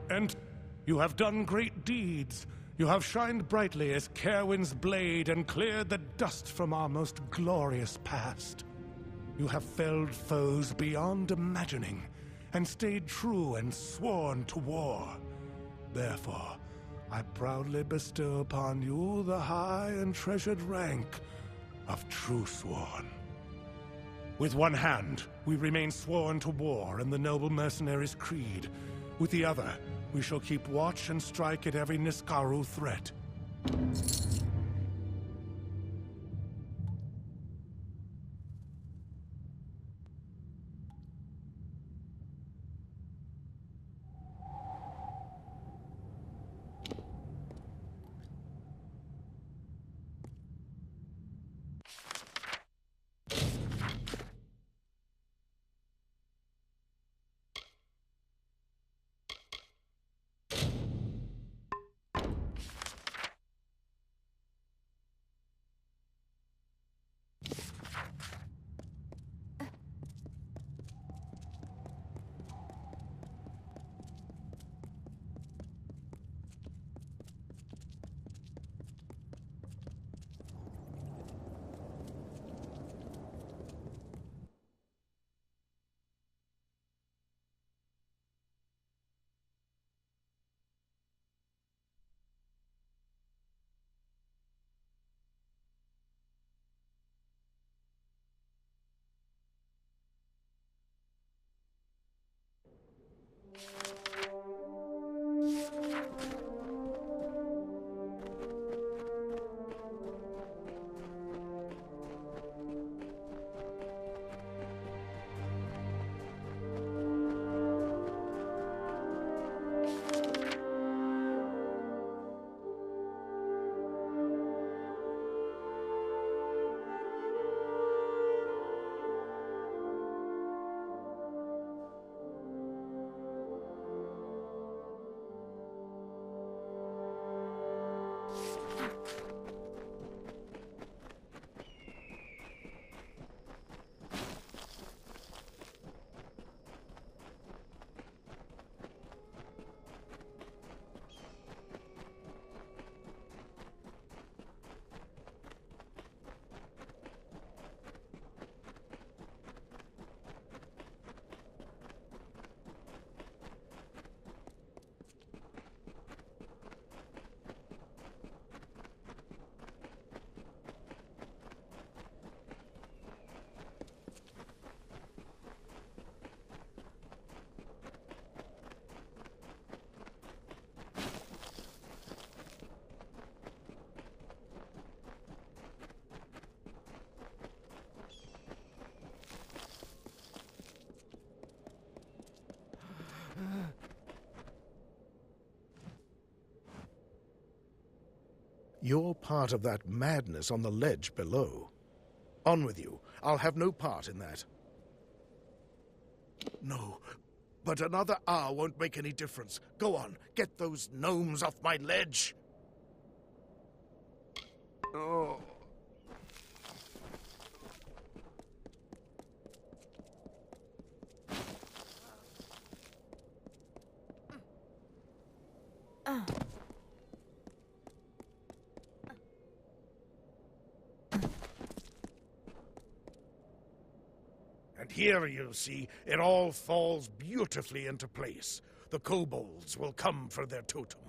And you have done great deeds. You have shined brightly as Caerwyn's blade and cleared the dust from our most glorious past. You have felled foes beyond imagining, and stayed true and sworn to war. Therefore, I proudly bestow upon you the high and treasured rank of True Sworn. With one hand, we remain sworn to war and the noble mercenary's creed. With the other, we shall keep watch and strike at every Niskaru threat. You're part of that madness on the ledge below. On with you. I'll have no part in that. No, but another hour won't make any difference. Go on, get those gnomes off my ledge. Oh. And here, you see, it all falls beautifully into place. The kobolds will come for their totem.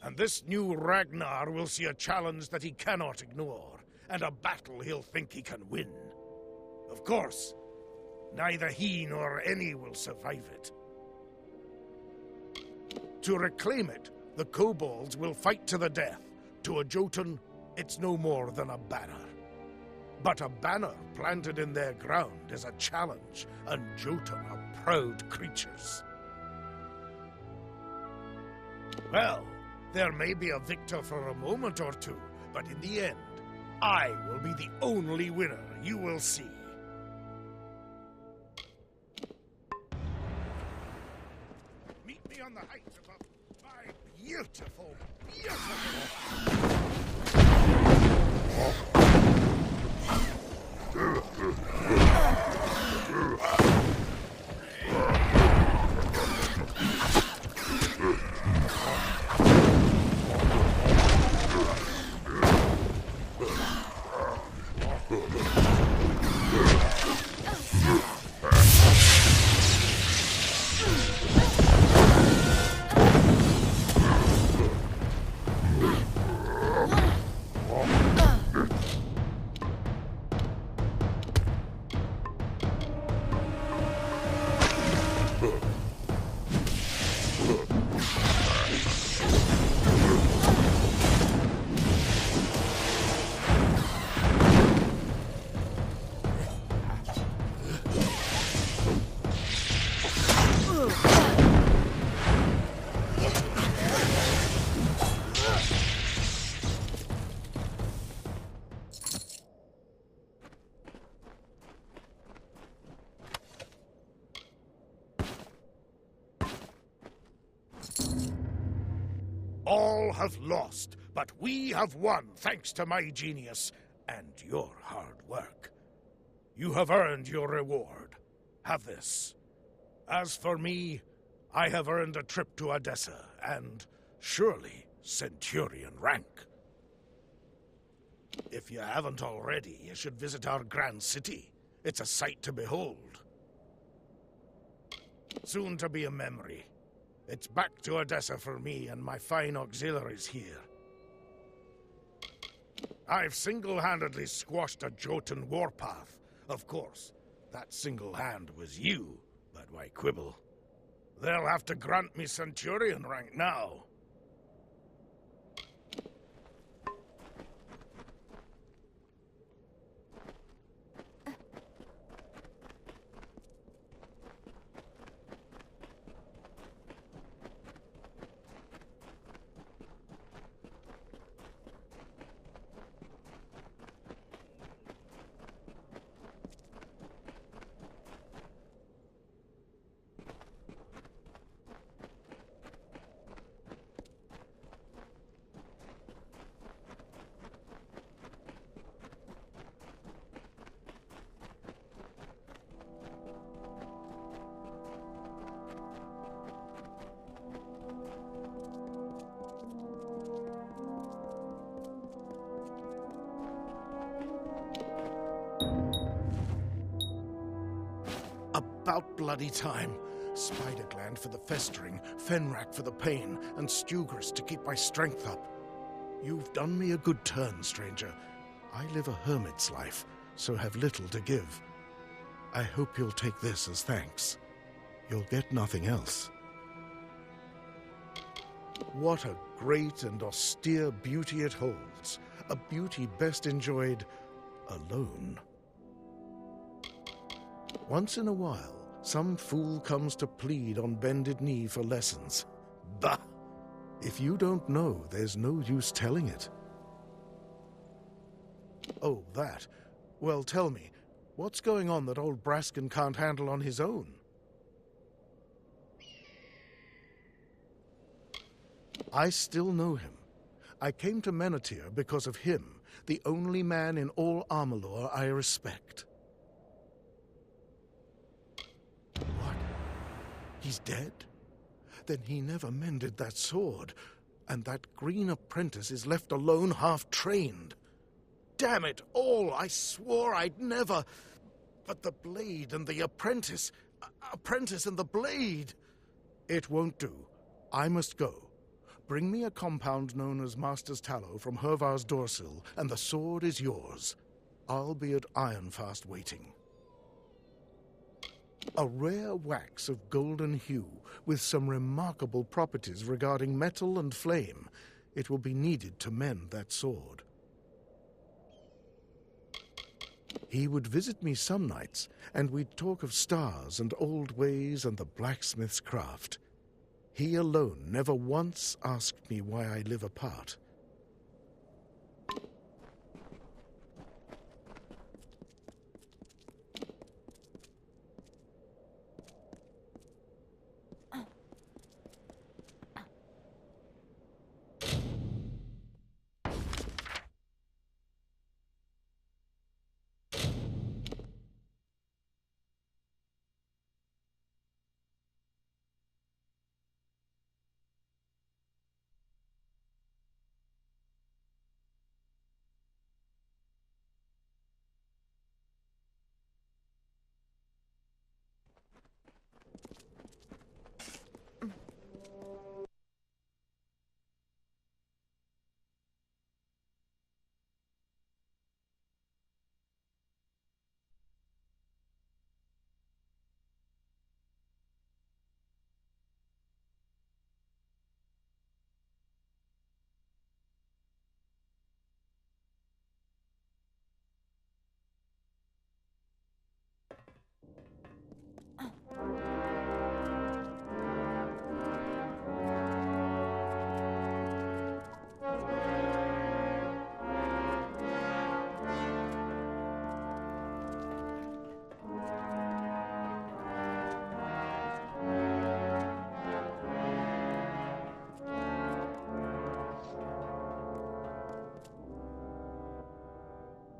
And this new Ragnar will see a challenge that he cannot ignore, and a battle he'll think he can win. Of course, neither he nor any will survive it. To reclaim it, the kobolds will fight to the death. To a Jotun, it's no more than a banner. But a banner planted in their ground is a challenge, and Jotun are proud creatures. Well, there may be a victor for a moment or two, but in the end, I will be the only winner, you will see. Meet me on the heights above my beautiful, beautiful... All have lost, but we have won thanks to my genius and your hard work. You have earned your reward. Have this. As for me, I have earned a trip to Odessa and, surely, Centurion rank. If you haven't already, you should visit our grand city. It's a sight to behold. Soon to be a memory. It's back to Odessa for me and my fine auxiliaries here. I've single-handedly squashed a Jotun warpath. Of course, that single hand was you, but why quibble? They'll have to grant me Centurion rank now. About bloody time. Spider gland for the festering, Fenrak for the pain, and Stugris to keep my strength up. You've done me a good turn, stranger. I live a hermit's life, so have little to give. I hope you'll take this as thanks. You'll get nothing else. What a great and austere beauty it holds. A beauty best enjoyed alone. Once in a while, some fool comes to plead on bended knee for lessons. Bah! If you don't know, there's no use telling it. Oh, that. Well, tell me, what's going on that old Braskin can't handle on his own? I still know him. I came to Menethir because of him, the only man in all Amalur I respect. What? He's dead? Then he never mended that sword, and that green apprentice is left alone half-trained. Damn it all, I swore I'd never... But the blade and the apprentice... Apprentice and the blade... It won't do. I must go. Bring me a compound known as Master's Tallow from Hervar's Dorsil, and the sword is yours. I'll be at Ironfast waiting. A rare wax of golden hue, with some remarkable properties regarding metal and flame. It will be needed to mend that sword. He would visit me some nights, and we'd talk of stars and old ways and the blacksmith's craft. He alone never once asked me why I live apart.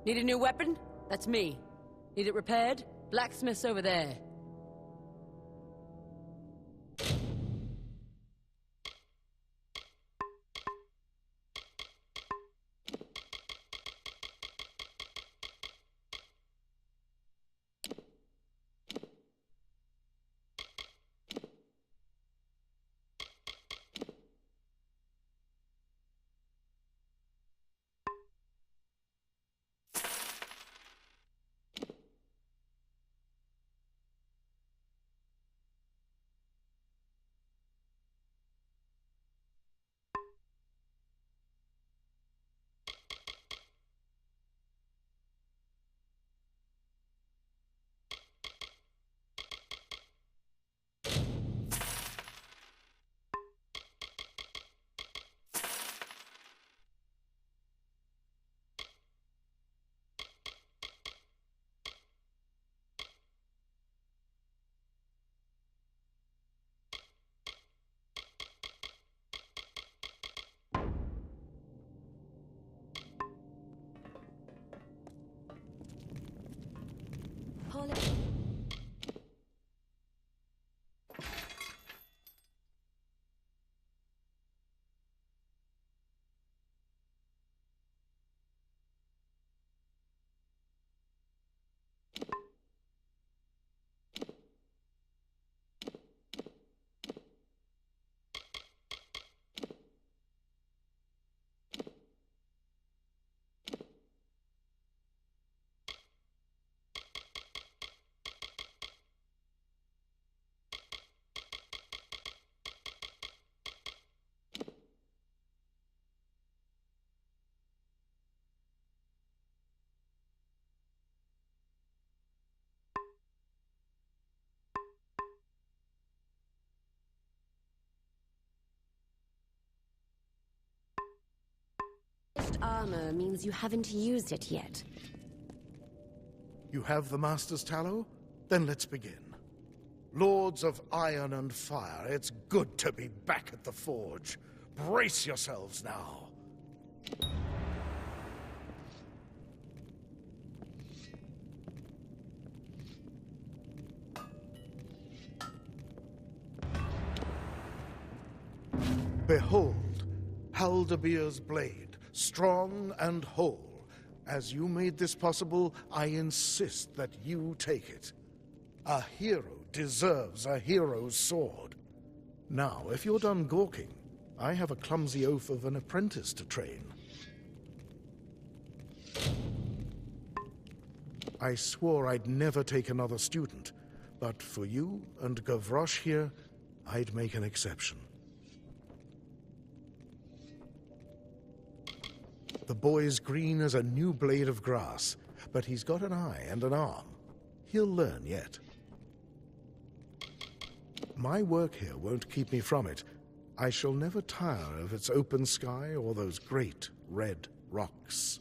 Need a new weapon? That's me. Need it repaired? Blacksmith's over there. Armor means you haven't used it yet. You have the Master's Tallow? Then let's begin. Lords of Iron and Fire, it's good to be back at the Forge. Brace yourselves now. Behold, Haldebeer's blade, strong and whole. As you made this possible, I insist that you take it. A hero deserves a hero's sword. Now, if you're done gawking, I have a clumsy oaf of an apprentice to train. I swore I'd never take another student, but for you and Gavroche here, I'd make an exception. The boy's green as a new blade of grass, but he's got an eye and an arm. He'll learn yet. My work here won't keep me from it. I shall never tire of its open sky or those great red rocks.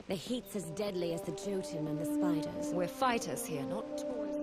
The heat's as deadly as the Jotun and the spiders. We're fighters here, not toys.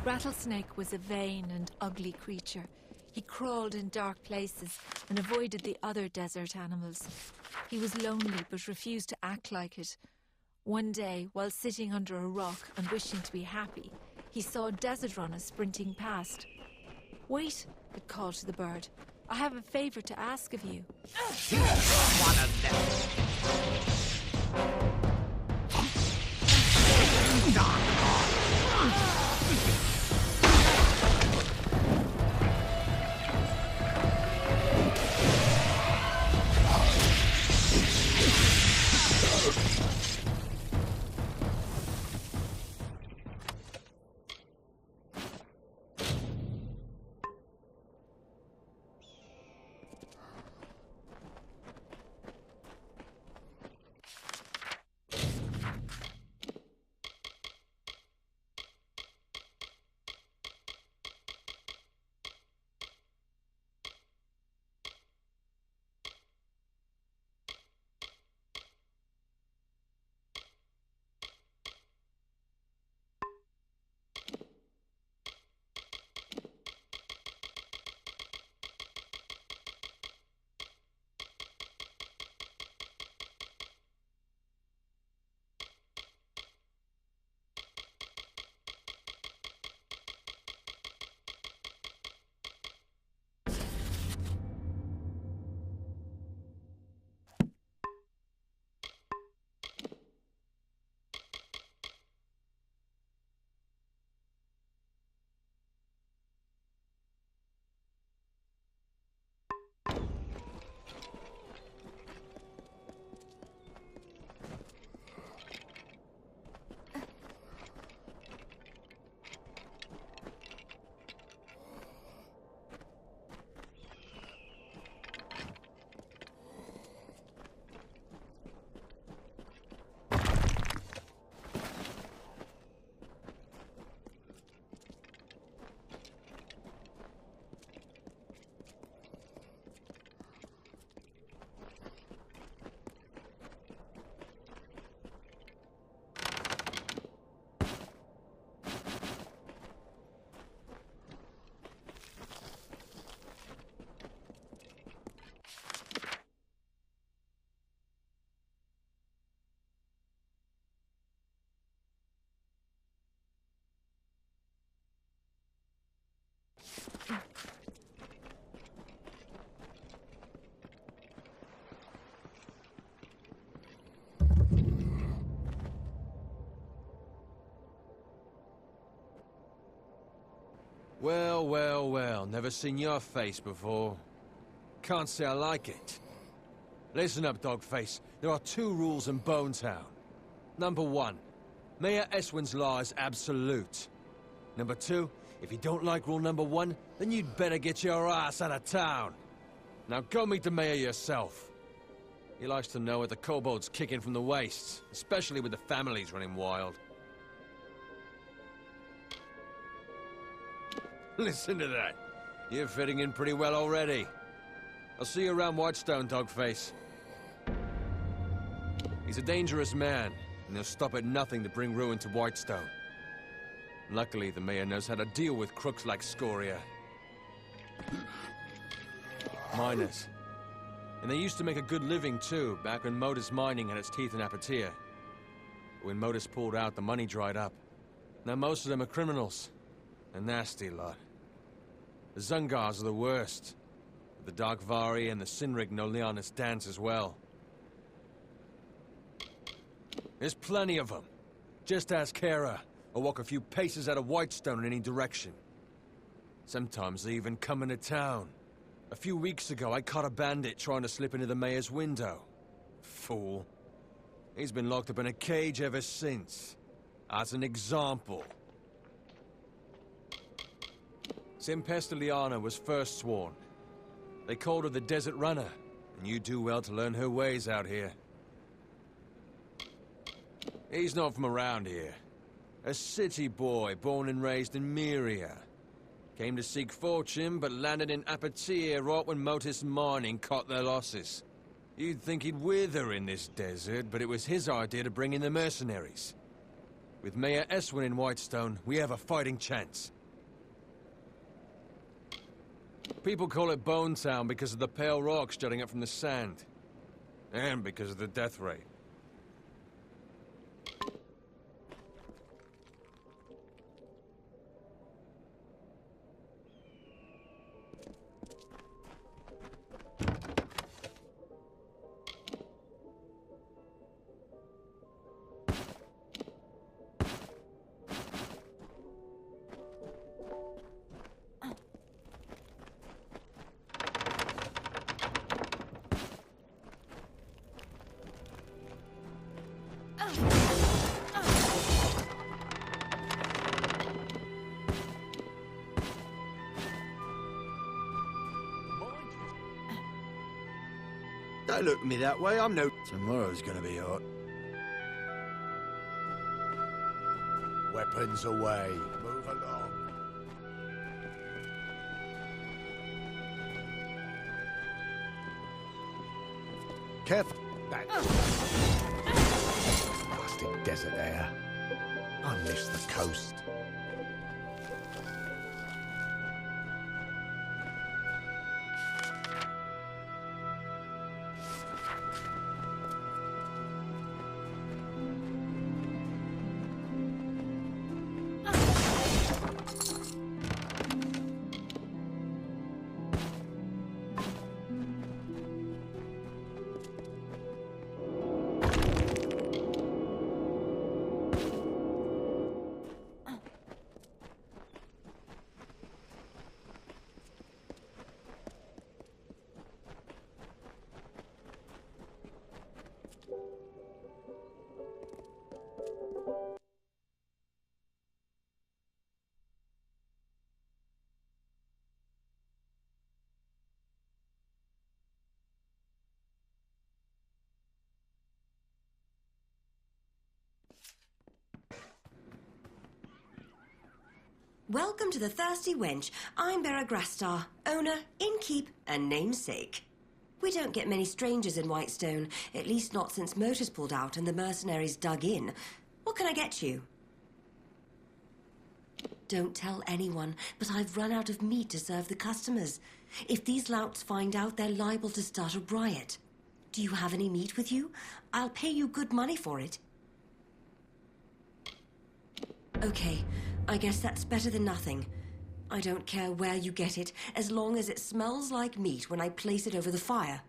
Rattlesnake was a vain and ugly creature. He crawled in dark places and avoided the other desert animals. He was lonely but refused to act like it. One day, while sitting under a rock and wishing to be happy, he saw a desert runner sprinting past. "Wait," it called to the bird. "I have a favor to ask of you." One of them. Well, well, well. Never seen your face before. Can't say I like it. Listen up, Dogface. There are 2 rules in Bone Town. Number 1, Mayor Eswin's law is absolute. Number 2, if you don't like rule number 1, then you'd better get your ass out of town. Now go meet the mayor yourself. He likes to know what the kobolds kicking from the wastes, especially with the families running wild. Listen to that. You're fitting in pretty well already. I'll see you around Whitestone, Dogface. He's a dangerous man, and he'll stop at nothing to bring ruin to Whitestone. Luckily, the mayor knows how to deal with crooks like Scoria. Miners. And they used to make a good living, too, back when Modus mining had its teeth in Apatia. But when Modus pulled out, the money dried up. Now most of them are criminals. A nasty lot. The Zungars are the worst. The Darkvari and the Sinrig know Leonis dance as well. There's plenty of them. Just ask Kara, or walk a few paces out of Whitestone in any direction. Sometimes they even come into town. A few weeks ago, I caught a bandit trying to slip into the mayor's window. Fool. He's been locked up in a cage ever since. As an example. Simpestiliana was first sworn. They called her the Desert Runner, and you do well to learn her ways out here. He's not from around here. A city boy born and raised in Myria. Came to seek fortune, but landed in Apatia right when Motus Mining caught their losses. You'd think he'd wither in this desert, but it was his idea to bring in the mercenaries. With Mayor Eswin in Whitestone, we have a fighting chance. People call it Bone Town because of the pale rocks jutting up from the sand. And because of the death rate. Don't look at me that way, I'm no... Tomorrow's gonna be hot. Weapons away. Move along. Careful. That... Blasted desert air. I miss the coast. Welcome to the Thirsty Wench. I'm Bera Grastar, owner, innkeep, and namesake. We don't get many strangers in Whitestone, at least not since Motors pulled out and the mercenaries dug in. What can I get you? Don't tell anyone, but I've run out of meat to serve the customers. If these louts find out, they're liable to start a riot. Do you have any meat with you? I'll pay you good money for it. Okay. I guess that's better than nothing. I don't care where you get it, as long as it smells like meat when I place it over the fire.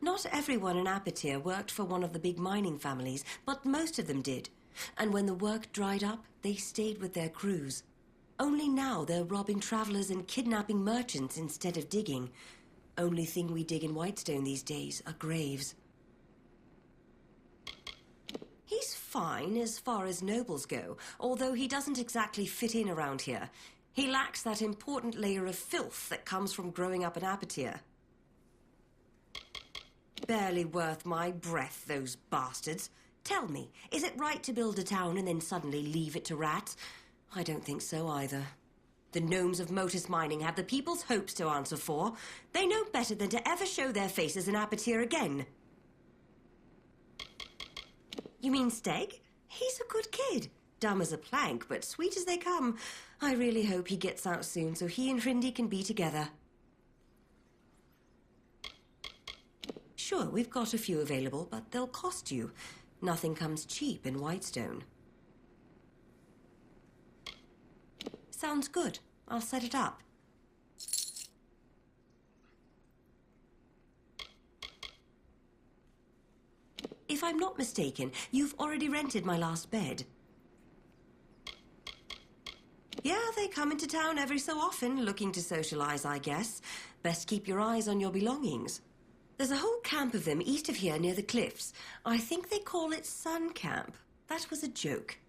Not everyone in Apatir worked for one of the big mining families, but most of them did. And when the work dried up, they stayed with their crews. Only now they're robbing travelers and kidnapping merchants instead of digging. Only thing we dig in Whitestone these days are graves. He's fine as far as nobles go, although he doesn't exactly fit in around here. He lacks that important layer of filth that comes from growing up in Apatir. Barely worth my breath, those bastards. Tell me, is it right to build a town and then suddenly leave it to rats? I don't think so either. The gnomes of Motus Mining have the people's hopes to answer for. They know better than to ever show their faces in Apatir again. You mean Steg? He's a good kid. Dumb as a plank, but sweet as they come. I really hope he gets out soon so he and Hrindi can be together. Sure, we've got a few available, but they'll cost you. Nothing comes cheap in Whitestone. Sounds good. I'll set it up. If I'm not mistaken, you've already rented my last bed. Yeah, they come into town every so often, looking to socialize, I guess. Best keep your eyes on your belongings. There's a whole camp of them east of here near the cliffs. I think they call it Sun Camp. That was a joke.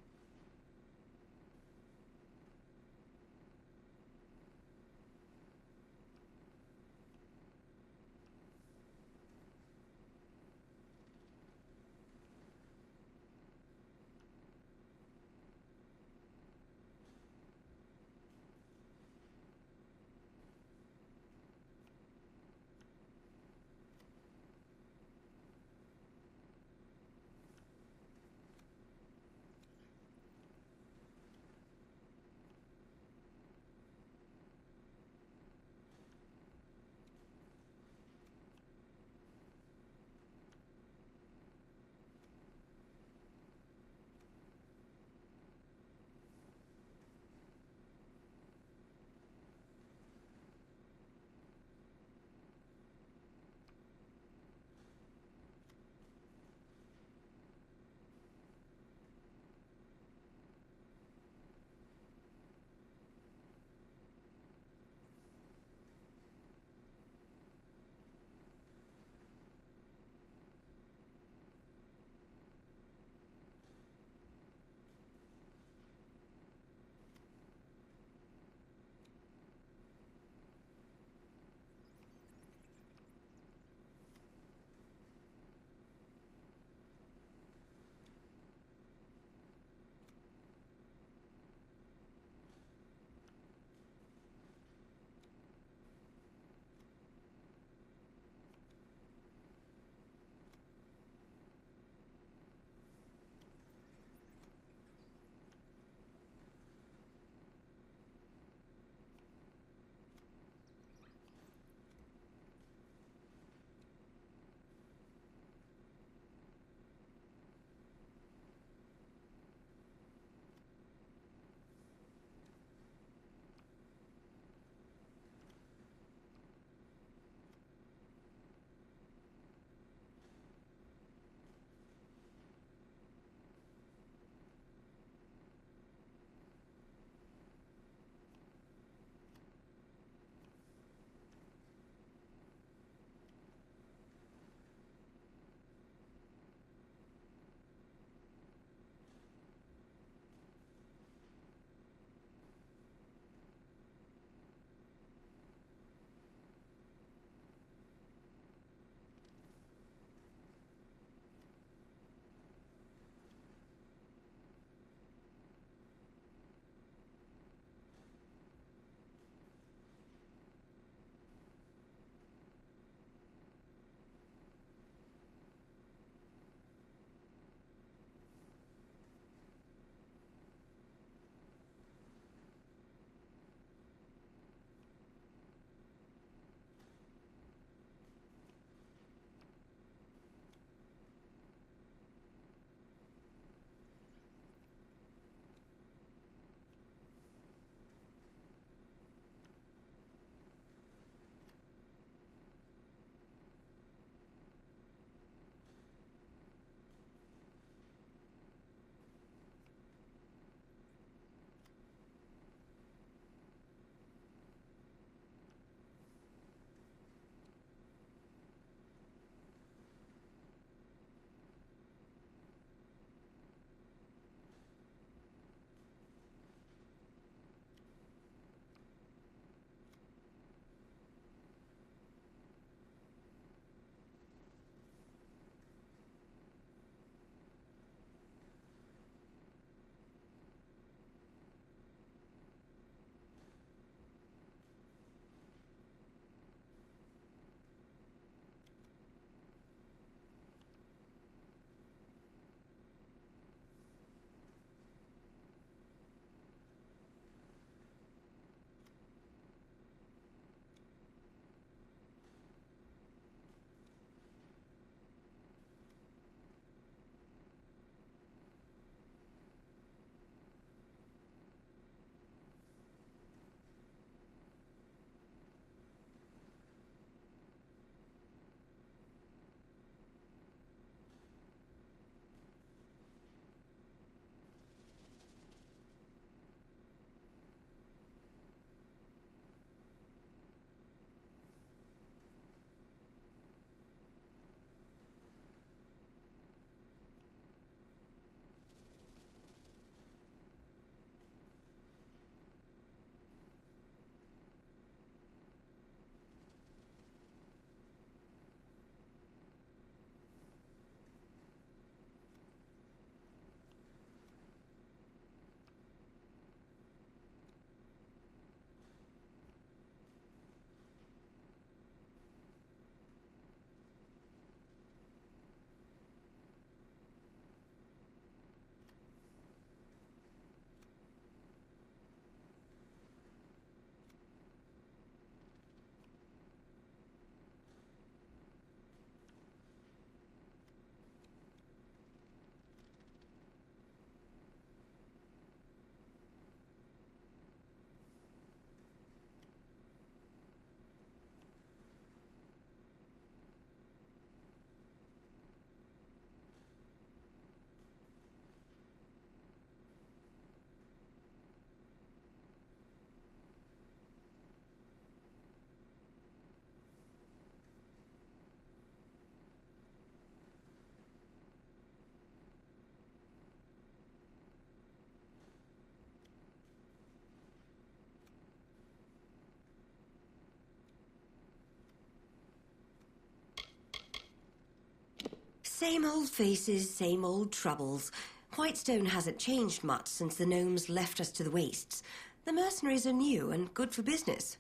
Same old faces, same old troubles. Whitestone hasn't changed much since the gnomes left us to the wastes. The mercenaries are new and good for business.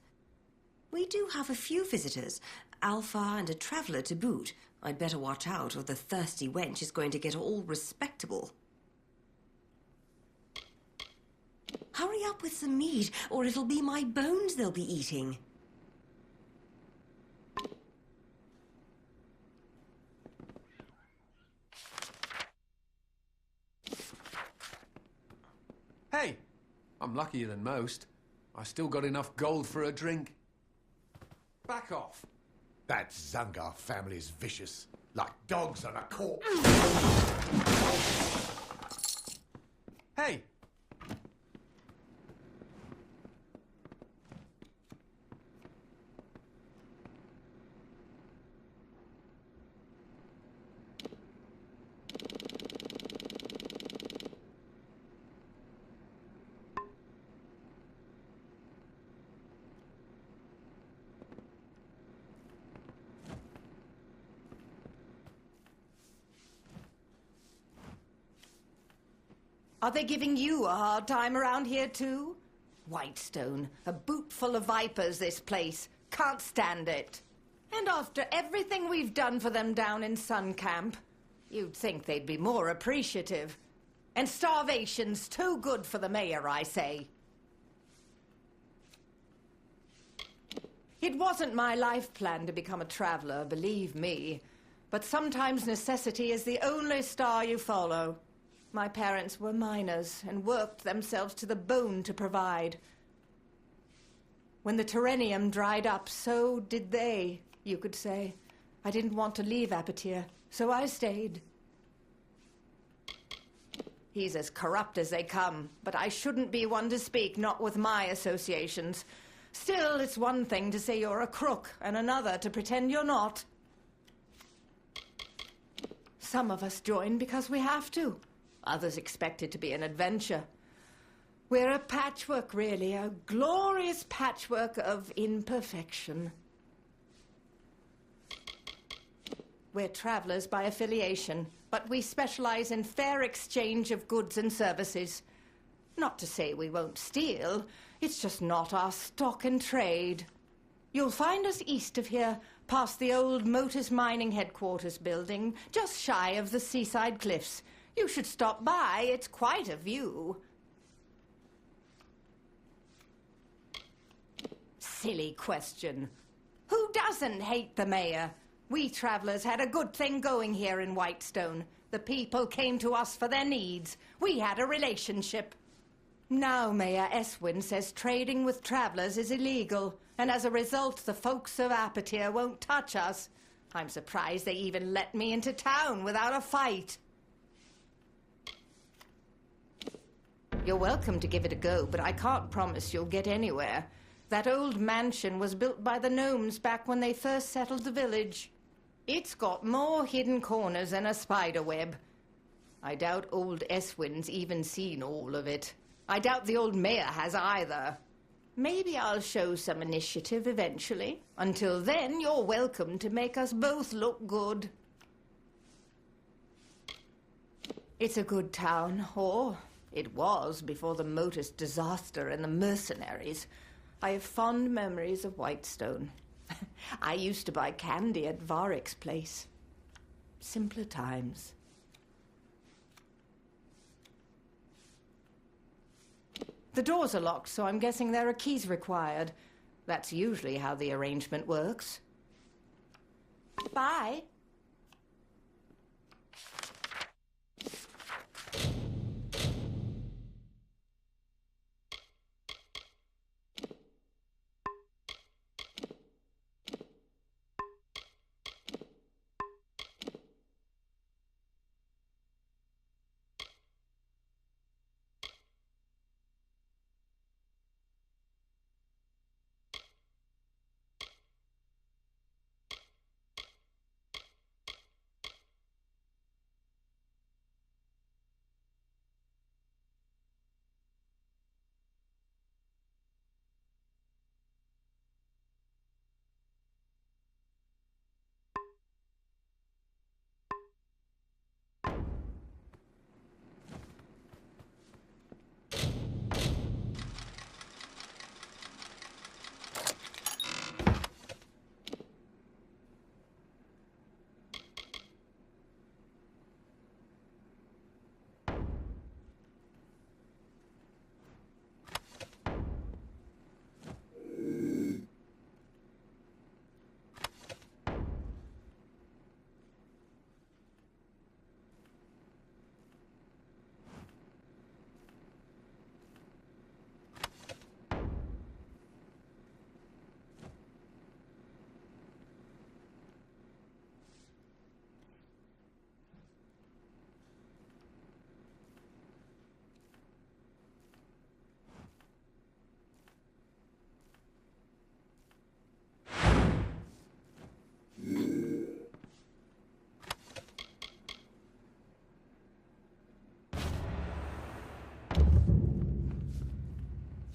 We do have a few visitors, Alpha and a traveller to boot. I'd better watch out or the thirsty wench is going to get all respectable. Hurry up with some meat, or it'll be my bones they'll be eating. Hey, I'm luckier than most. I still got enough gold for a drink. Back off. That Zangar family's vicious, like dogs on a corpse. Hey! Are they giving you a hard time around here, too? Whitestone, a boot full of vipers, this place. Can't stand it. And after everything we've done for them down in Sun Camp, you'd think they'd be more appreciative. And starvation's too good for the mayor, I say. It wasn't my life plan to become a traveler, believe me. But sometimes necessity is the only star you follow. My parents were miners and worked themselves to the bone to provide. When the Terrenium dried up, so did they, you could say. I didn't want to leave Apatir, so I stayed. He's as corrupt as they come, but I shouldn't be one to speak, not with my associations. Still, it's one thing to say you're a crook, and another to pretend you're not. Some of us join because we have to. Others expect it to be an adventure. We're a patchwork, really, a glorious patchwork of imperfection. We're travelers by affiliation, but we specialize in fair exchange of goods and services. Not to say we won't steal, it's just not our stock and trade. You'll find us east of here, past the old Motors Mining Headquarters building, just shy of the seaside cliffs. You should stop by. It's quite a view. Silly question. Who doesn't hate the mayor? We travelers had a good thing going here in Whitestone. The people came to us for their needs. We had a relationship. Now Mayor Eswin says trading with travelers is illegal, and as a result, the folks of Apatir won't touch us. I'm surprised they even let me into town without a fight. You're welcome to give it a go, but I can't promise you'll get anywhere. That old mansion was built by the gnomes back when they first settled the village. It's got more hidden corners than a spider web. I doubt old Eswin's even seen all of it. I doubt the old mayor has either. Maybe I'll show some initiative eventually. Until then, you're welcome to make us both look good. It's a good town, or it was before the Motus disaster and the mercenaries. I have fond memories of Whitestone. I used to buy candy at Varric's place. Simpler times. The doors are locked, so I'm guessing there are keys required. That's usually how the arrangement works. Bye.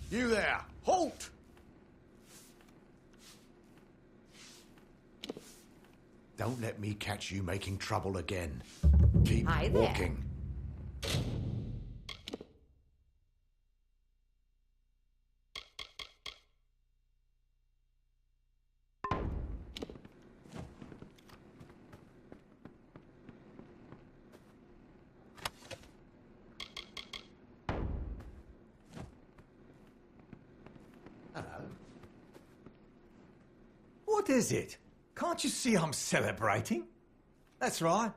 You there! Halt! Don't let me catch you making trouble again. Keep Hi there. walking. What is it? Can't you see I'm celebrating? That's right.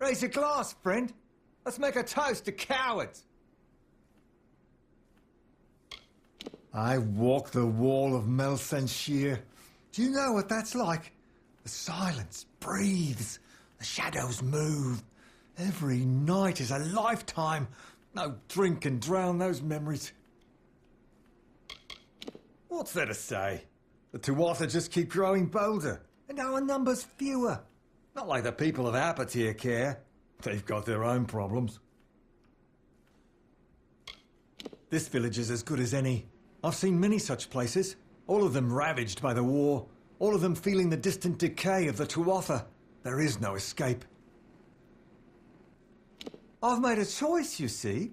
Raise a glass, friend. Let's make a toast to cowards. I walk the wall of Melsenshire. Do you know what that's like? The silence breathes. The shadows move. Every night is a lifetime. No drink can drown those memories. What's there to say? The Tuatha just keep growing bolder, and our numbers fewer. Not like the people of Apatir care. They've got their own problems. This village is as good as any. I've seen many such places, all of them ravaged by the war, all of them feeling the distant decay of the Tuatha. There is no escape. I've made a choice, you see.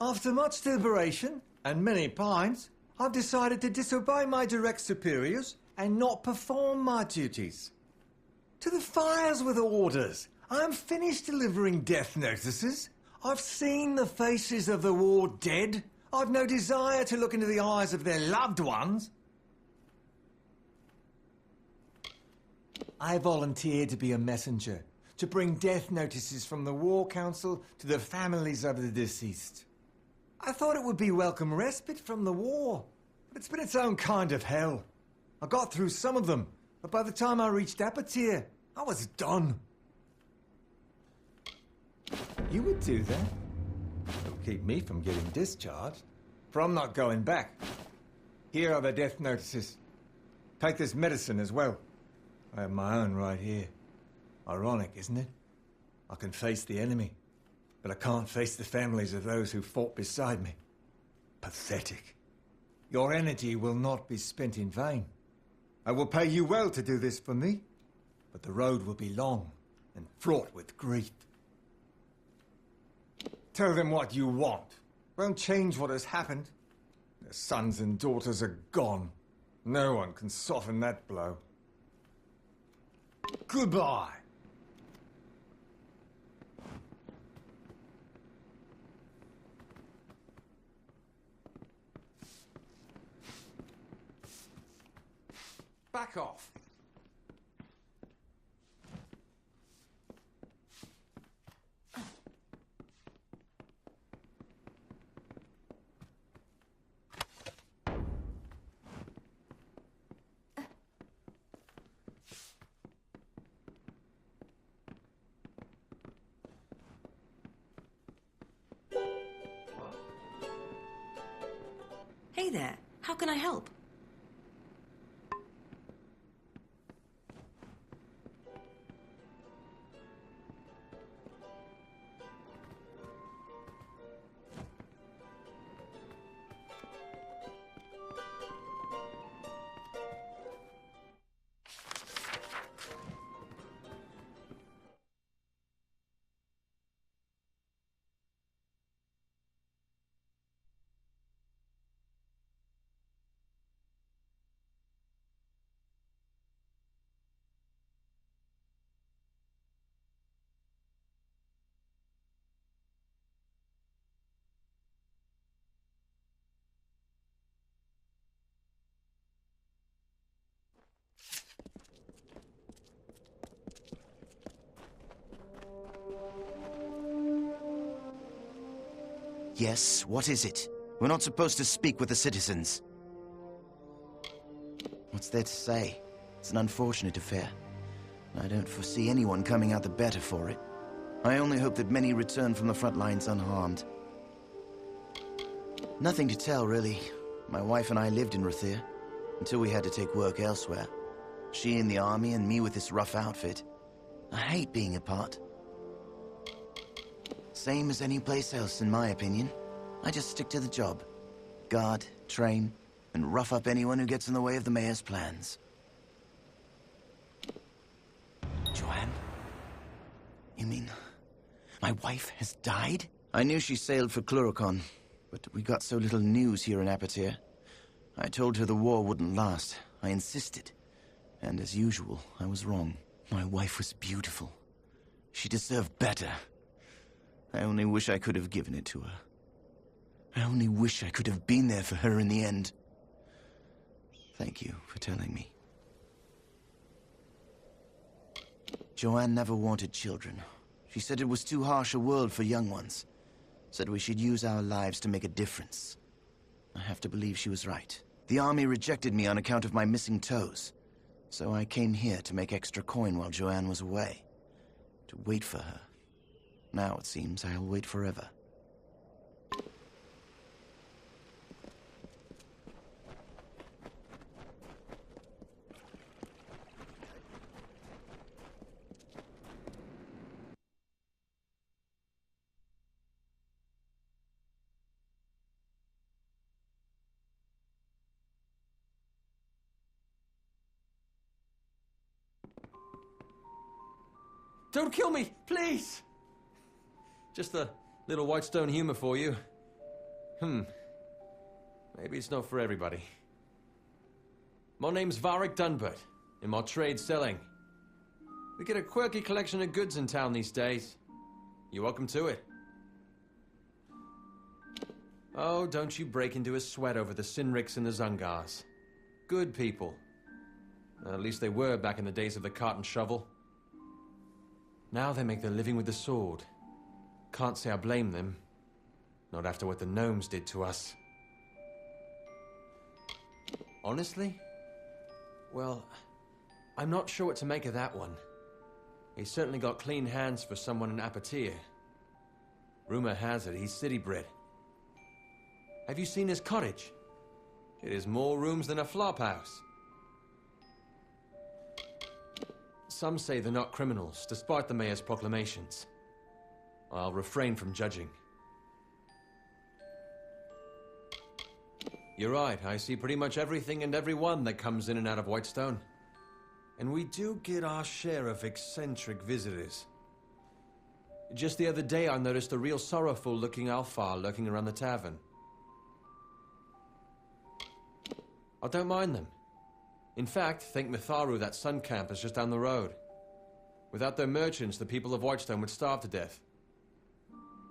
After much deliberation and many pines, I've decided to disobey my direct superiors and not perform my duties. To the fires with orders. I'm finished delivering death notices. I've seen the faces of the war dead. I've no desire to look into the eyes of their loved ones. I volunteered to be a messenger, to bring death notices from the War Council to the families of the deceased. I thought it would be welcome respite from the war, but it's been its own kind of hell. I got through some of them, but by the time I reached Apatir, I was done. You would do that. It'll keep me from getting discharged, for I'm not going back. Here are the death notices. Take this medicine as well. I have my own right here. Ironic, isn't it? I can face the enemy, but I can't face the families of those who fought beside me. Pathetic. Your energy will not be spent in vain. I will pay you well to do this for me, but the road will be long and fraught with grief. Tell them what you want. Won't change what has happened. Their sons and daughters are gone. No one can soften that blow. Goodbye. Back off. Hey there, how can I help? Yes, what is it? We're not supposed to speak with the citizens. What's there to say? It's an unfortunate affair. I don't foresee anyone coming out the better for it. I only hope that many return from the front lines unharmed. Nothing to tell, really. My wife and I lived in Rathir, until we had to take work elsewhere. She in the army and me with this rough outfit. I hate being apart. Same as any place else, in my opinion. I just stick to the job. Guard, train, and rough up anyone who gets in the way of the mayor's plans. Joanne? You mean my wife has died? I knew she sailed for Cluricon, but we got so little news here in Apatir. I told her the war wouldn't last. I insisted. And as usual, I was wrong. My wife was beautiful. She deserved better. I only wish I could have given it to her. I only wish I could have been there for her in the end. Thank you for telling me. Joanne never wanted children. She said it was too harsh a world for young ones. Said we should use our lives to make a difference. I have to believe she was right. The army rejected me on account of my missing toes. So I came here to make extra coin while Joanne was away. To wait for her. Now it seems I'll wait forever. Don't kill me, please! Just a little Whitestone humor for you. Maybe it's not for everybody. My name's Varric Dunbert, in my trade selling. We get a quirky collection of goods in town these days. You're welcome to it. Oh, don't you break into a sweat over the Sinriks and the Zungars. Good people. At least they were back in the days of the cart and shovel. Now they make their living with the sword. Can't say I blame them. Not after what the gnomes did to us. Honestly? Well, I'm not sure what to make of that one. He's certainly got clean hands for someone in Apatir. Rumor has it he's city-bred. Have you seen his cottage? It has more rooms than a flophouse. Some say they're not criminals, despite the mayor's proclamations. I'll refrain from judging. You're right, I see pretty much everything and everyone that comes in and out of Whitestone. And we do get our share of eccentric visitors. Just the other day I noticed a real sorrowful-looking Alfar lurking around the tavern. I don't mind them. In fact, think Mitharu, that sun camp, is just down the road. Without their merchants, the people of Whitestone would starve to death.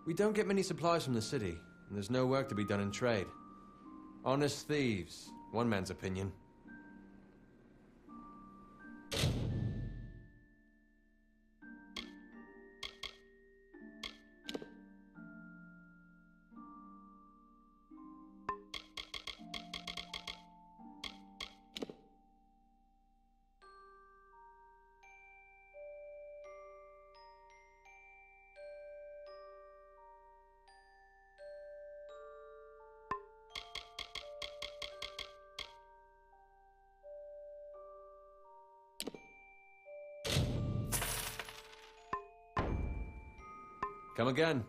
We don't get many supplies from the city, and there's no work to be done in trade. Honest thieves, one man's opinion. Come again.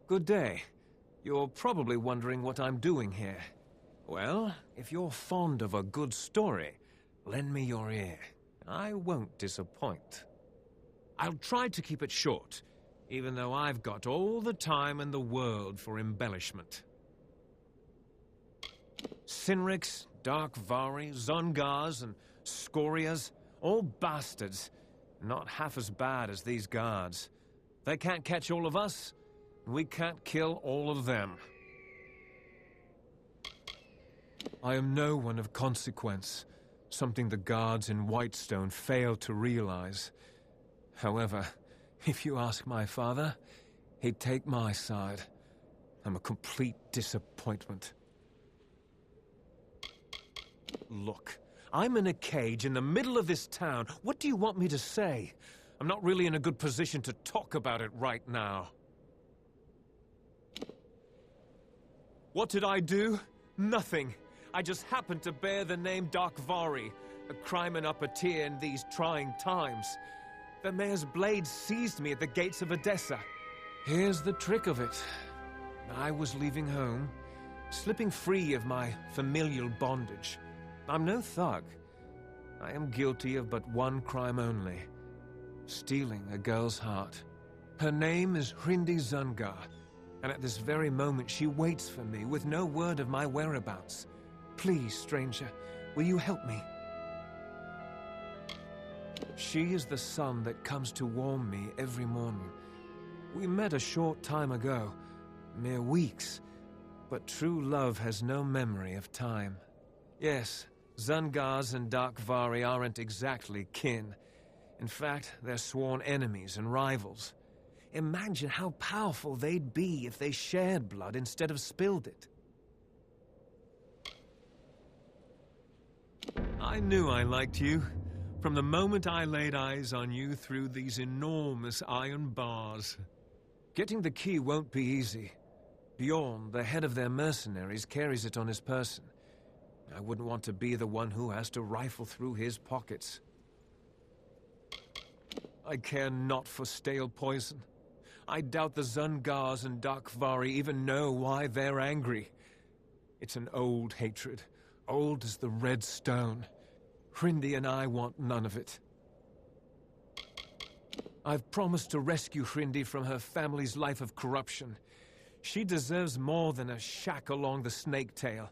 Good day. You're probably wondering what I'm doing here. Well, if you're fond of a good story, lend me your ear. I won't disappoint. I'll try to keep it short, even though I've got all the time in the world for embellishment. Sinriks, Darkvari, Zungars, and Scorias, all bastards. Not half as bad as these guards. They can't catch all of us, and we can't kill all of them. I am no one of consequence, something the guards in Whitestone failed to realize. However, if you ask my father, he'd take my side. I'm a complete disappointment. Look, I'm in a cage in the middle of this town. What do you want me to say? I'm not really in a good position to talk about it right now. What did I do? Nothing. I just happened to bear the name Darkvari, a crime and upper-tier in these trying times. The mayor's blade seized me at the gates of Odessa. Here's the trick of it. I was leaving home, slipping free of my familial bondage. I'm no thug. I am guilty of but one crime only. Stealing a girl's heart. Her name is Hrindi Zungar, and at this very moment she waits for me with no word of my whereabouts. Please, stranger, will you help me? She is the sun that comes to warm me every morning. We met a short time ago, mere weeks, but true love has no memory of time. Yes, Zungars and Darkvari aren't exactly kin. In fact, they're sworn enemies and rivals. Imagine how powerful they'd be if they shared blood instead of spilled it. I knew I liked you. From the moment I laid eyes on you through these enormous iron bars. Getting the key won't be easy. Bjorn, the head of their mercenaries, carries it on his person. I wouldn't want to be the one who has to rifle through his pockets. I care not for stale poison. I doubt the Zungars and Darkvari even know why they're angry. It's an old hatred, old as the red stone. Hrindi and I want none of it. I've promised to rescue Hrindi from her family's life of corruption. She deserves more than a shack along the snake tail.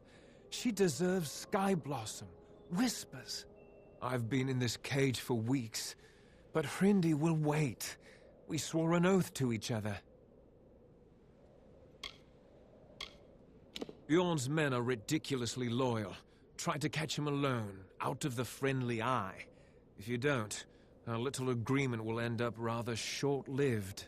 She deserves Sky Blossom, whispers. I've been in this cage for weeks, but Hrindi will wait. We swore an oath to each other. Bjorn's men are ridiculously loyal. Try to catch him alone, out of the friendly eye. If you don't, our little agreement will end up rather short-lived.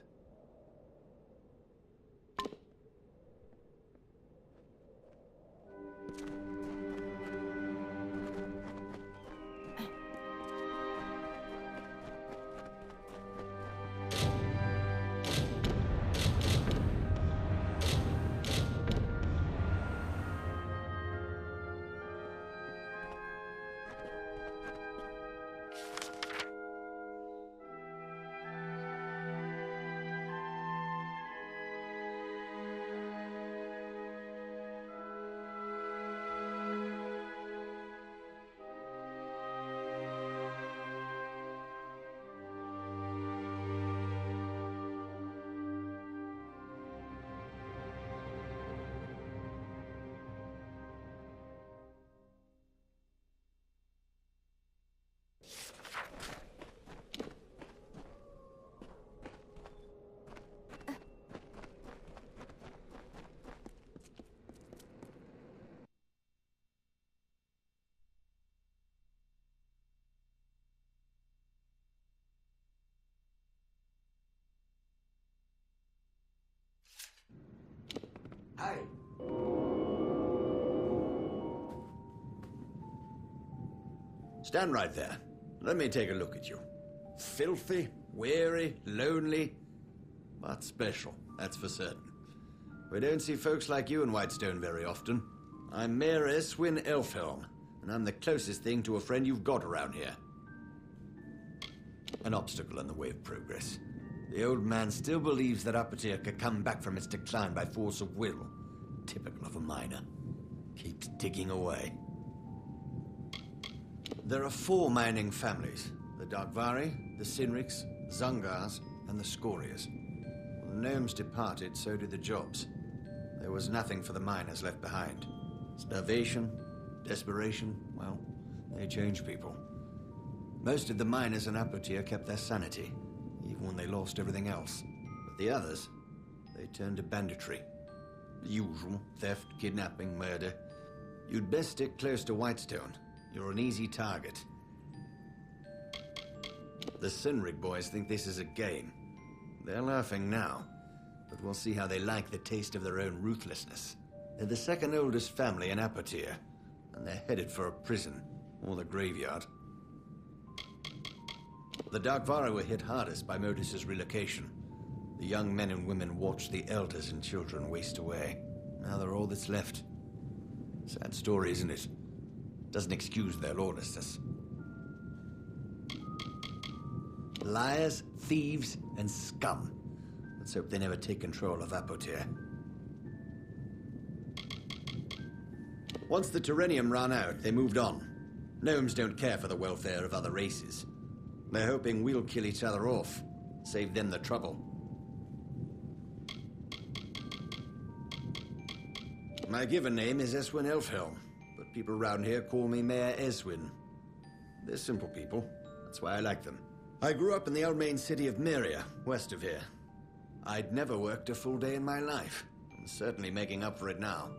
Hey! Stand right there. Let me take a look at you. Filthy, weary, lonely, but special, that's for certain. We don't see folks like you in Whitestone very often. I'm Mayor Eswin Elfhelm, and I'm the closest thing to a friend you've got around here. An obstacle in the way of progress. The old man still believes that Apatir could come back from its decline by force of will. Typical of a miner. Keeps digging away. There are 4 mining families. The Darkvari, the Sinriks, Zungars, and the Scorias. When the gnomes departed, so did the jobs. There was nothing for the miners left behind. Starvation, desperation, well, they change people. Most of the miners in Apotir kept their sanity, even when they lost everything else. But the others, they turned to banditry. The usual: theft, kidnapping, murder. You'd best stick close to Whitestone. You're an easy target. The Sinrig boys think this is a game. They're laughing now, but we'll see how they like the taste of their own ruthlessness. They're the second oldest family in Apotir, and they're headed for a prison, or the graveyard. The Darkvari were hit hardest by Modus's relocation. The young men and women watched the elders and children waste away. Now they're all that's left. Sad story, isn't it? Doesn't excuse their lawlessness. Liars, thieves, and scum. Let's hope they never take control of Apotir. Once the Terrenium ran out, they moved on. Gnomes don't care for the welfare of other races. They're hoping we'll kill each other off, save them the trouble. My given name is Eswin Elfhelm, but people around here call me Mayor Eswin. They're simple people, that's why I like them. I grew up in the Almain city of Myria, west of here. I'd never worked a full day in my life. I'm certainly making up for it now.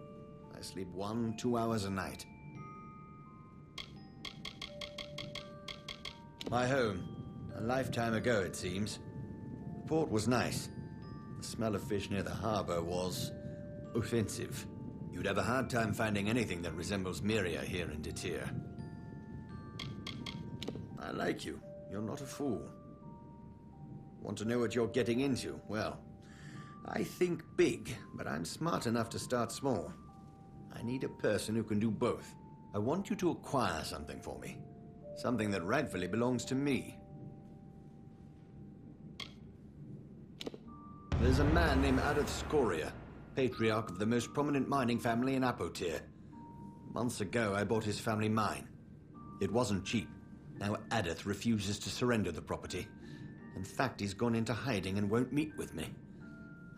I sleep 1-2 hours a night. My home. A lifetime ago, it seems. The port was nice. The smell of fish near the harbor was offensive. You'd have a hard time finding anything that resembles Myria here in Detir. I like you. You're not a fool. Want to know what you're getting into? Well, I think big, but I'm smart enough to start small. I need a person who can do both. I want you to acquire something for me. Something that rightfully belongs to me. There's a man named Adeth Scoria, patriarch of the most prominent mining family in Apotir. Months ago, I bought his family mine. It wasn't cheap. Now Adeth refuses to surrender the property. In fact, he's gone into hiding and won't meet with me.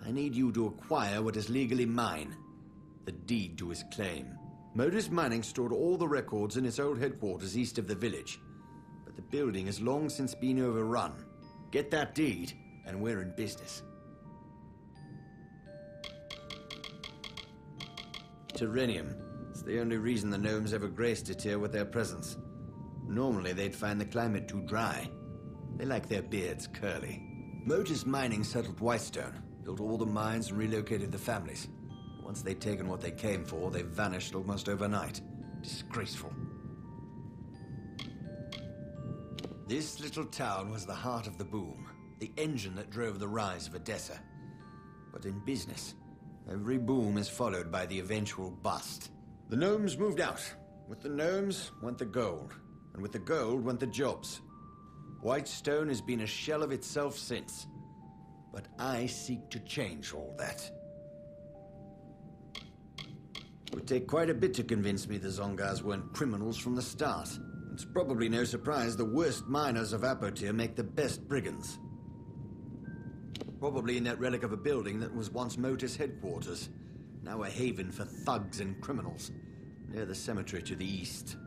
I need you to acquire what is legally mine. The deed to his claim. Modus Mining stored all the records in its old headquarters east of the village. But the building has long since been overrun. Get that deed, and we're in business. Terrenium. It's the only reason the gnomes ever graced it here with their presence. Normally they'd find the climate too dry. They like their beards curly. Modus Mining settled Whitestone, built all the mines and relocated the families. Once they'd taken what they came for, they vanished almost overnight. Disgraceful. This little town was the heart of the boom, the engine that drove the rise of Edessa. But in business, every boom is followed by the eventual bust. The gnomes moved out. With the gnomes went the gold, and with the gold went the jobs. Whitestone has been a shell of itself since. But I seek to change all that. It would take quite a bit to convince me the Zongars weren't criminals from the start. It's probably no surprise the worst miners of Apotir make the best brigands. Probably in that relic of a building that was once Motus headquarters. Now a haven for thugs and criminals, near the cemetery to the east.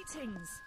Greetings.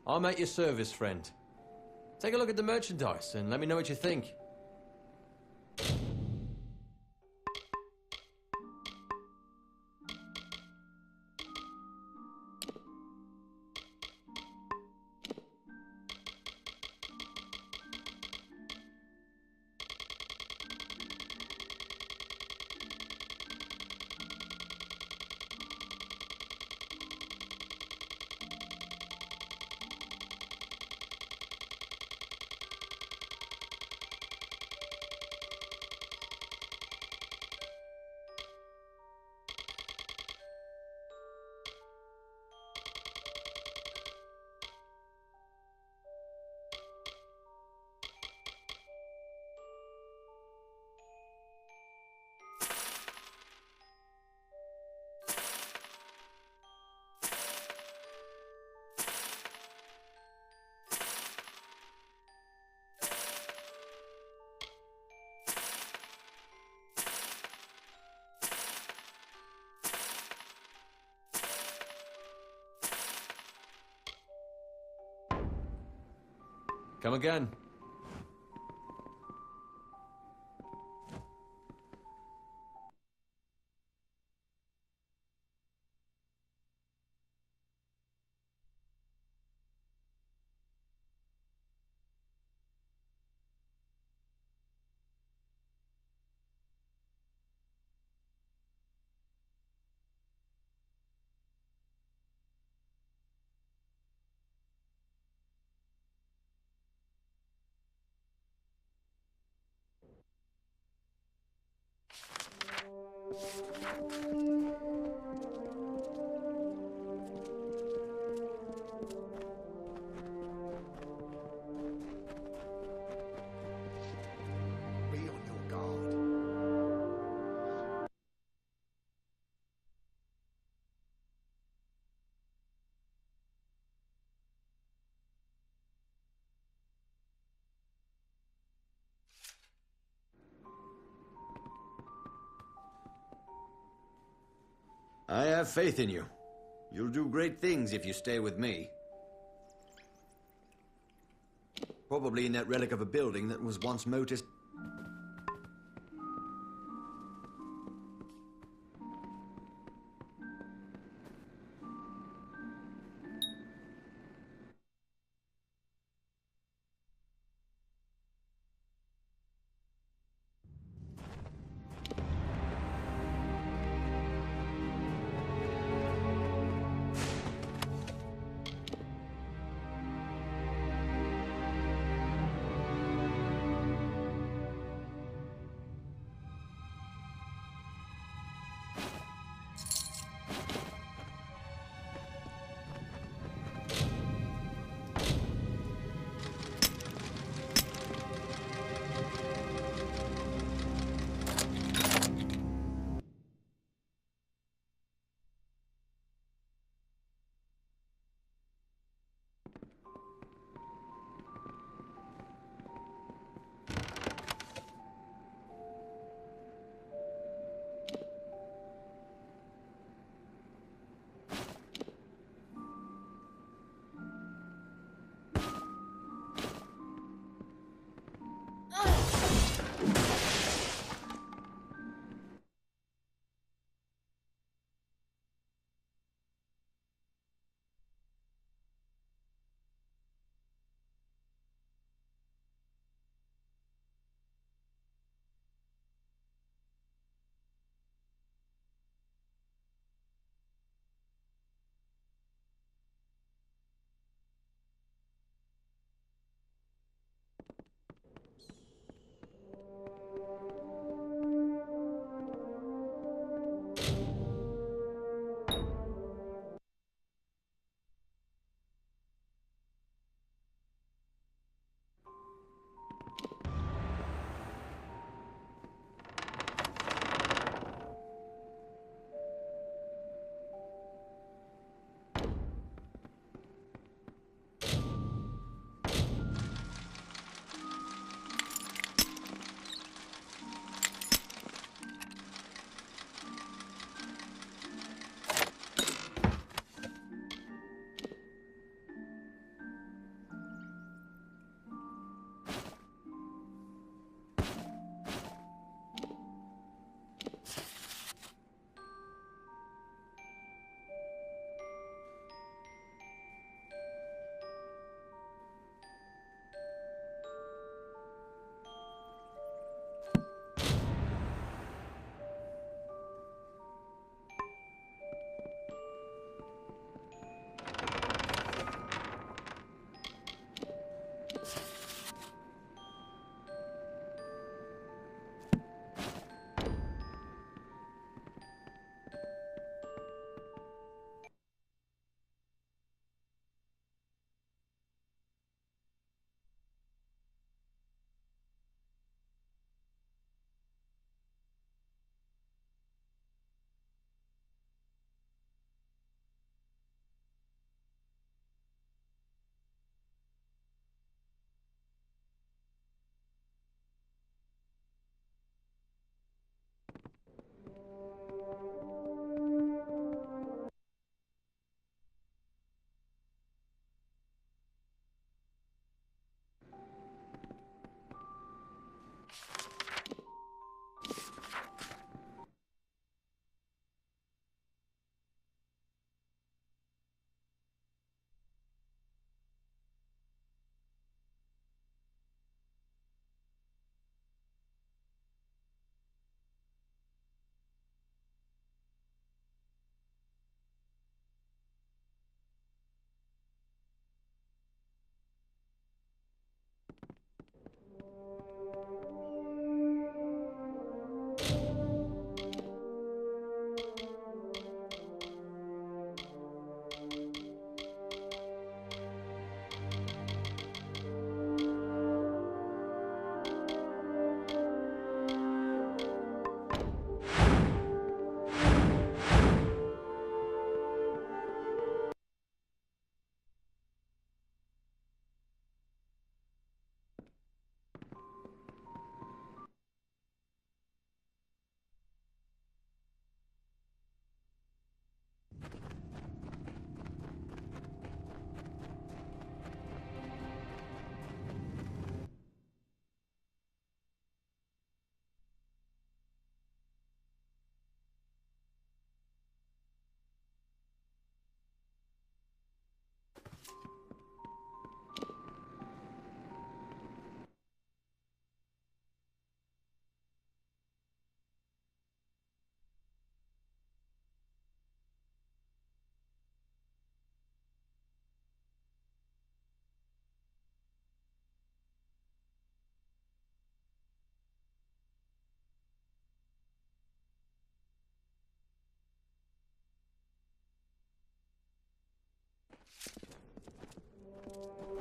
I'm at your service, friend. Take a look at the merchandise and let me know what you think. Come again. Be on your guard. I have faith in you. You'll do great things if you stay with me. Probably in that relic of a building that was once Motus.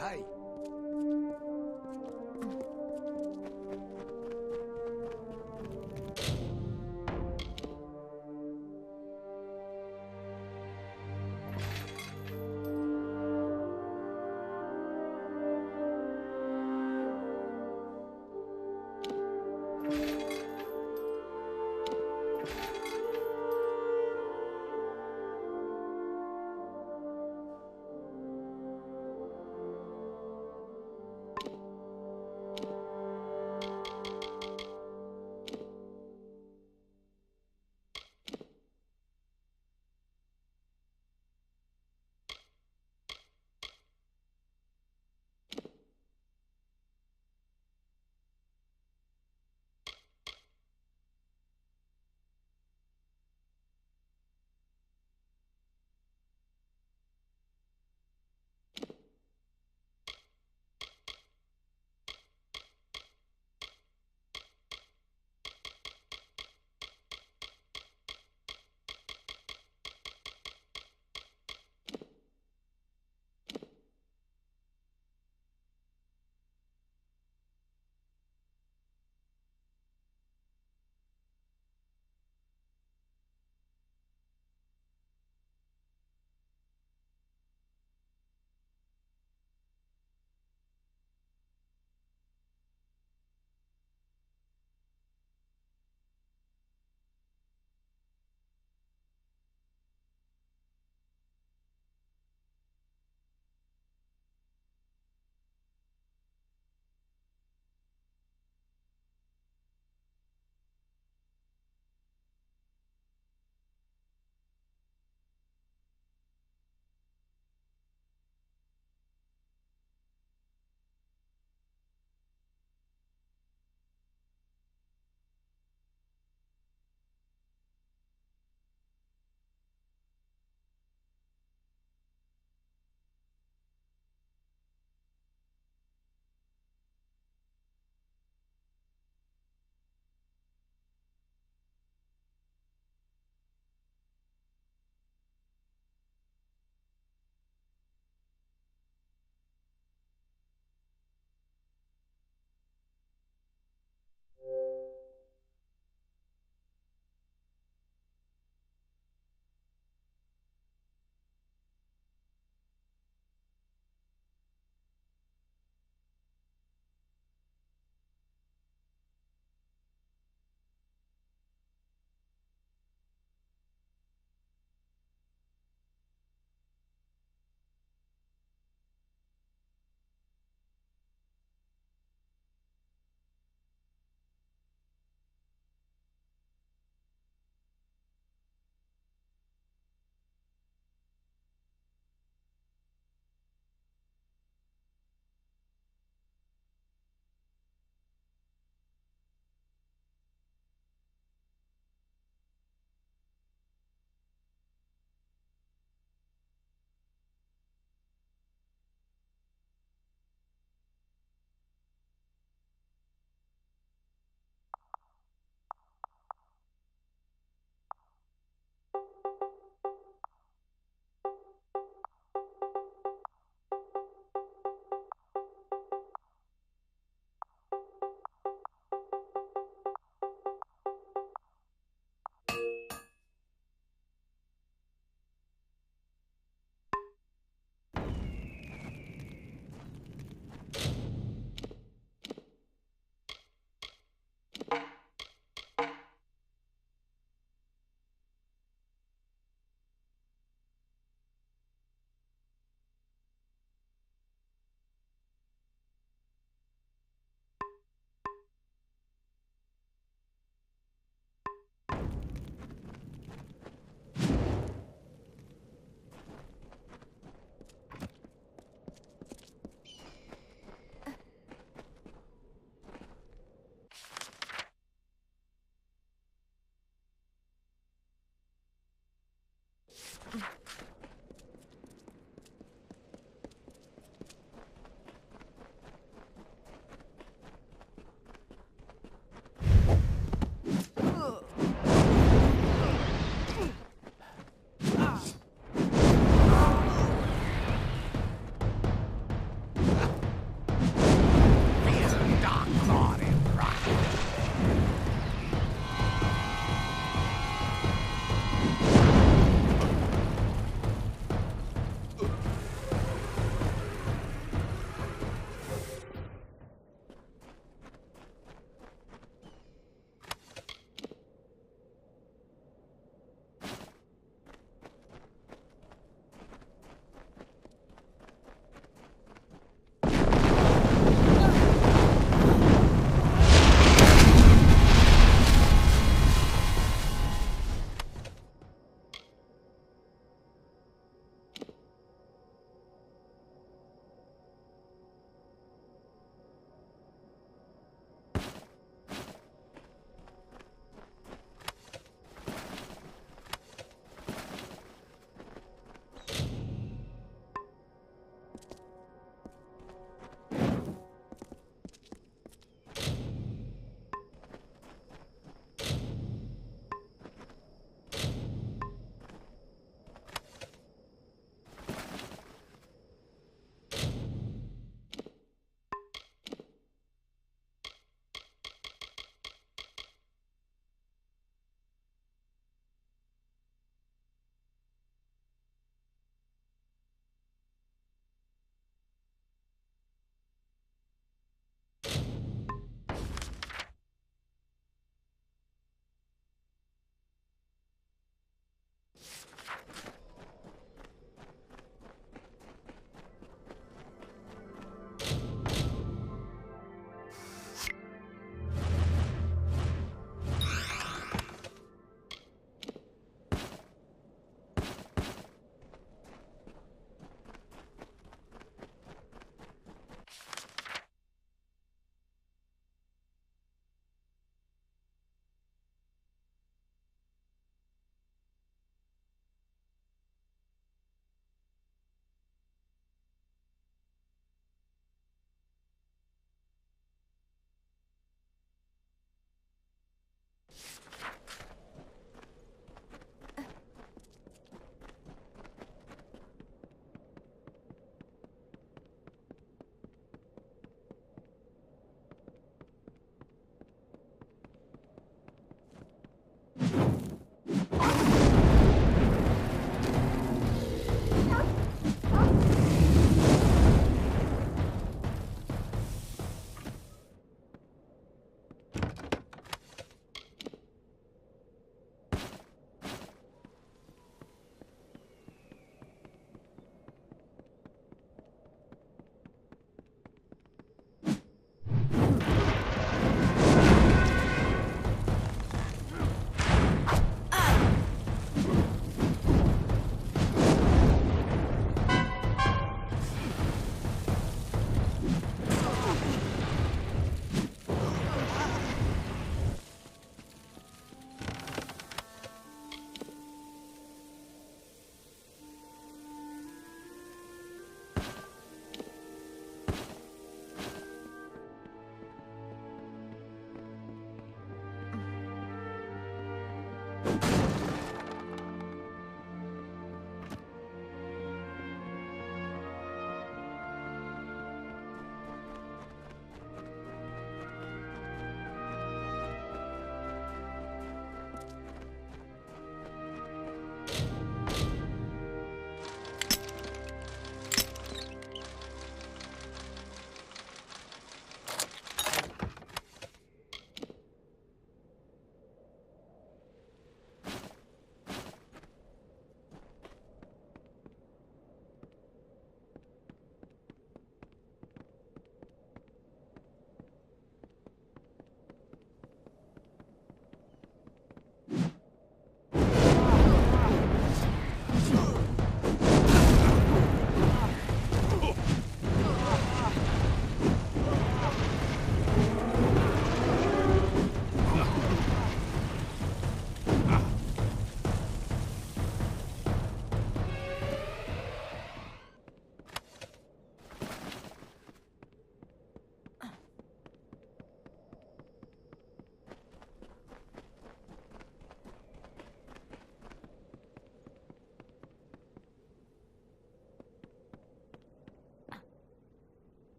Hey!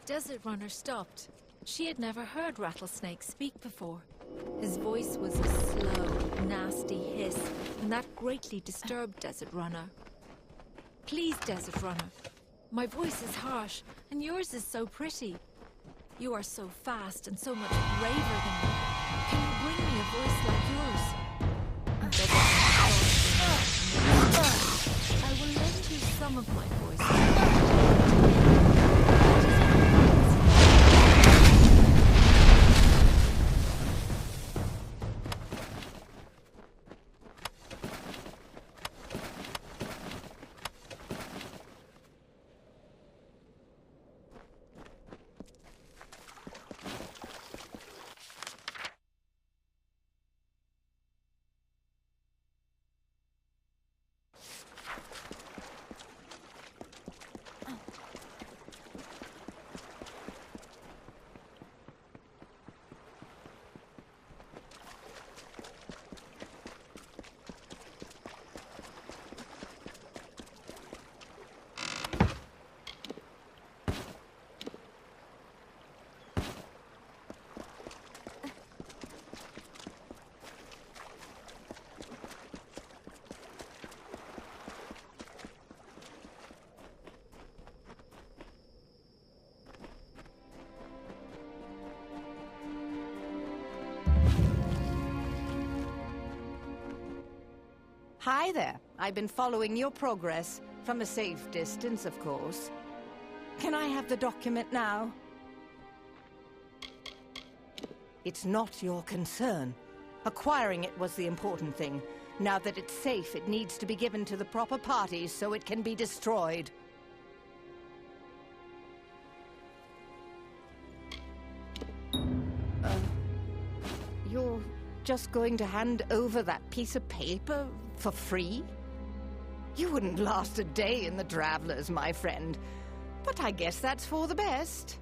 Desert Runner stopped. She had never heard Rattlesnake speak before. His voice was a slow, nasty hiss, and that greatly disturbed Desert Runner. Please, Desert Runner. My voice is harsh, and yours is so pretty. You are so fast and so much braver than me. Can you bring me a voice like yours? Desert Runner, I will lend you some of my voice. Hi there. I've been following your progress, from a safe distance, of course. Can I have the document now? It's not your concern. Acquiring it was the important thing. Now that it's safe, it needs to be given to the proper parties so it can be destroyed. You're just going to hand over that piece of paper for free? You wouldn't last a day in the Travelers, my friend. But I guess that's for the best.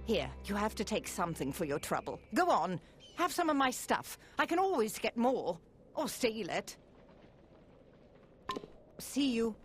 Here, you have to take something for your trouble. Go on, have some of my stuff. I can always get more. Or steal it. See you.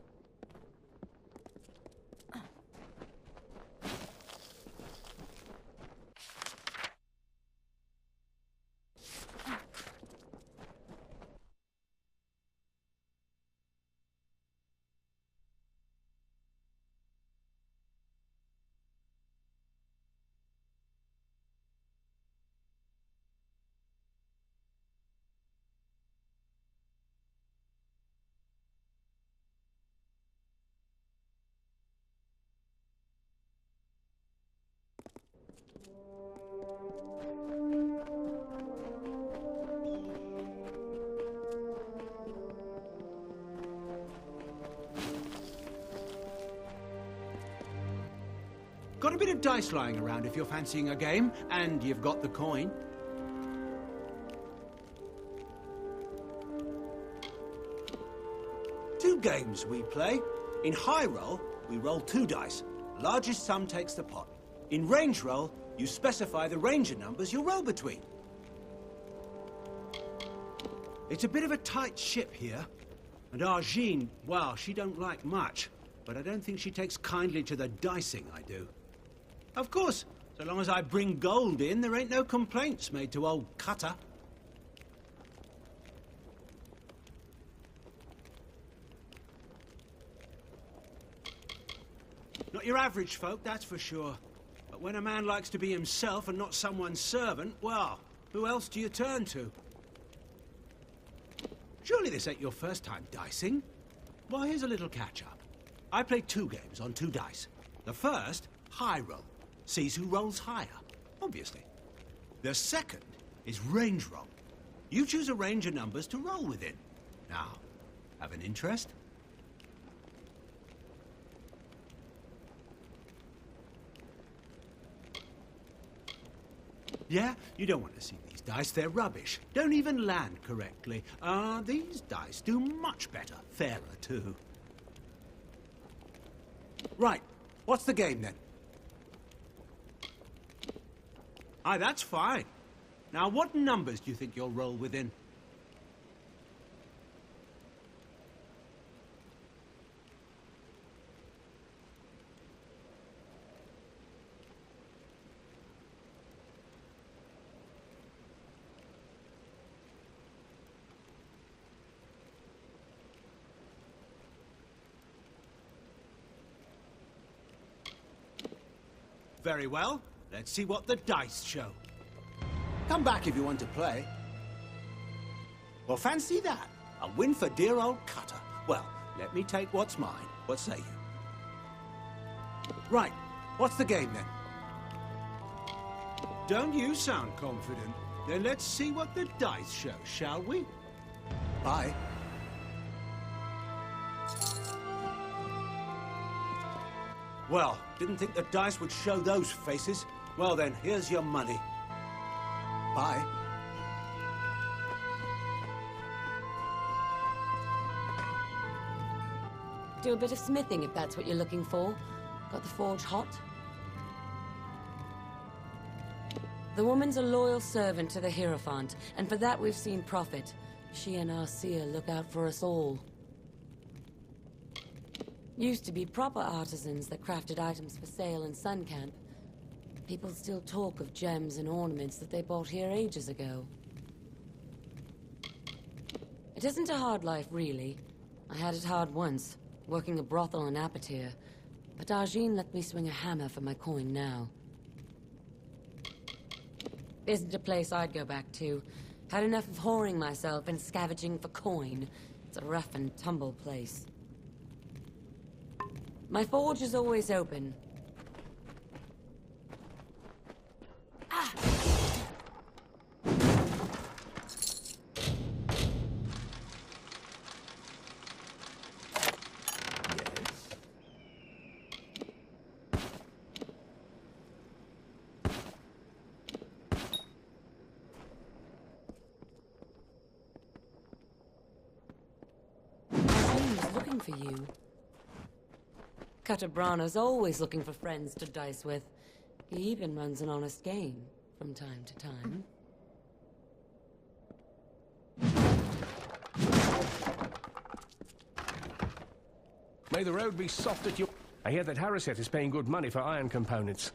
Got a bit of dice lying around if you're fancying a game, and you've got the coin. Two games we play. In high roll, we roll 2 dice. Largest sum takes the pot. In range roll, you specify the range of numbers you roll between. It's a bit of a tight ship here. And Argene, well, she don't like much. But I don't think she takes kindly to the dicing I do. Of course, so long as I bring gold in, there ain't no complaints made to old Cutter. Not your average folk, that's for sure. But when a man likes to be himself and not someone's servant, well, who else do you turn to? Surely this ain't your first time dicing? Well, here's a little catch-up. I play 2 games on 2 dice. The first, high roll. Sees who rolls higher, obviously. The second is range roll. You choose a range of numbers to roll within. Now, have an interest? Yeah, you don't want to see these dice. They're rubbish. Don't even land correctly. These dice do much better. Fairer, too. Right. What's the game, then? Aye, that's fine. Now, what numbers do you think you'll roll within? Very well. Let's see what the dice show. Come back if you want to play. Well, fancy that. A win for dear old Cutter. Well, let me take what's mine. What say you? Right. What's the game, then? Don't you sound confident? Then let's see what the dice show, shall we? Bye. Well, didn't think the dice would show those faces. Well then, here's your money. Bye. Do a bit of smithing if that's what you're looking for. Got the forge hot? The woman's a loyal servant to the Hierophant, and for that we've seen profit. She and our seer look out for us all. Used to be proper artisans that crafted items for sale in Sun Camp. People still talk of gems and ornaments that they bought here ages ago. It isn't a hard life, really. I had it hard once, working a brothel in Apatir, but Arjin let me swing a hammer for my coin now. Isn't a place I'd go back to. Had enough of whoring myself and scavenging for coin. It's a rough and tumble place. My forge is always open. Ah! Looking for you. Katabrana's always looking for friends to dice with. He even runs an honest game from time to time. May the road be soft at your... I hear that Haraset is paying good money for iron components.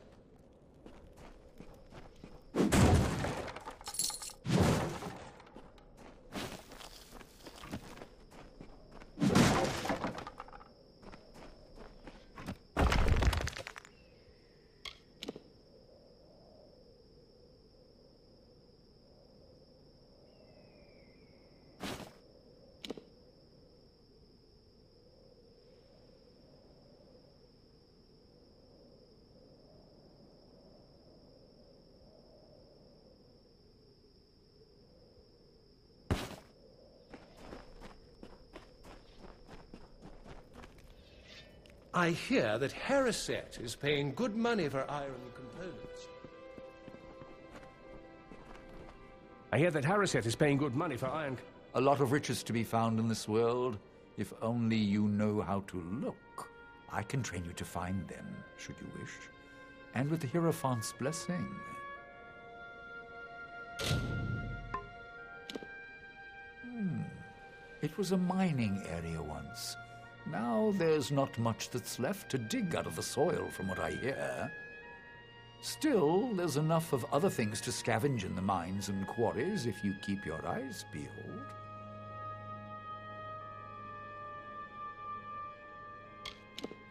I hear that Haraset is paying good money for iron components. I hear that Haraset is paying good money for iron... A lot of riches to be found in this world, if only you know how to look. I can train you to find them, should you wish. And with the Hierophant's blessing. It was a mining area once. Now there's not much that's left to dig out of the soil, from what I hear. Still, there's enough of other things to scavenge in the mines and quarries if you keep your eyes peeled.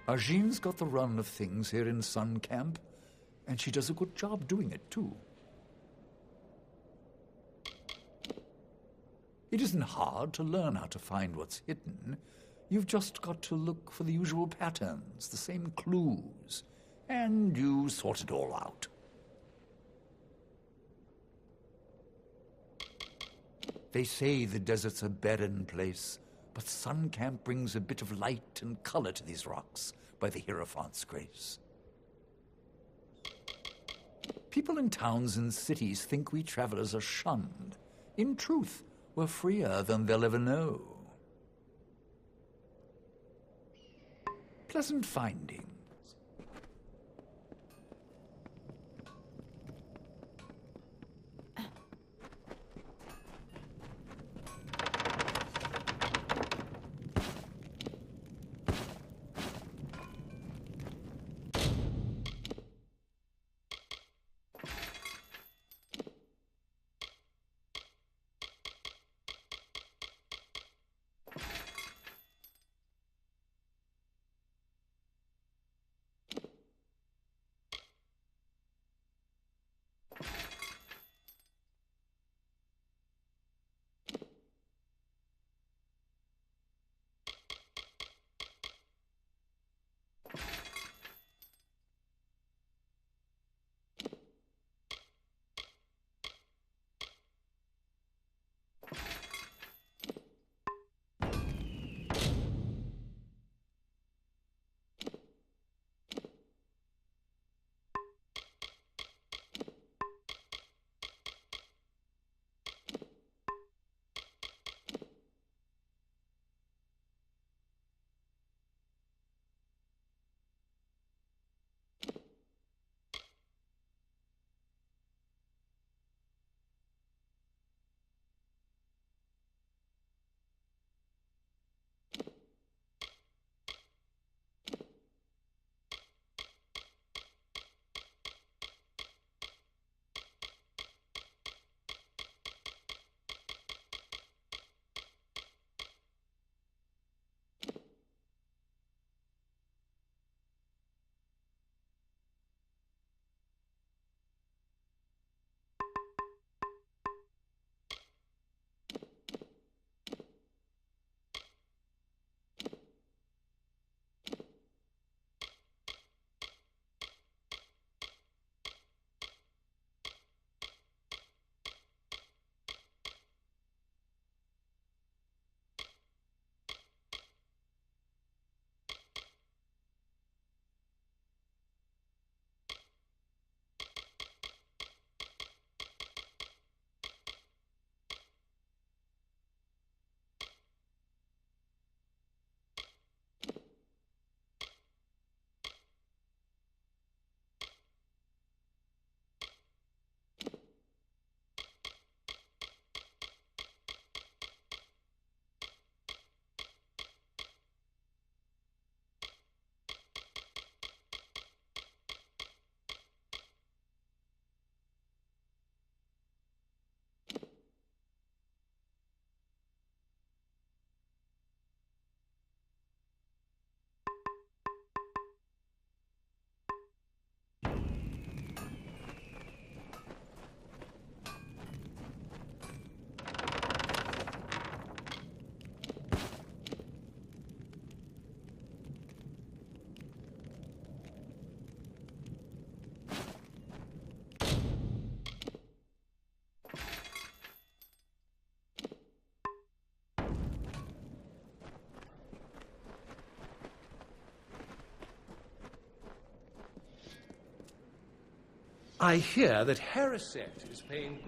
Arjin's got the run of things here in Sun Camp, and she does a good job doing it, too. It isn't hard to learn how to find what's hidden. You've just got to look for the usual patterns, the same clues, and you sort it all out. They say the desert's a barren place, but Sun Camp brings a bit of light and color to these rocks by the Hierophant's grace. People in towns and cities think we travelers are shunned. In truth, we're freer than they'll ever know. Pleasant finding. I hear that Haraset is paying...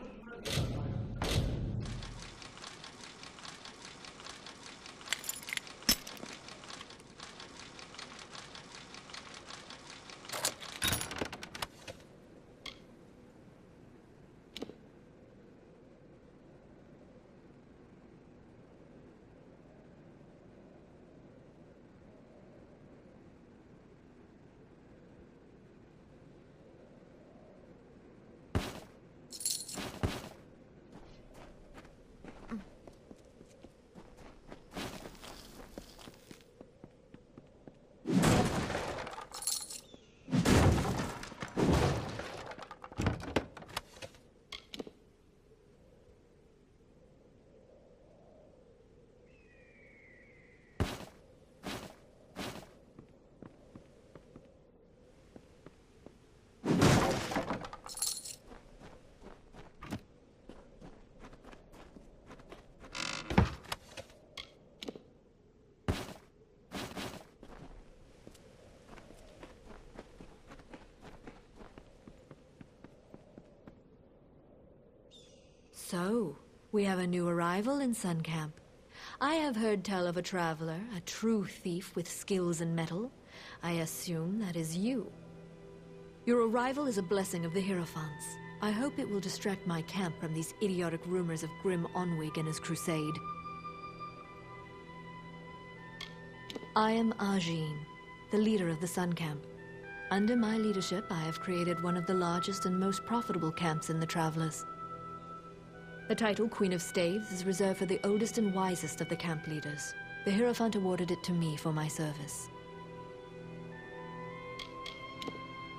So, we have a new arrival in Sun Camp. I have heard tell of a traveler, a true thief with skills and mettle. I assume that is you. Your arrival is a blessing of the Hierophants. I hope it will distract my camp from these idiotic rumors of Grim Onwig and his crusade. I am Ajin, the leader of the Sun Camp. Under my leadership, I have created one of the largest and most profitable camps in the Travelers. The title Queen of Staves is reserved for the oldest and wisest of the camp leaders. The Hierophant awarded it to me for my service.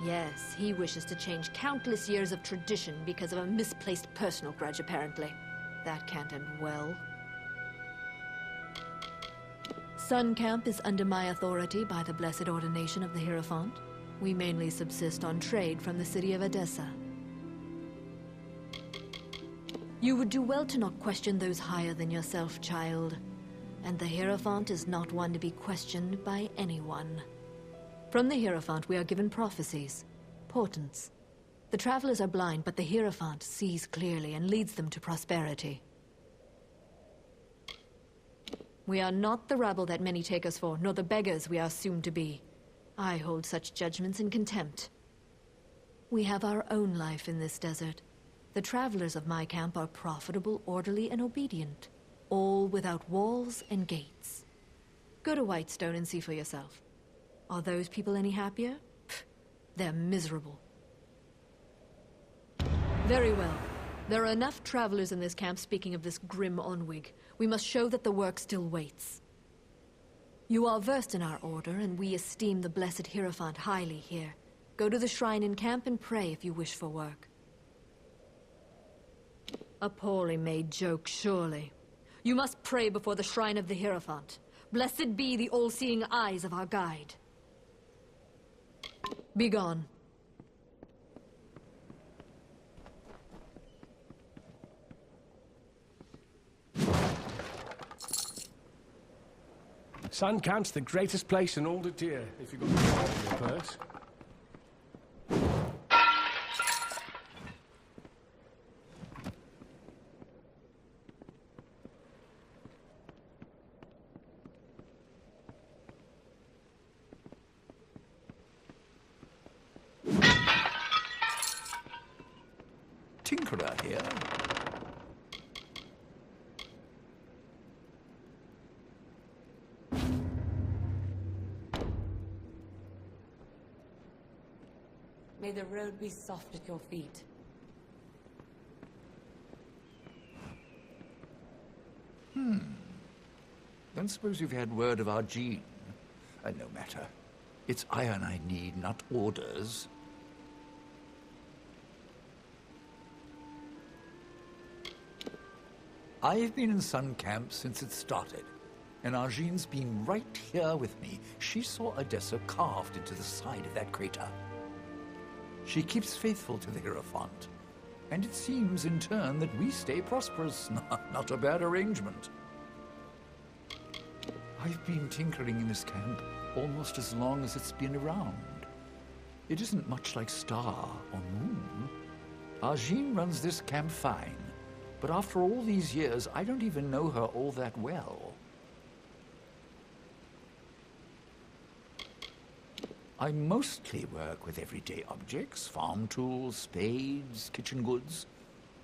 Yes, he wishes to change countless years of tradition because of a misplaced personal grudge, apparently. That can't end well. Sun Camp is under my authority by the blessed ordination of the Hierophant. We mainly subsist on trade from the city of Edessa. You would do well to not question those higher than yourself, child. And the Hierophant is not one to be questioned by anyone. From the Hierophant we are given prophecies, portents. The travelers are blind, but the Hierophant sees clearly and leads them to prosperity. We are not the rabble that many take us for, nor the beggars we are assumed to be. I hold such judgments in contempt. We have our own life in this desert. The travelers of my camp are profitable, orderly, and obedient, all without walls and gates. Go to Whitestone and see for yourself. Are those people any happier? Pfft, they're miserable. Very well. There are enough travelers in this camp speaking of this Grim Onwig. We must show that the work still waits. You are versed in our order, and we esteem the blessed Hierophant highly here. Go to the shrine in camp and pray if you wish for work. A poorly made joke, surely. You must pray before the shrine of the Hierophant. Blessed be the all-seeing eyes of our guide. Begone. Sun Camp's the greatest place in all the Deer, if you've got the in your purse. Tinkerer here. May the road be soft at your feet. Don't suppose you've had word of our Jean? No matter. It's iron I need, not orders. I've been in Sun Camp since it started, and Arjean's been right here with me. She saw Edessa carved into the side of that crater. She keeps faithful to the Hierophant, and it seems in turn that we stay prosperous. Not a bad arrangement. I've been tinkering in this camp almost as long as it's been around. It isn't much like Star or Moon. Argine runs this camp fine, but after all these years, I don't even know her all that well. I mostly work with everyday objects, farm tools, spades, kitchen goods.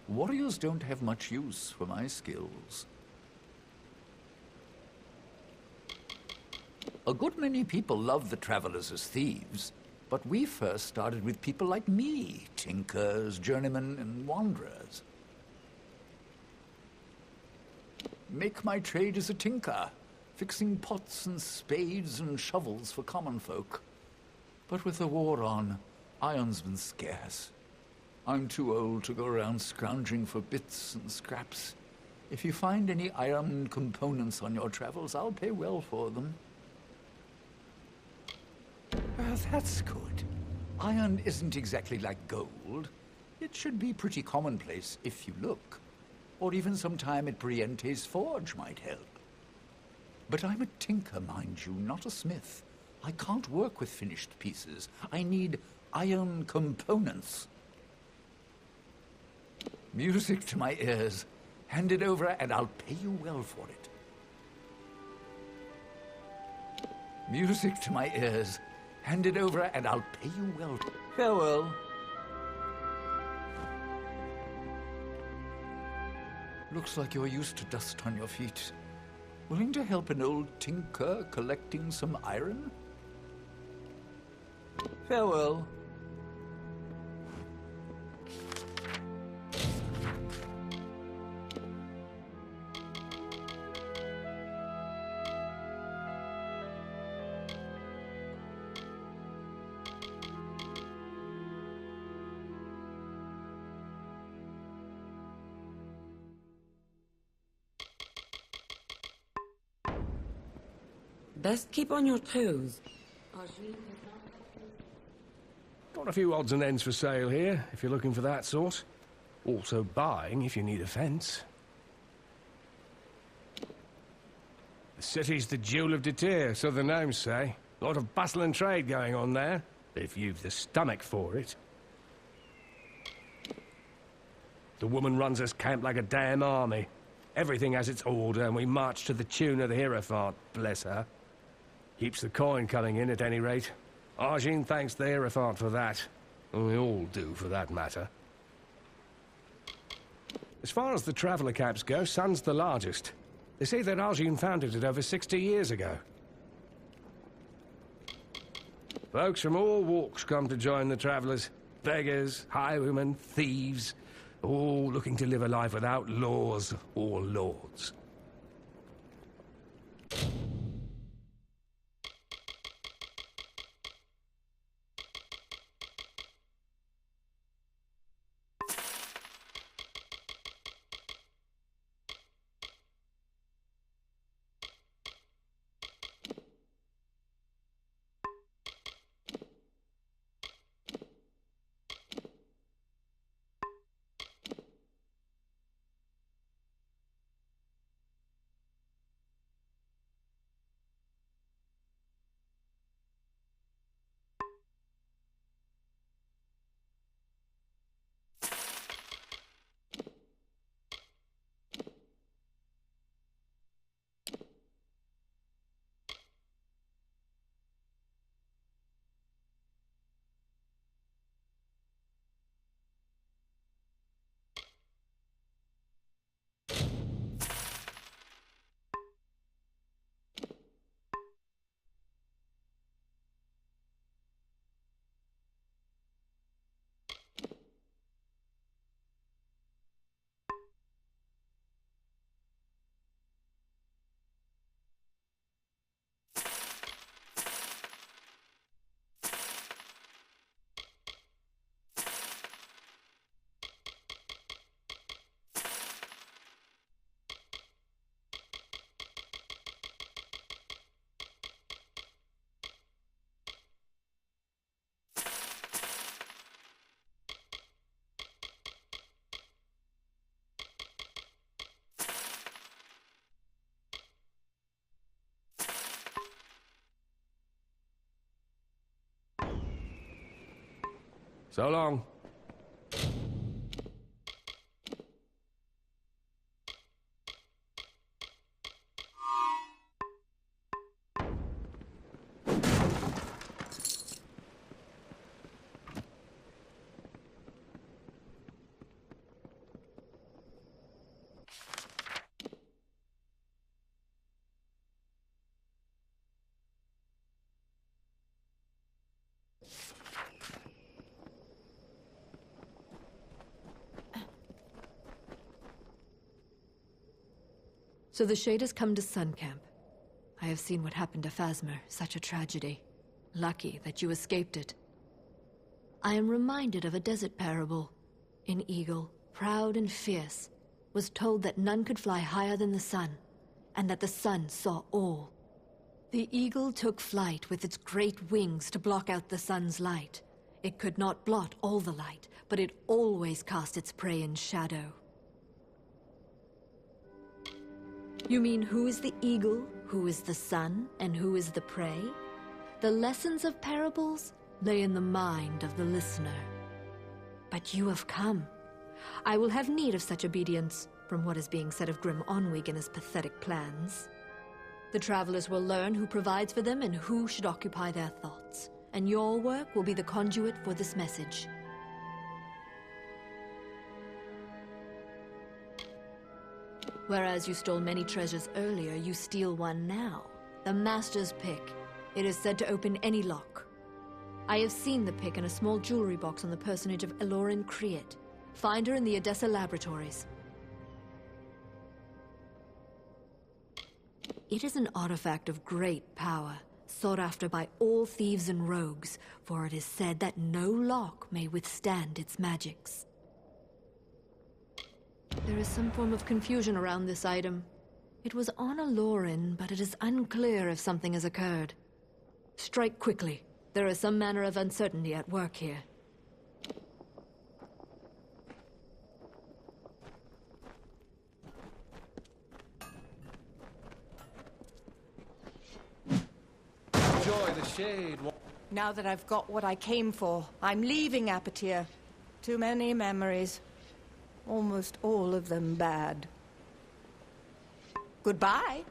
Warriors don't have much use for my skills. A good many people love the travelers as thieves, but we first started with people like me, tinkers, journeymen, and wanderers. Make my trade as a tinker, fixing pots and spades and shovels for common folk. But with the war on, iron's been scarce. I'm too old to go around scrounging for bits and scraps. If you find any iron components on your travels, I'll pay well for them. Well, that's good. Iron isn't exactly like gold. It should be pretty commonplace if you look. Or even some time at Briente's forge might help. But I'm a tinker, mind you, not a smith. I can't work with finished pieces. I need iron components. Music to my ears. Hand it over and I'll pay you well for it. Music to my ears. Hand it over and I'll pay you well. Farewell. Looks like you're used to dust on your feet. Willing to help an old tinker collecting some iron? Farewell. Best keep on your toes. Got a few odds and ends for sale here, if you're looking for that sort. Also buying if you need a fence. The city's the jewel of Detir, so the gnomes say. A lot of bustle and trade going on there, if you've the stomach for it. The woman runs this camp like a damn army. Everything has its order, and we march to the tune of the Hierophant, bless her. Keeps the coin coming in, at any rate. Argine thanks the Hierophant for that. And we all do, for that matter. As far as the traveller camps go, Sun's the largest. They say that Argine founded it over 60 years ago. Folks from all walks come to join the travellers. Beggars, highwaymen, thieves, all looking to live a life without laws or lords. So long. So the Shade has come to Sun Camp. I have seen what happened to Phasmer, such a tragedy. Lucky that you escaped it. I am reminded of a desert parable. An eagle, proud and fierce, was told that none could fly higher than the sun, and that the sun saw all. The eagle took flight with its great wings to block out the sun's light. It could not blot all the light, but it always cast its prey in shadow. You mean who is the eagle, who is the sun, and who is the prey? The lessons of parables lay in the mind of the listener. But you have come. I will have need of such obedience, from what is being said of Grim Onwig and his pathetic plans. The travelers will learn who provides for them and who should occupy their thoughts, and your work will be the conduit for this message. Whereas you stole many treasures earlier, you steal one now. The Master's pick. It is said to open any lock. I have seen the pick in a small jewelry box on the personage of Elorin Create. Find her in the Odessa laboratories. It is an artifact of great power, sought after by all thieves and rogues, for it is said that no lock may withstand its magics. There is some form of confusion around this item. It was on Elorin, but it is unclear if something has occurred. Strike quickly. There is some manner of uncertainty at work here. Enjoy the shade. Now that I've got what I came for, I'm leaving Apatir. Too many memories. Almost all of them bad. Goodbye.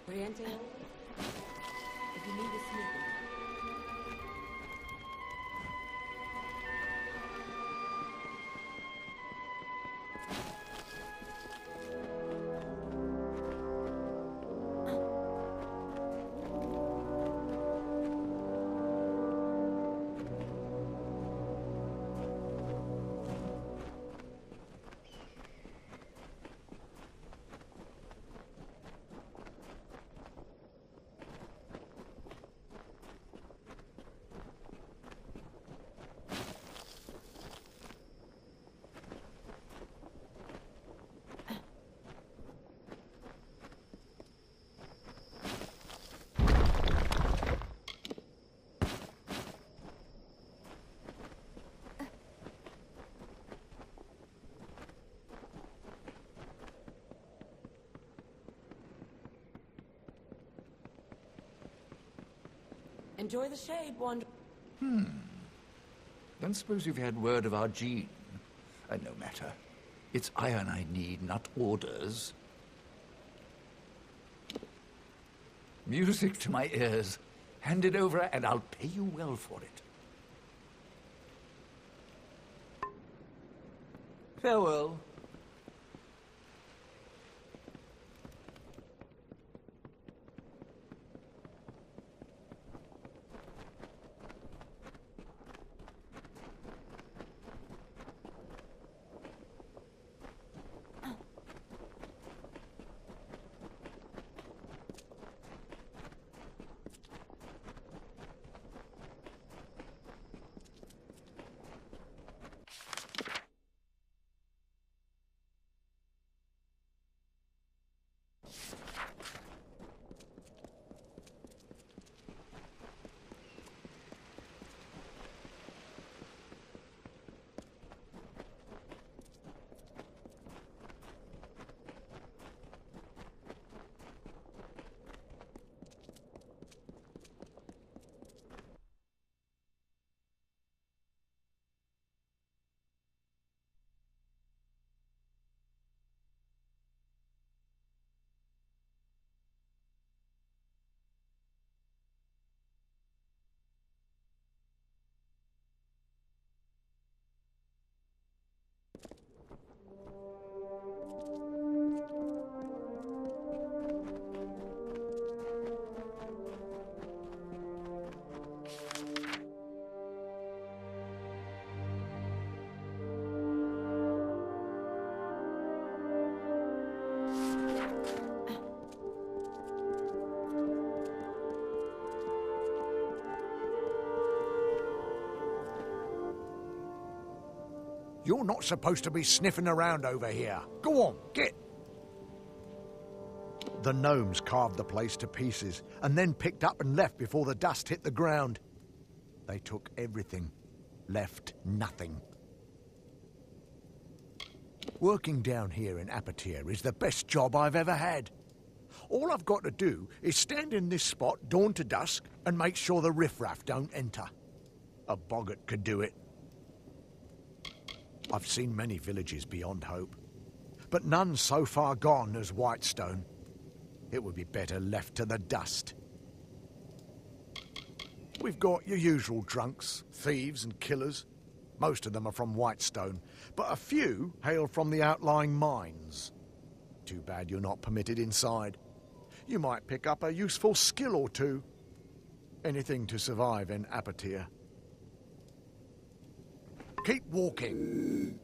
Oriente, if you need a sneaker. Enjoy the shade, Wander. Don't suppose you've had word of our Jean? No matter. It's iron I need, not orders. Music to my ears. Hand it over and I'll pay you well for it. Farewell. You're not supposed to be sniffing around over here. Go on, get! The gnomes carved the place to pieces, and then picked up and left before the dust hit the ground. They took everything, left nothing. Working down here in Apatir is the best job I've ever had. All I've got to do is stand in this spot dawn to dusk and make sure the riffraff don't enter. A boggart could do it. I've seen many villages beyond Hope, but none so far gone as Whitestone. It would be better left to the dust. We've got your usual drunks, thieves and killers. Most of them are from Whitestone, but a few hail from the outlying mines. Too bad you're not permitted inside. You might pick up a useful skill or two. Anything to survive in Apatir. Keep walking.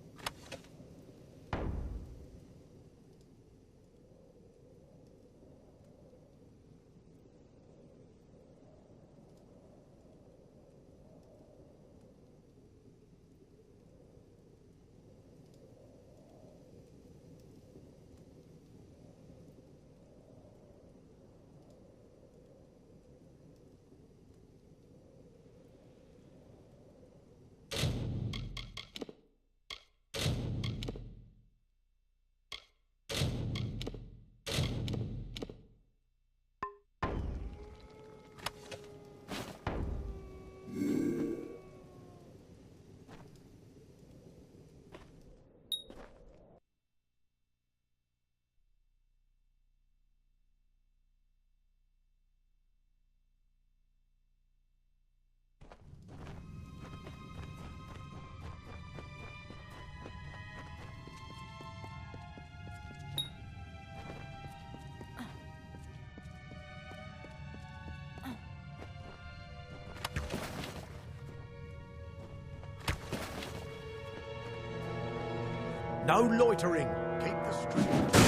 No loitering. Keep the street.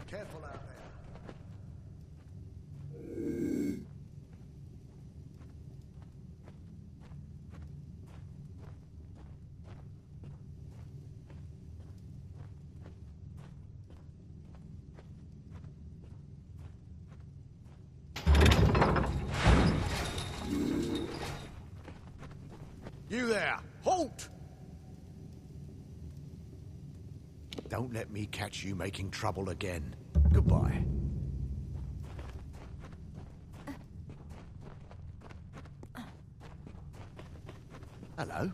Careful out there. You there! Halt! Don't let me catch you making trouble again. Goodbye. Hello?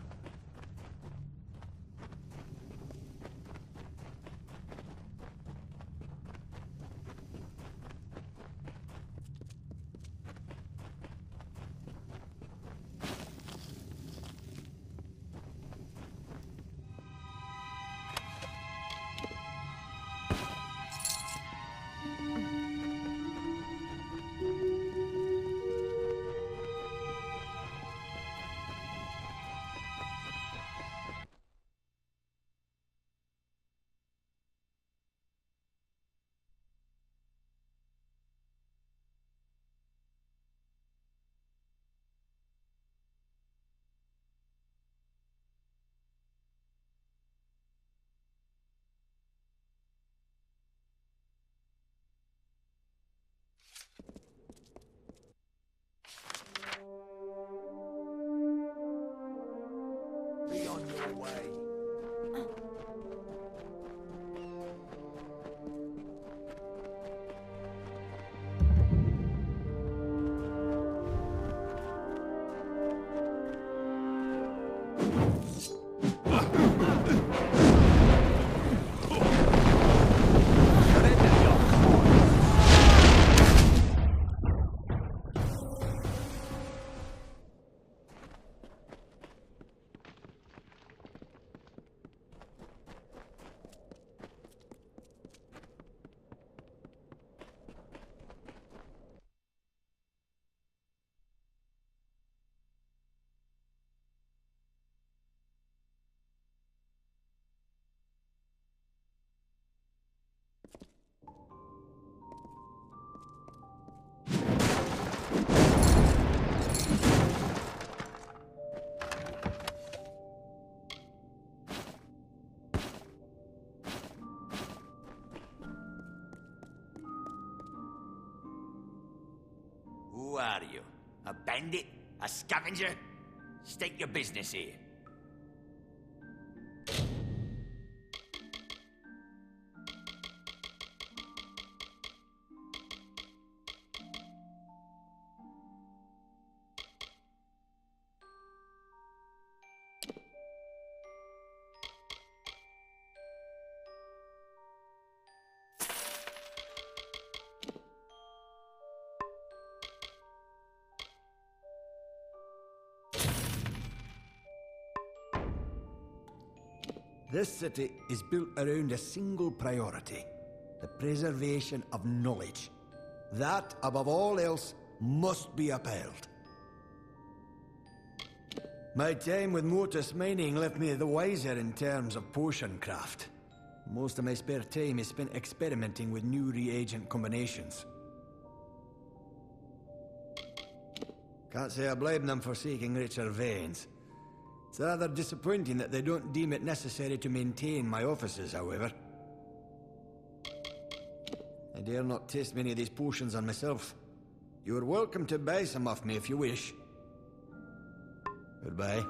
Who are you? A bandit? A scavenger? State your business here. This city is built around a single priority, the preservation of knowledge. That, above all else, must be upheld. My time with Mortis Mining left me the wiser in terms of potion craft. Most of my spare time is spent experimenting with new reagent combinations. Can't say I blame them for seeking richer veins. It's rather disappointing that they don't deem it necessary to maintain my offices, however. I dare not taste many of these potions on myself. You are welcome to buy some off me if you wish. Goodbye.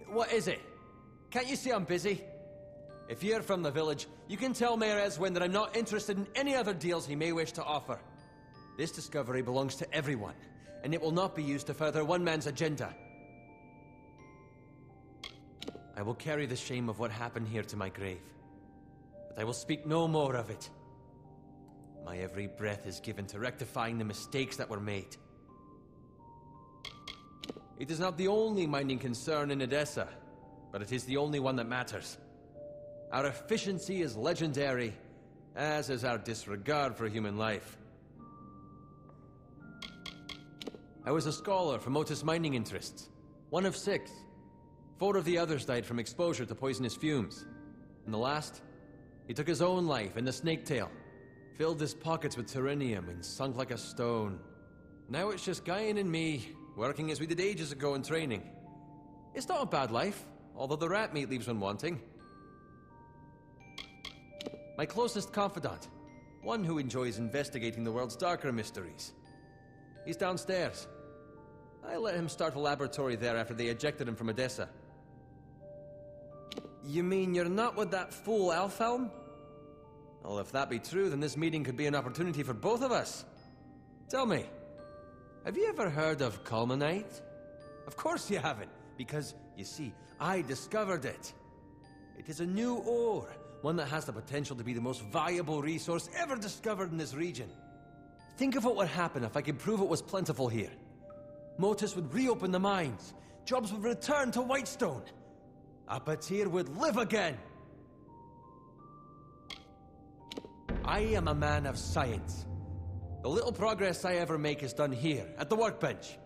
What is it? Can't you see I'm busy? If you're from the village, you can tell Mayor Eswin that I'm not interested in any other deals he may wish to offer. This discovery belongs to everyone, and it will not be used to further one man's agenda. I will carry the shame of what happened here to my grave, but I will speak no more of it. My every breath is given to rectifying the mistakes that were made. It is not the only mining concern in Edessa, but it is the only one that matters. Our efficiency is legendary, as is our disregard for human life. I was a scholar from Otis mining interests, one of 6. 4 of the others died from exposure to poisonous fumes. And the last, he took his own life in the snaketail, filled his pockets with terrenium and sunk like a stone. Now it's just Guyan and me, working as we did ages ago in training. It's not a bad life, although the rat meat leaves one wanting. My closest confidant, one who enjoys investigating the world's darker mysteries. He's downstairs. I let him start a laboratory there after they ejected him from Edessa. You mean you're not with that fool Alfhelm? Well, if that be true, then this meeting could be an opportunity for both of us. Tell me, have you ever heard of Culminite? Of course you haven't, because, you see, I discovered it. It is a new ore, one that has the potential to be the most valuable resource ever discovered in this region. Think of what would happen if I could prove it was plentiful here. Motus would reopen the mines, jobs would return to Whitestone. Apatir would live again! I am a man of science. The little progress I ever make is done here, at the workbench.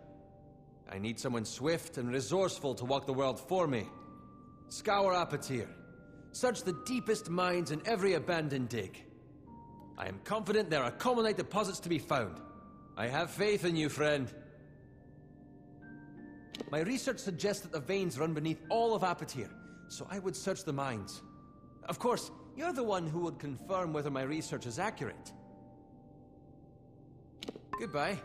I need someone swift and resourceful to walk the world for me. Scour Apatir. Search the deepest mines in every abandoned dig. I am confident there are Culminite deposits to be found. I have faith in you, friend. My research suggests that the veins run beneath all of Apatir, so I would search the mines. Of course, you're the one who would confirm whether my research is accurate. Goodbye.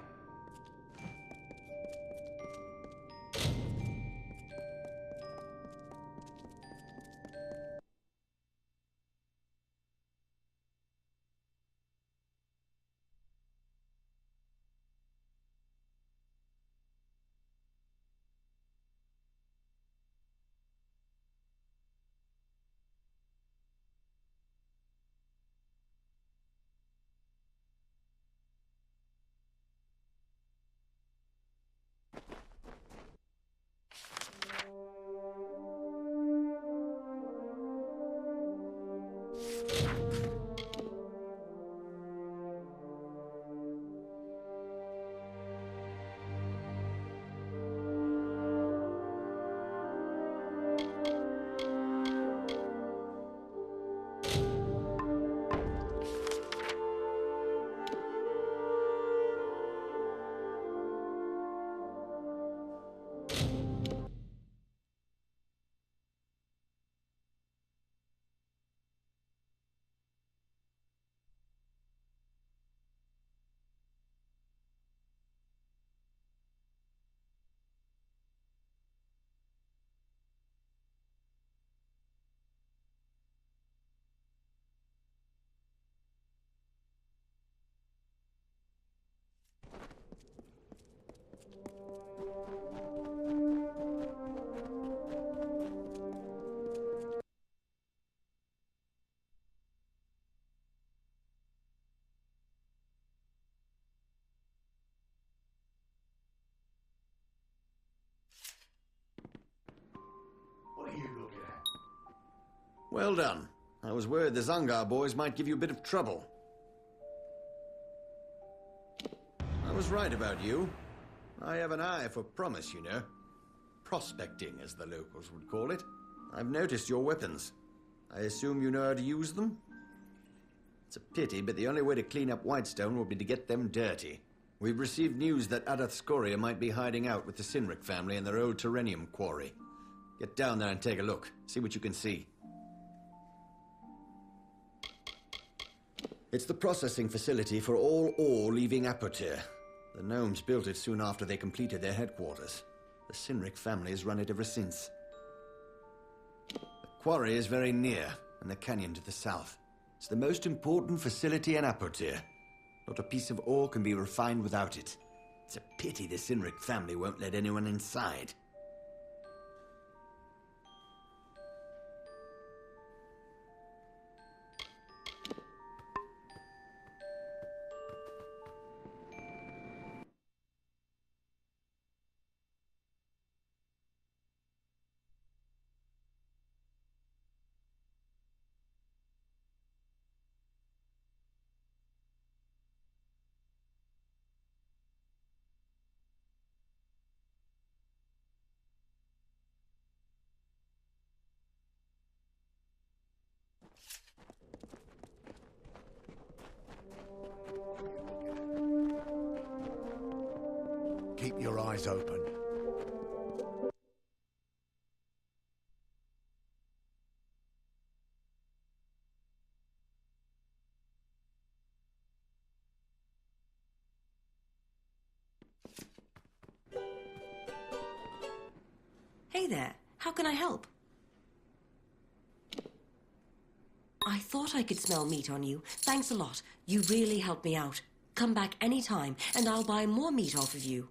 Well done. I was worried the Zangar boys might give you a bit of trouble. I was right about you. I have an eye for promise, you know. Prospecting, as the locals would call it. I've noticed your weapons. I assume you know how to use them? It's a pity, but the only way to clean up Whitestone will be to get them dirty. We've received news that Adath Scoria might be hiding out with the Sinric family in their old Terrenium quarry. Get down there and take a look. See what you can see. It's the processing facility for all ore leaving Apotir. The gnomes built it soon after they completed their headquarters. The Sinric family has run it ever since. The quarry is very near, and the canyon to the south. It's the most important facility in Apotir. Not a piece of ore can be refined without it. It's a pity the Sinric family won't let anyone inside. Keep your eyes open. Hey there, how can I help? I thought I could smell meat on you. Thanks a lot. You really helped me out. Come back anytime, and I'll buy more meat off of you.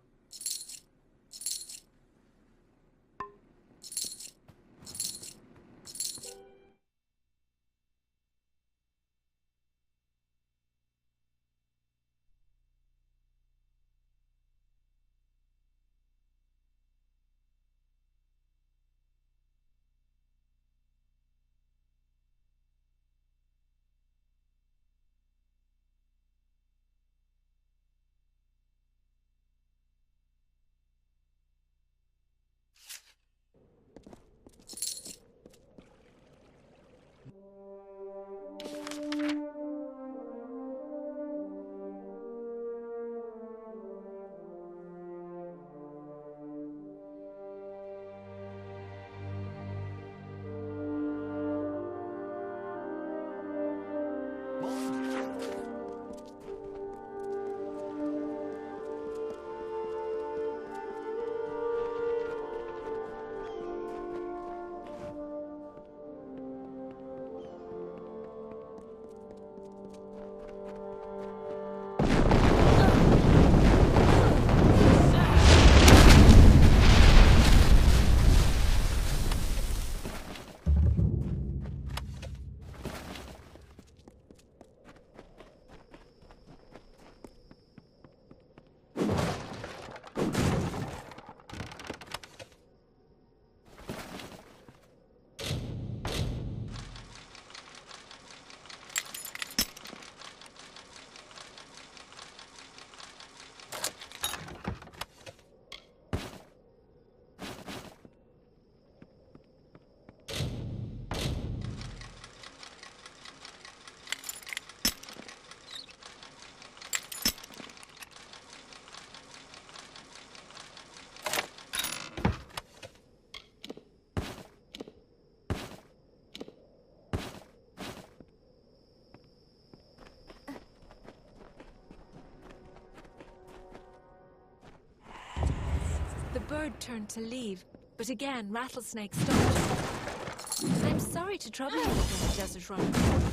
The bird turned to leave, but again Rattlesnake stopped. I'm sorry to trouble you again, Desert Runner,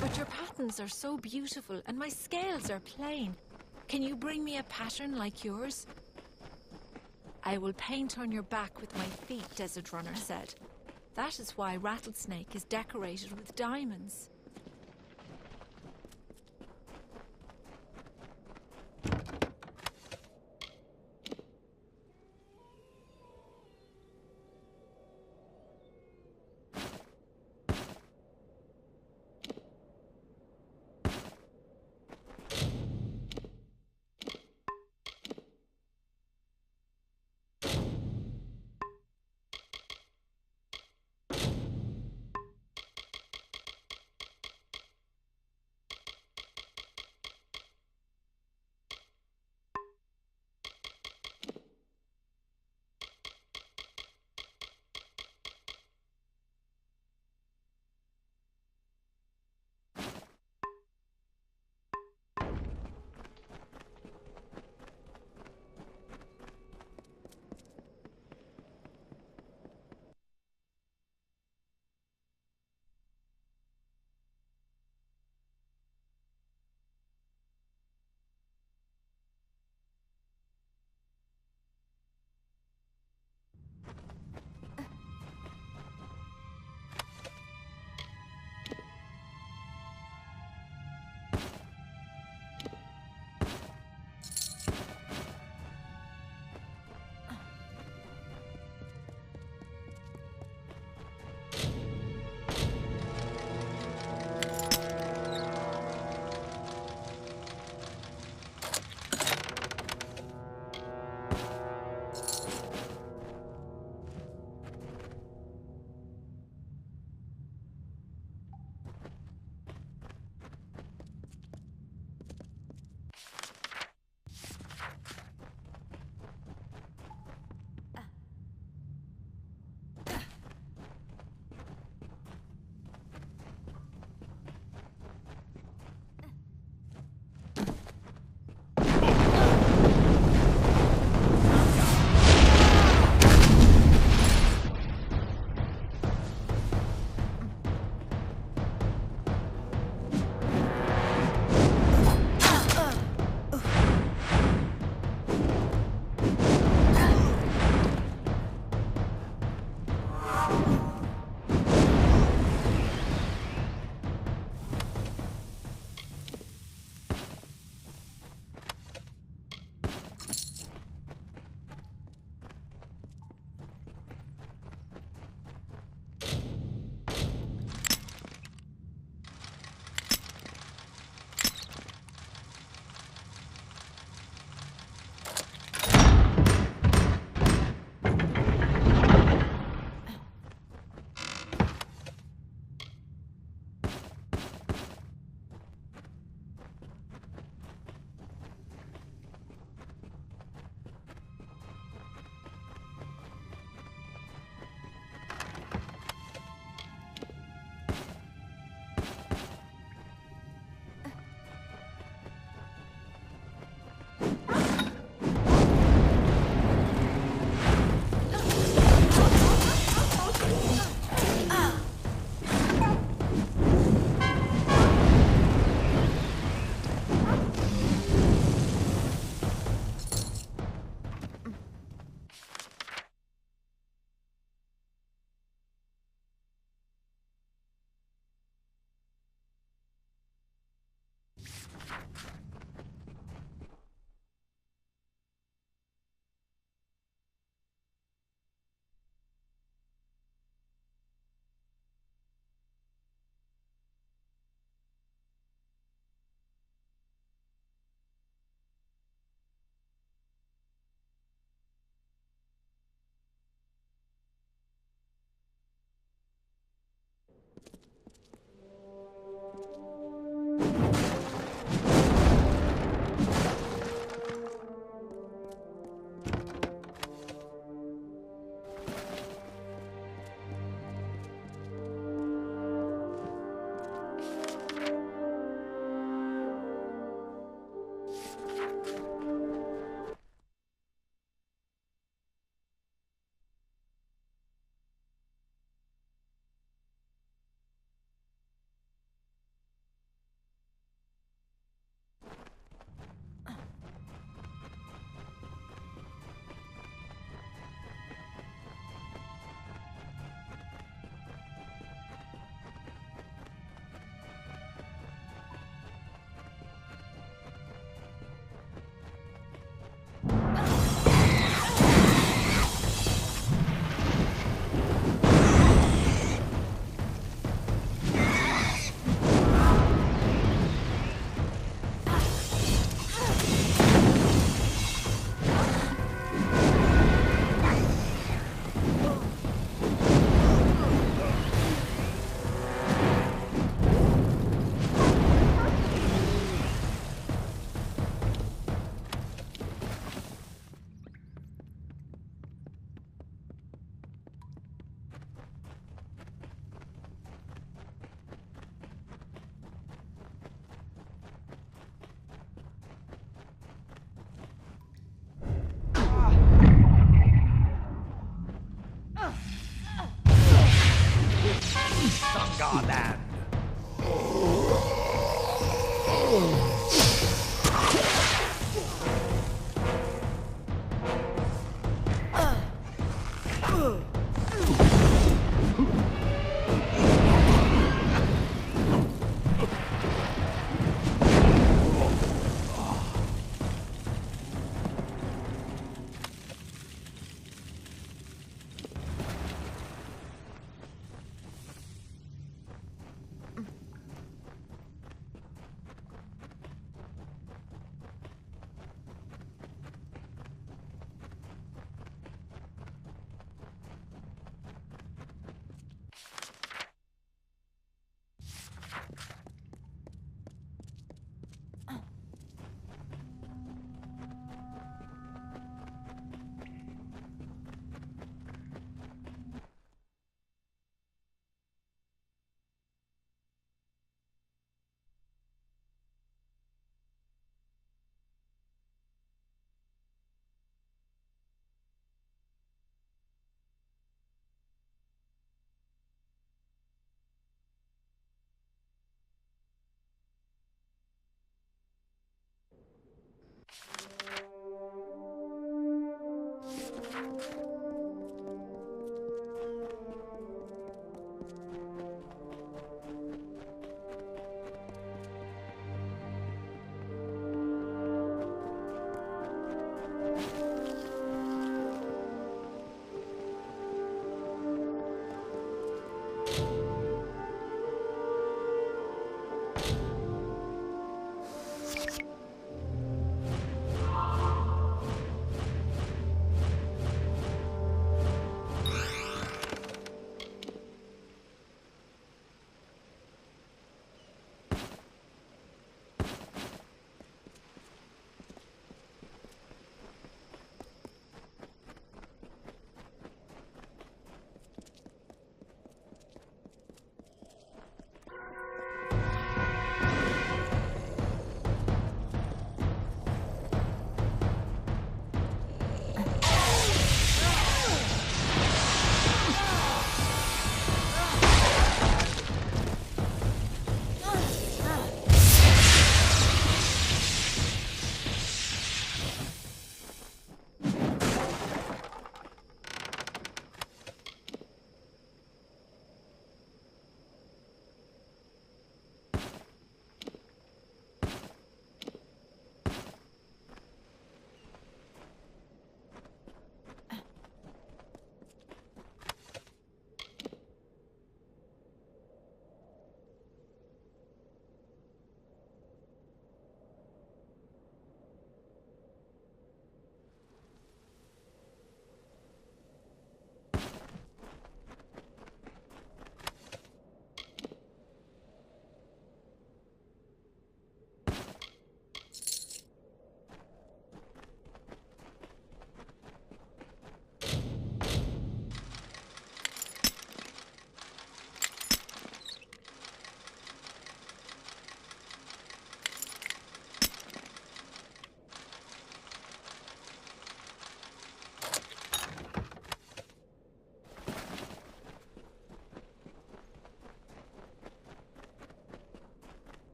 but your patterns are so beautiful and my scales are plain. Can you bring me a pattern like yours? I will paint on your back with my feet, Desert Runner said. That is why Rattlesnake is decorated with diamonds.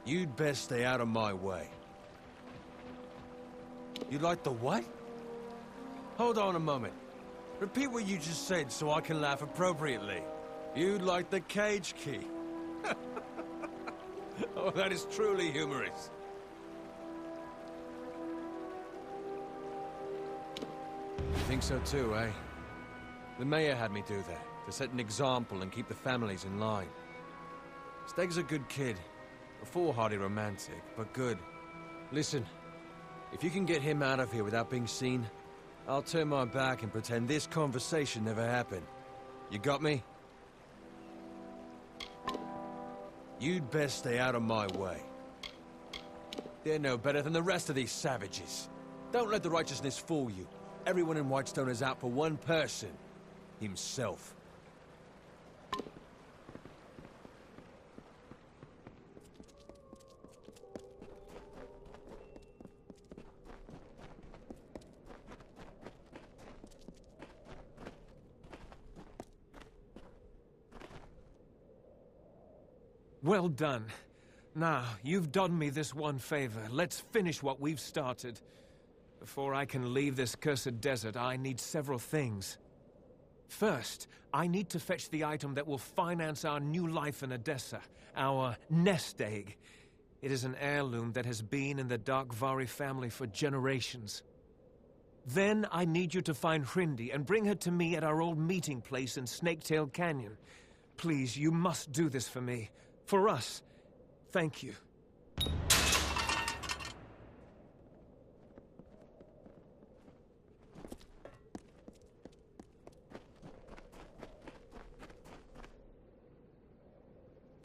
You'd best stay out of my way. You like the what? Hold on a moment. Repeat what you just said so I can laugh appropriately. You'd like the cage key. Oh, that is truly humorous. You think so too, eh? The mayor had me do that, to set an example and keep the families in line. Steg's a good kid. A foolhardy romantic, but good. Listen, if you can get him out of here without being seen, I'll turn my back and pretend this conversation never happened. You got me? You'd best stay out of my way. They're no better than the rest of these savages. Don't let the righteousness fool you. Everyone in Whitestone is out for one person. Himself. Well done. Now, you've done me this one favor. Let's finish what we've started. Before I can leave this cursed desert, I need several things. First, I need to fetch the item that will finance our new life in Odessa, our nest egg. It is an heirloom that has been in the Darkvari family for generations. Then I need you to find Hrindi and bring her to me at our old meeting place in Snaketail Canyon. Please, you must do this for me. For us. Thank you.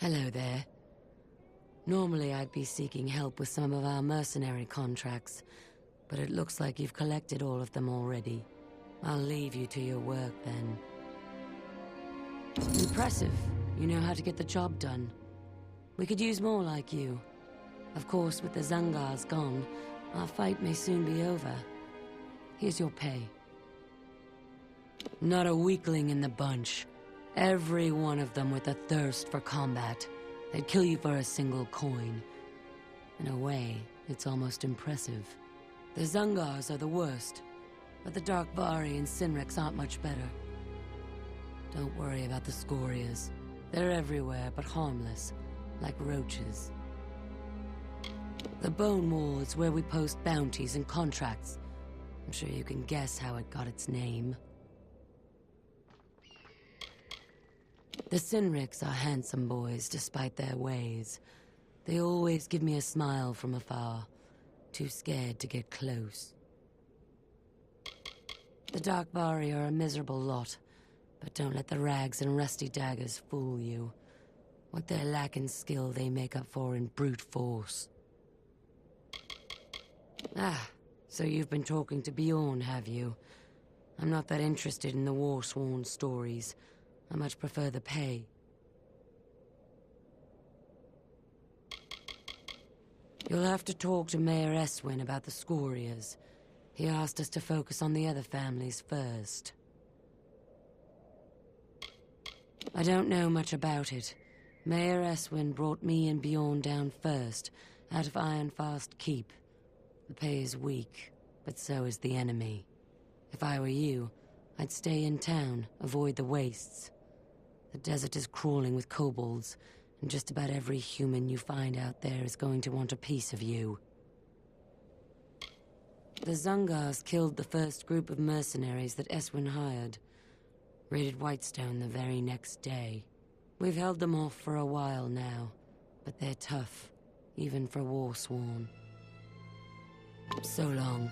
Hello there. Normally I'd be seeking help with some of our mercenary contracts, but it looks like you've collected all of them already. I'll leave you to your work then. Impressive. You know how to get the job done. We could use more like you. Of course, with the Zangars gone, our fight may soon be over. Here's your pay. Not a weakling in the bunch. Every one of them with a thirst for combat. They'd kill you for a single coin. In a way, it's almost impressive. The Zangars are the worst, but the Darkvari and Sinriks aren't much better. Don't worry about the Scorias. They're everywhere, but harmless, like roaches. The Bone Wall is where we post bounties and contracts. I'm sure you can guess how it got its name. The Sinriks are handsome boys, despite their ways. They always give me a smile from afar, too scared to get close. The Darkvari are a miserable lot, but don't let the rags and rusty daggers fool you. What they lack in skill, they make up for in brute force. Ah, so you've been talking to Bjorn, have you? I'm not that interested in the war-sworn stories. I much prefer the pay. You'll have to talk to Mayor Eswin about the Scorias. He asked us to focus on the other families first. I don't know much about it. Mayor Eswin brought me and Bjorn down first, out of Ironfast Keep. The pay is weak, but so is the enemy. If I were you, I'd stay in town, avoid the wastes. The desert is crawling with kobolds, and just about every human you find out there is going to want a piece of you. The Zangars killed the first group of mercenaries that Eswin hired. Raided Whitestone the very next day. We've held them off for a while now, but they're tough, even for Warsworn. So long.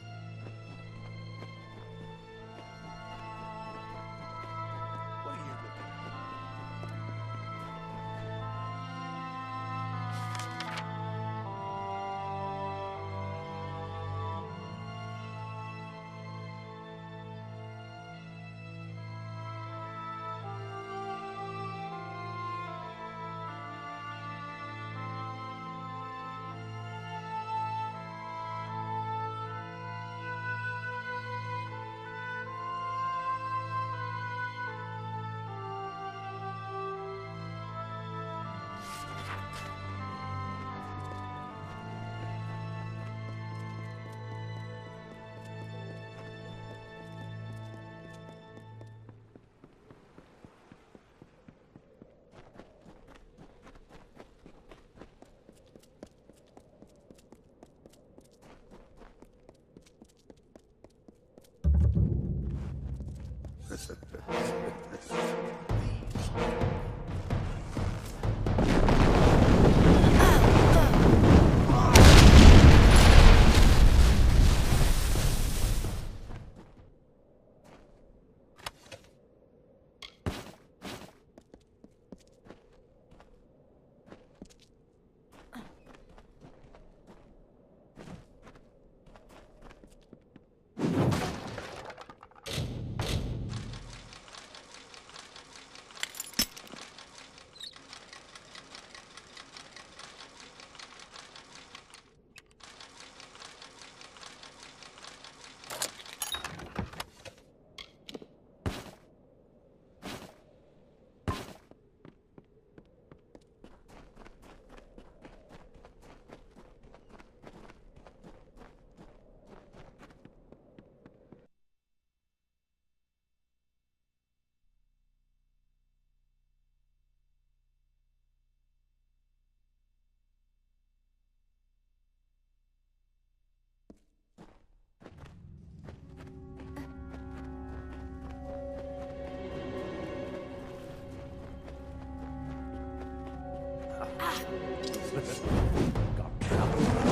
Got trouble.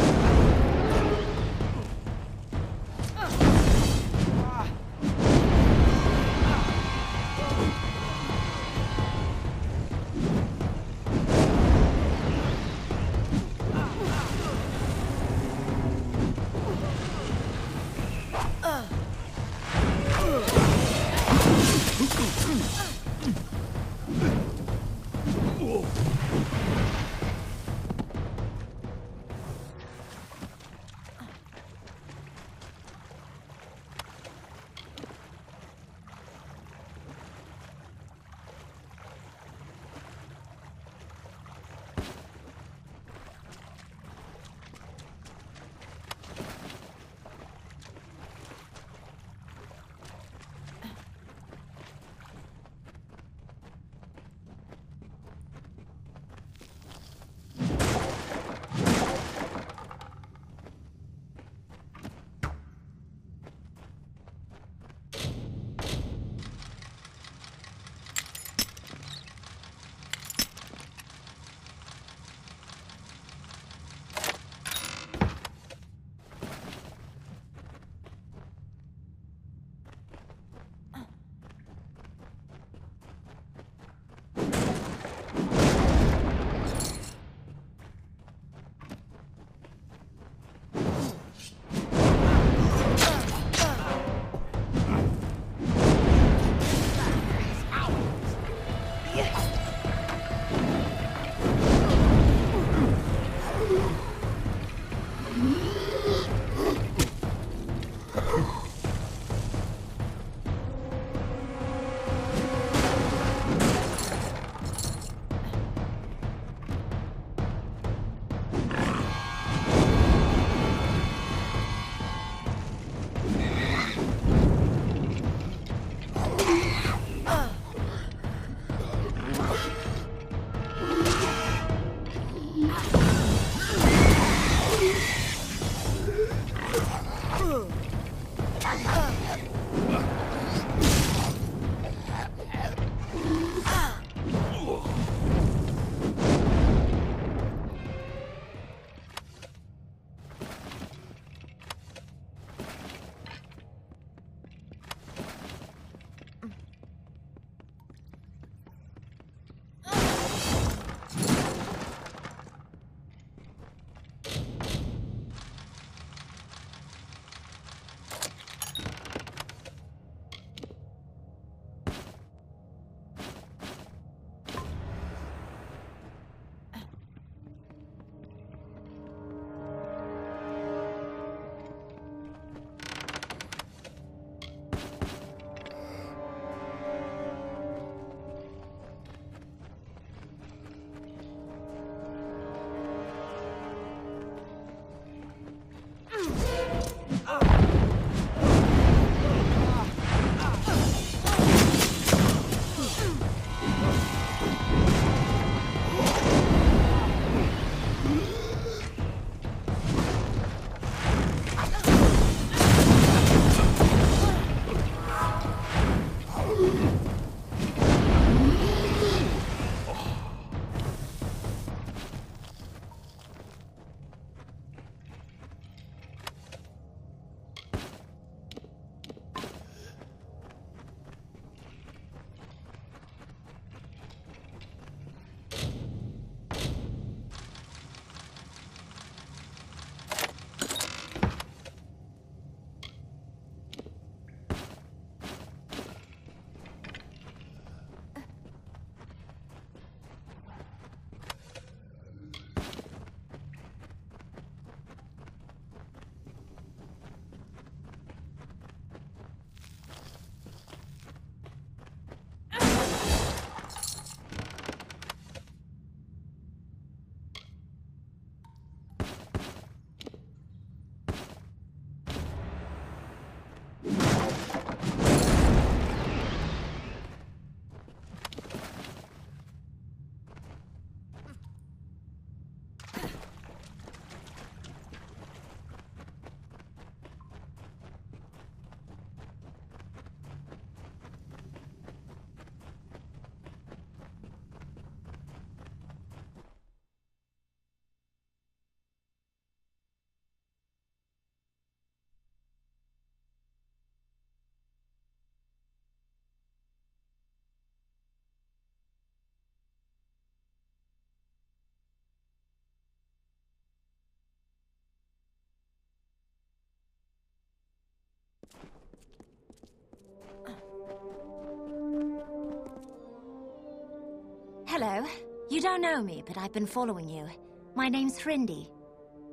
You don't know me, but I've been following you. My name's Hrindy.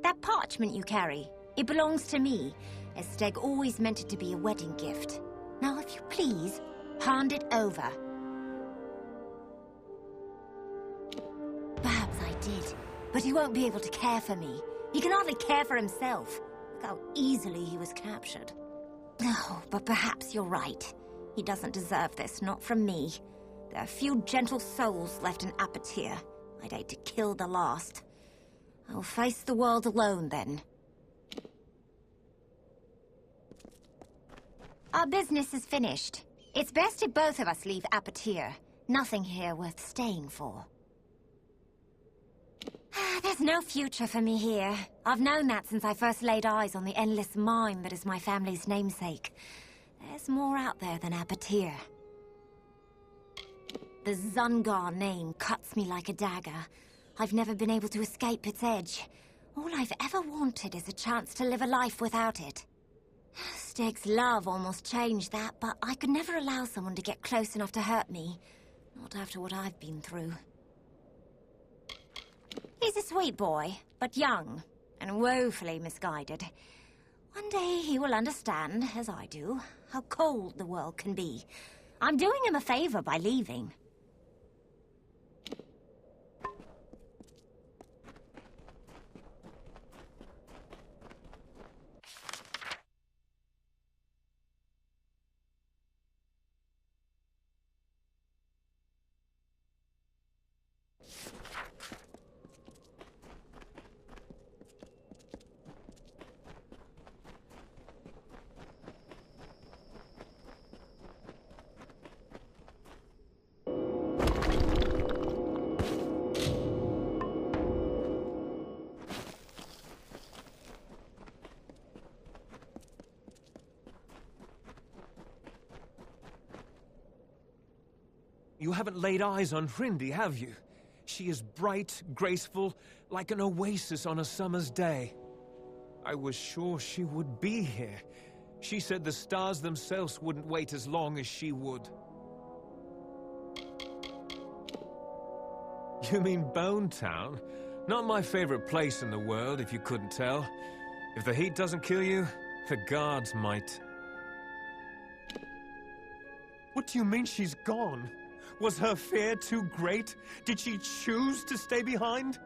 That parchment you carry, it belongs to me, as Steg always meant it to be a wedding gift. Now, if you please, hand it over. Perhaps I did, but he won't be able to care for me. He can hardly care for himself. Look how easily he was captured. Oh, but perhaps you're right. He doesn't deserve this, not from me. There are few gentle souls left in Apatir. I'd hate to kill the last. I'll face the world alone, then. Our business is finished. It's best if both of us leave Apatir. Nothing here worth staying for. There's no future for me here. I've known that since I first laid eyes on the endless mine that is my family's namesake. There's more out there than Apatir. The Zungar name cuts me like a dagger. I've never been able to escape its edge. All I've ever wanted is a chance to live a life without it. Steg's love almost changed that, but I could never allow someone to get close enough to hurt me. Not after what I've been through. He's a sweet boy, but young, and woefully misguided. One day he will understand, as I do, how cold the world can be. I'm doing him a favor by leaving. You haven't laid eyes on Hrindy, have you? She is bright, graceful, like an oasis on a summer's day. I was sure she would be here. She said the stars themselves wouldn't wait as long as she would. You mean Bone Town? Not my favorite place in the world, if you couldn't tell. If the heat doesn't kill you, the guards might. What do you mean she's gone? Was her fear too great? Did she choose to stay behind?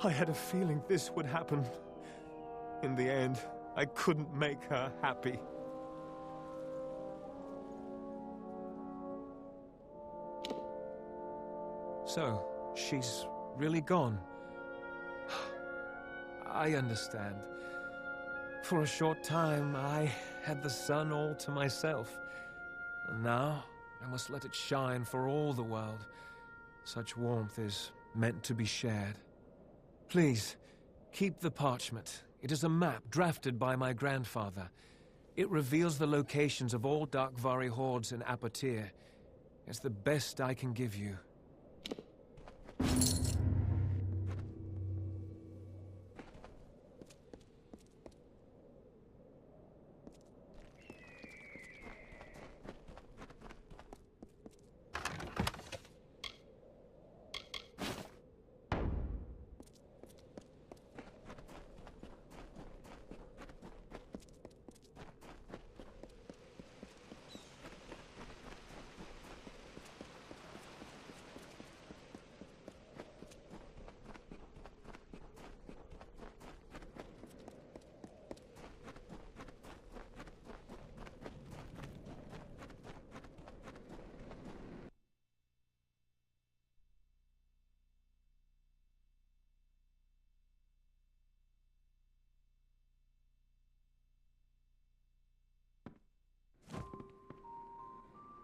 I had a feeling this would happen. In the end, I couldn't make her happy. So, she's really gone. I understand. For a short time, I had the sun all to myself. And now, I must let it shine for all the world. Such warmth is meant to be shared. Please, keep the parchment. It is a map drafted by my grandfather. It reveals the locations of all Darkvari hordes in Apatir. It's the best I can give you.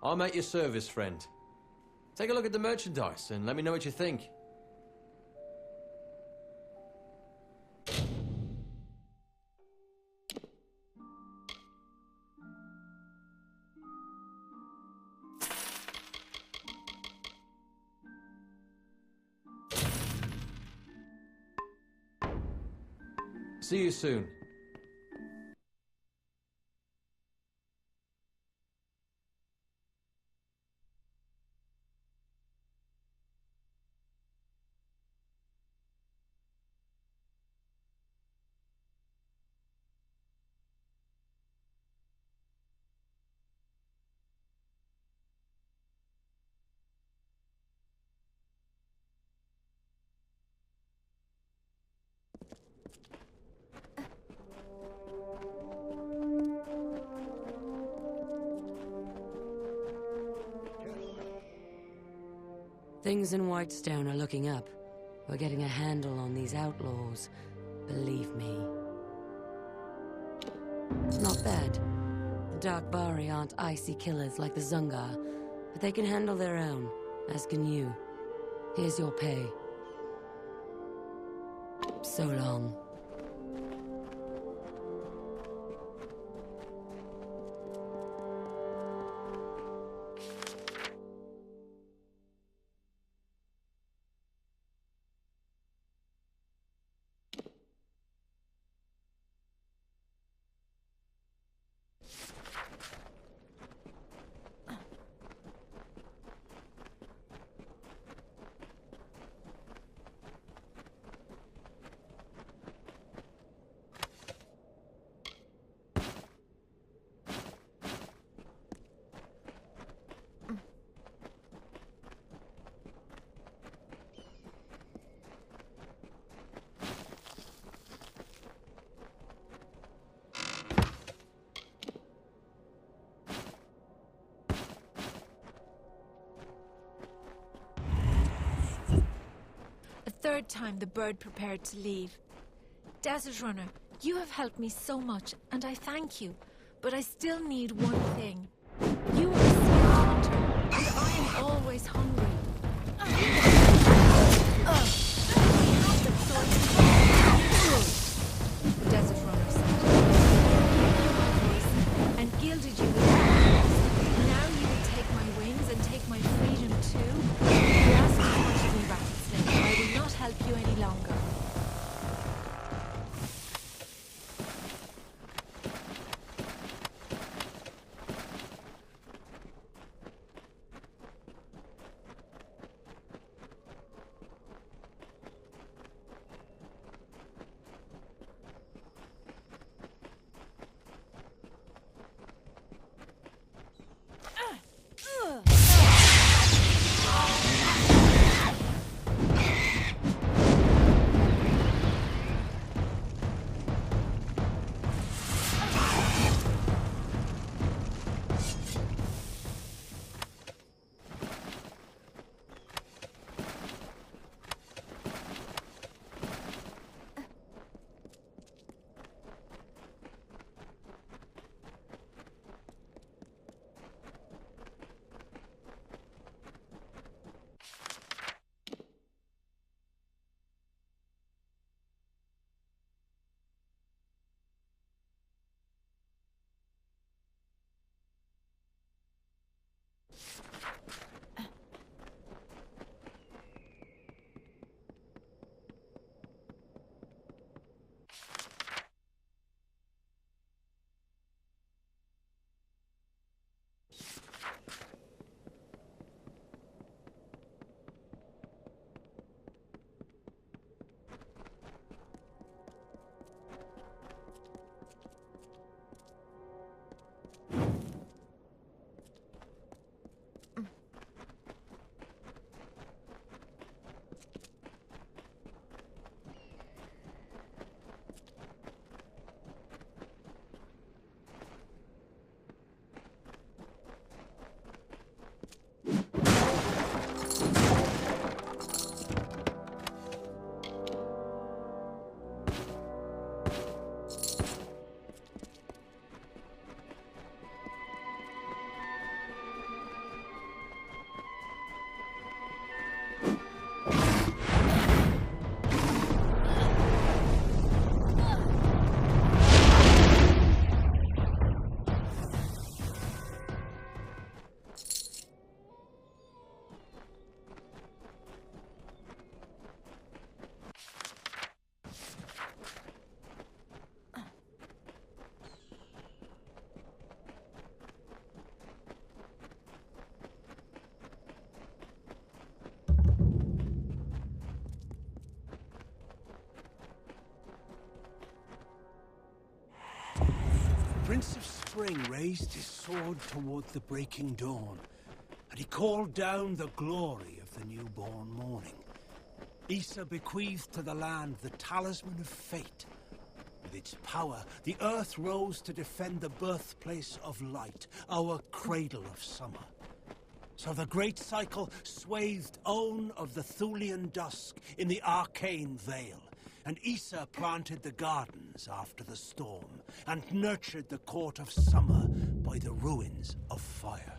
I'm at your service, friend. Take a look at the merchandise and let me know what you think. See you soon. Things in Whitestone are looking up. We're getting a handle on these outlaws. Believe me. Not bad. The Dark Bari aren't icy killers like the Zungar, but they can handle their own, as can you. Here's your pay. So long. Third time the bird prepared to leave. Desert Runner, you have helped me so much, and I thank you. But I still need one thing. You are a scavenger, and I am always hungry. Desert Runner said, and gilded you with arrows. Now you will take my wings and take my freedom too. You ask too much of me, Rattlesnake. I will not help you any longer. Prince of Spring raised his sword toward the breaking dawn, and he called down the glory of the newborn morning. Issa bequeathed to the land the talisman of fate. With its power, the earth rose to defend the birthplace of light, our cradle of summer. So the great cycle swathed Own of the Thulian dusk in the arcane veil, and Issa planted the gardens after the storm, and nurtured the court of summer by the ruins of fire.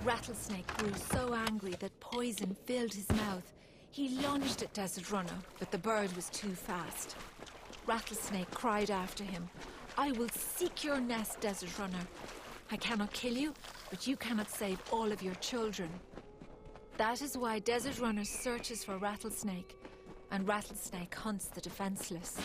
Rattlesnake grew so angry that poison filled his mouth. He lunged at Desert Runner, but the bird was too fast. Rattlesnake cried after him, "I will seek your nest, Desert Runner. I cannot kill you, but you cannot save all of your children." That is why Desert Runner searches for Rattlesnake, and Rattlesnake hunts the defenseless.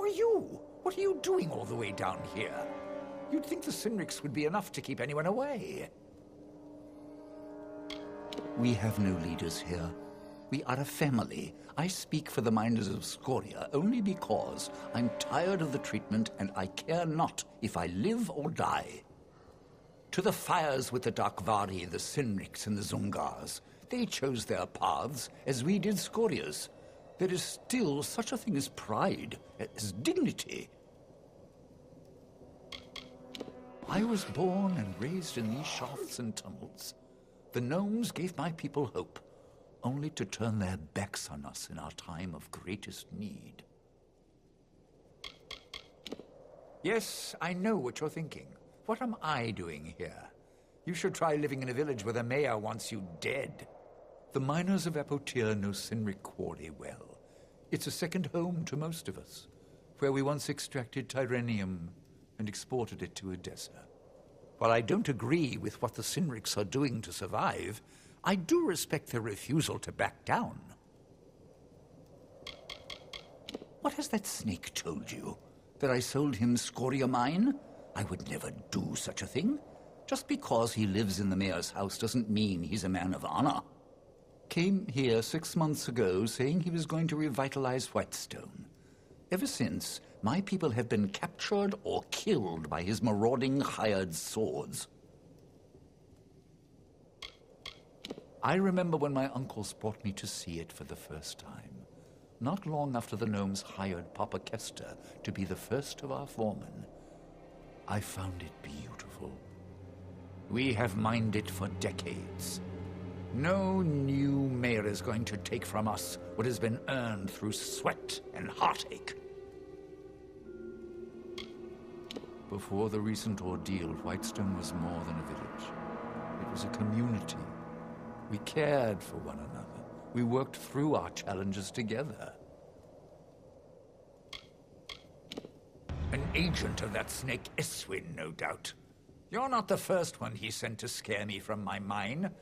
Who are you? What are you doing all the way down here? You'd think the Sinrics would be enough to keep anyone away. We have no leaders here. We are a family. I speak for the miners of Scoria only because I'm tired of the treatment and I care not if I live or die. To the fires with the Darkvari, the Sinrics, and the Zungars. They chose their paths as we did Scoria's. There is still such a thing as pride, as dignity. I was born and raised in these shafts and tunnels. The gnomes gave my people hope, only to turn their backs on us in our time of greatest need. Yes, I know what you're thinking. What am I doing here? You should try living in a village where the mayor wants you dead. The miners of Apotir know Sinric Quarry well. It's a second home to most of us, where we once extracted Tyrenium and exported it to Edessa. While I don't agree with what the Sinrics are doing to survive, I do respect their refusal to back down. What has that snake told you? That I sold him Scoria mine? I would never do such a thing. Just because he lives in the mayor's house doesn't mean he's a man of honor. Came here 6 months ago saying he was going to revitalize Whitestone. Ever since, my people have been captured or killed by his marauding hired swords. I remember when my uncles brought me to see it for the first time. Not long after the gnomes hired Papa Kester to be the first of our foremen. I found it beautiful. We have mined it for decades. No new mayor is going to take from us what has been earned through sweat and heartache. Before the recent ordeal, Whitestone was more than a village. It was a community. We cared for one another. We worked through our challenges together. An agent of that snake Eswin, no doubt. You're not the first one he sent to scare me from my mine.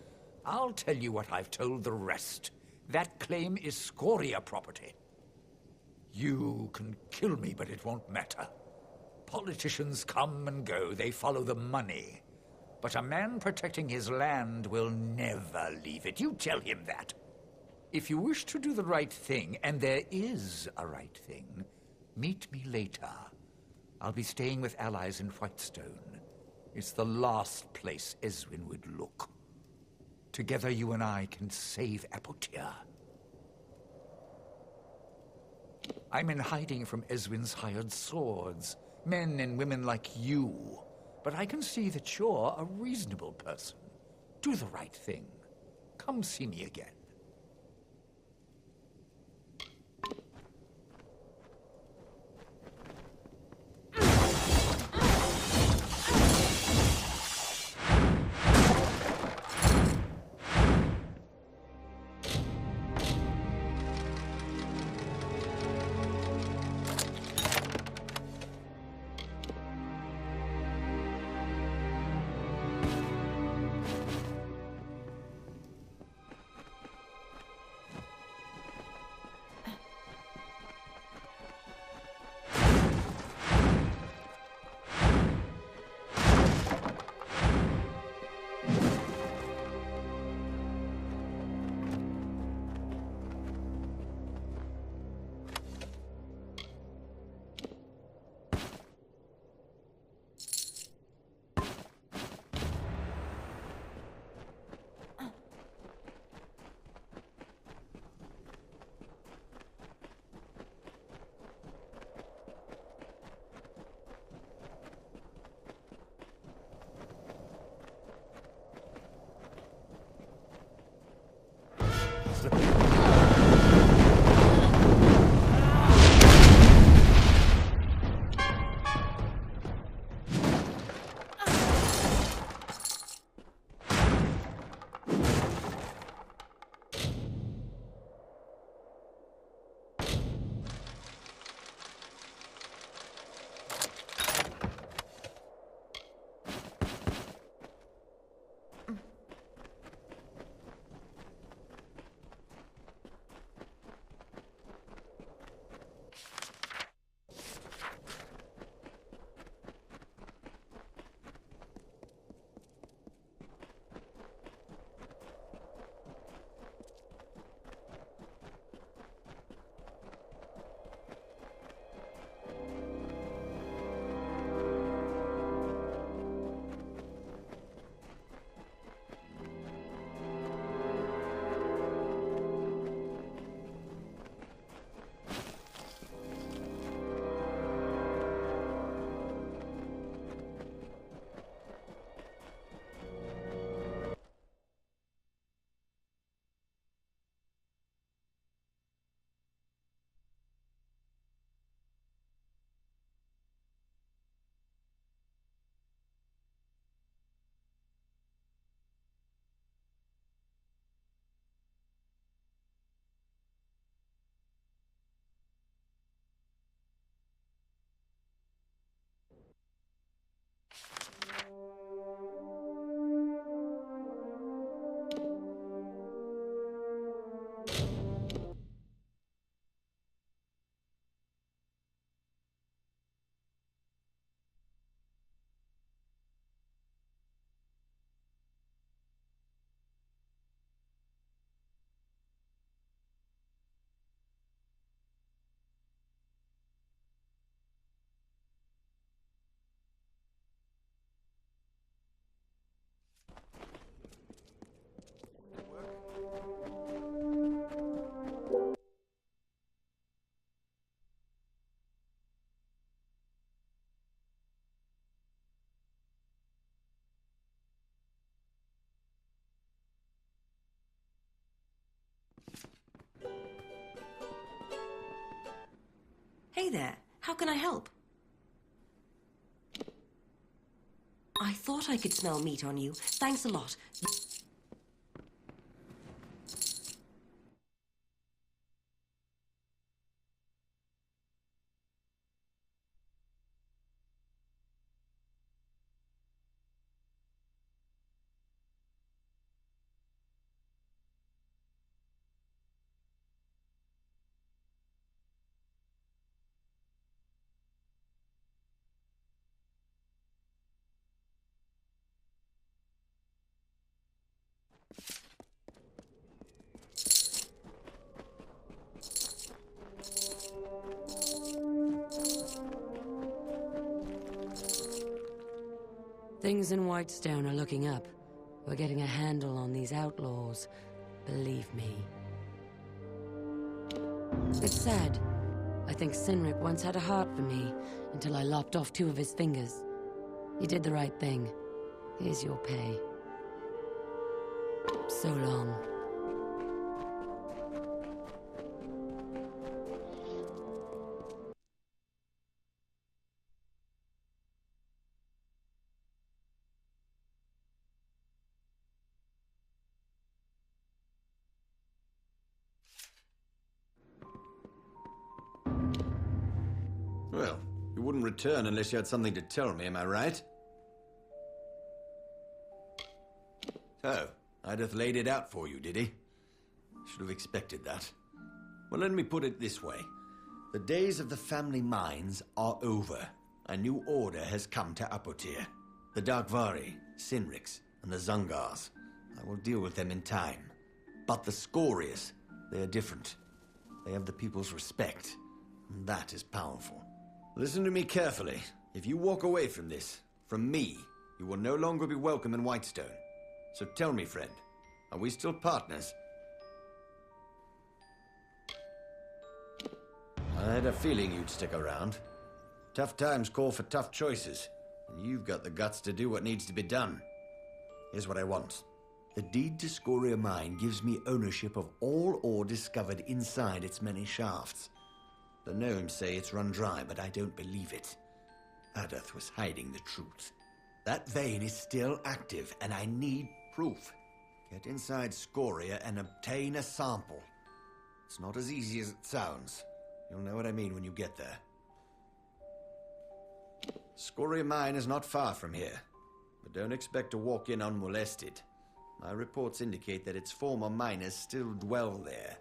I'll tell you what I've told the rest. That claim is Scoria property. You can kill me, but it won't matter. Politicians come and go. They follow the money. But a man protecting his land will never leave it. You tell him that. If you wish to do the right thing, and there is a right thing, meet me later. I'll be staying with allies in Whitestone. It's the last place Eswin would look. Together you and I can save Apotir. I'm in hiding from Eswin's hired swords. Men and women like you. But I can see that you're a reasonable person. Do the right thing. Come see me again. Hey there, how can I help? I thought I could smell meat on you. Thanks a lot. Things in Whitestone are looking up. We're getting a handle on these outlaws. Believe me. It's sad. I think Cynric once had a heart for me, until I lopped off 2 of his fingers. You did the right thing. Here's your pay. So long. Well, you wouldn't return unless you had something to tell me, am I right? So, Ideth laid it out for you, did he? Should have expected that. Well, let me put it this way. The days of the family mines are over. A new order has come to Apotir. The Darkvari, Cynrics, and the Zungars. I will deal with them in time. But the Scorias, they are different. They have the people's respect, and that is powerful. Listen to me carefully. If you walk away from this, from me, you will no longer be welcome in Whitestone. So tell me, friend, are we still partners? I had a feeling you'd stick around. Tough times call for tough choices, and you've got the guts to do what needs to be done. Here's what I want. The deed to Scoria Mine gives me ownership of all ore discovered inside its many shafts. The gnomes say it's run dry, but I don't believe it. Ideth was hiding the truth. That vein is still active, and I need proof. Get inside Scoria and obtain a sample. It's not as easy as it sounds. You'll know what I mean when you get there. Scoria Mine is not far from here, but don't expect to walk in unmolested. My reports indicate that its former miners still dwell there.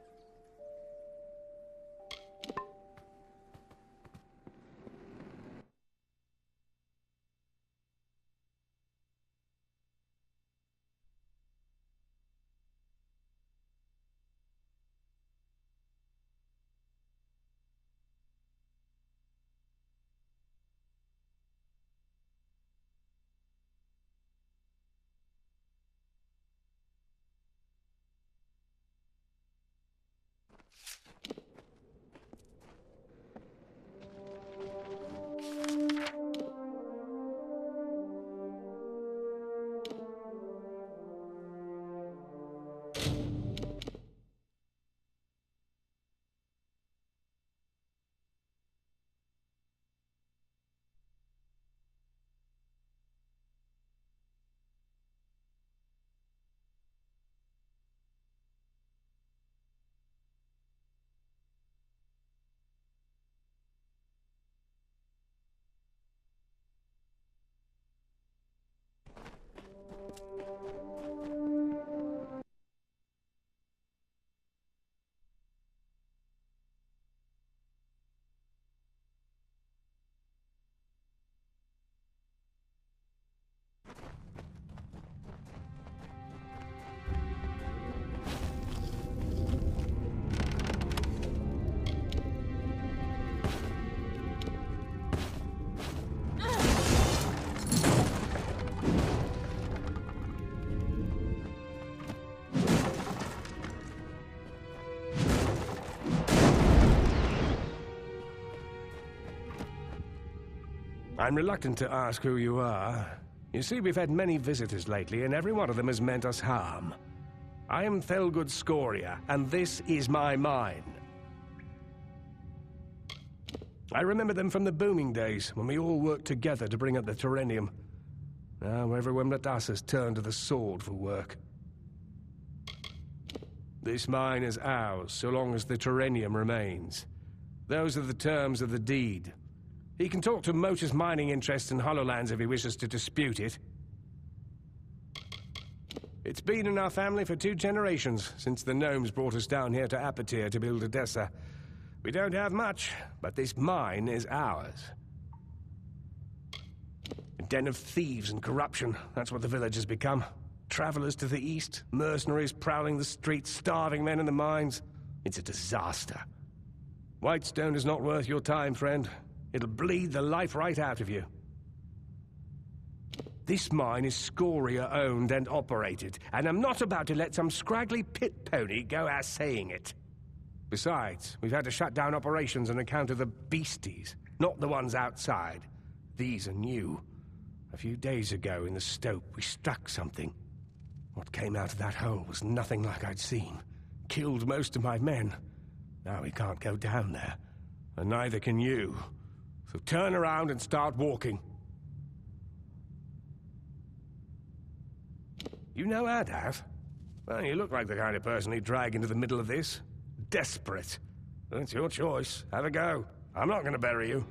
I'm reluctant to ask who you are. You see, we've had many visitors lately, and every one of them has meant us harm. I am Thelgood Scoria, and this is my mine. I remember them from the booming days, when we all worked together to bring up the Terrenium. Now everyone but us has turned to the sword for work. This mine is ours, so long as the Terrenium remains. Those are the terms of the deed. He can talk to Motor's mining interests in Hollowlands if he wishes to dispute it. It's been in our family for 2 generations, since the gnomes brought us down here to Apatir to build Edessa. We don't have much, but this mine is ours. A den of thieves and corruption, that's what the village has become. Travelers to the east, mercenaries prowling the streets, starving men in the mines. It's a disaster. Whitestone is not worth your time, friend. It'll bleed the life right out of you. This mine is Scoria-owned and operated, and I'm not about to let some scraggly pit pony go out saying it. Besides, we've had to shut down operations on account of the beasties, not the ones outside. These are new. A few days ago in the stope, we struck something. What came out of that hole was nothing like I'd seen. Killed most of my men. Now we can't go down there, and neither can you. So turn around and start walking. You know Adav? Well, you look like the kind of person he'd drag into the middle of this. Desperate. Well, it's your choice. Have a go. I'm not going to bury you.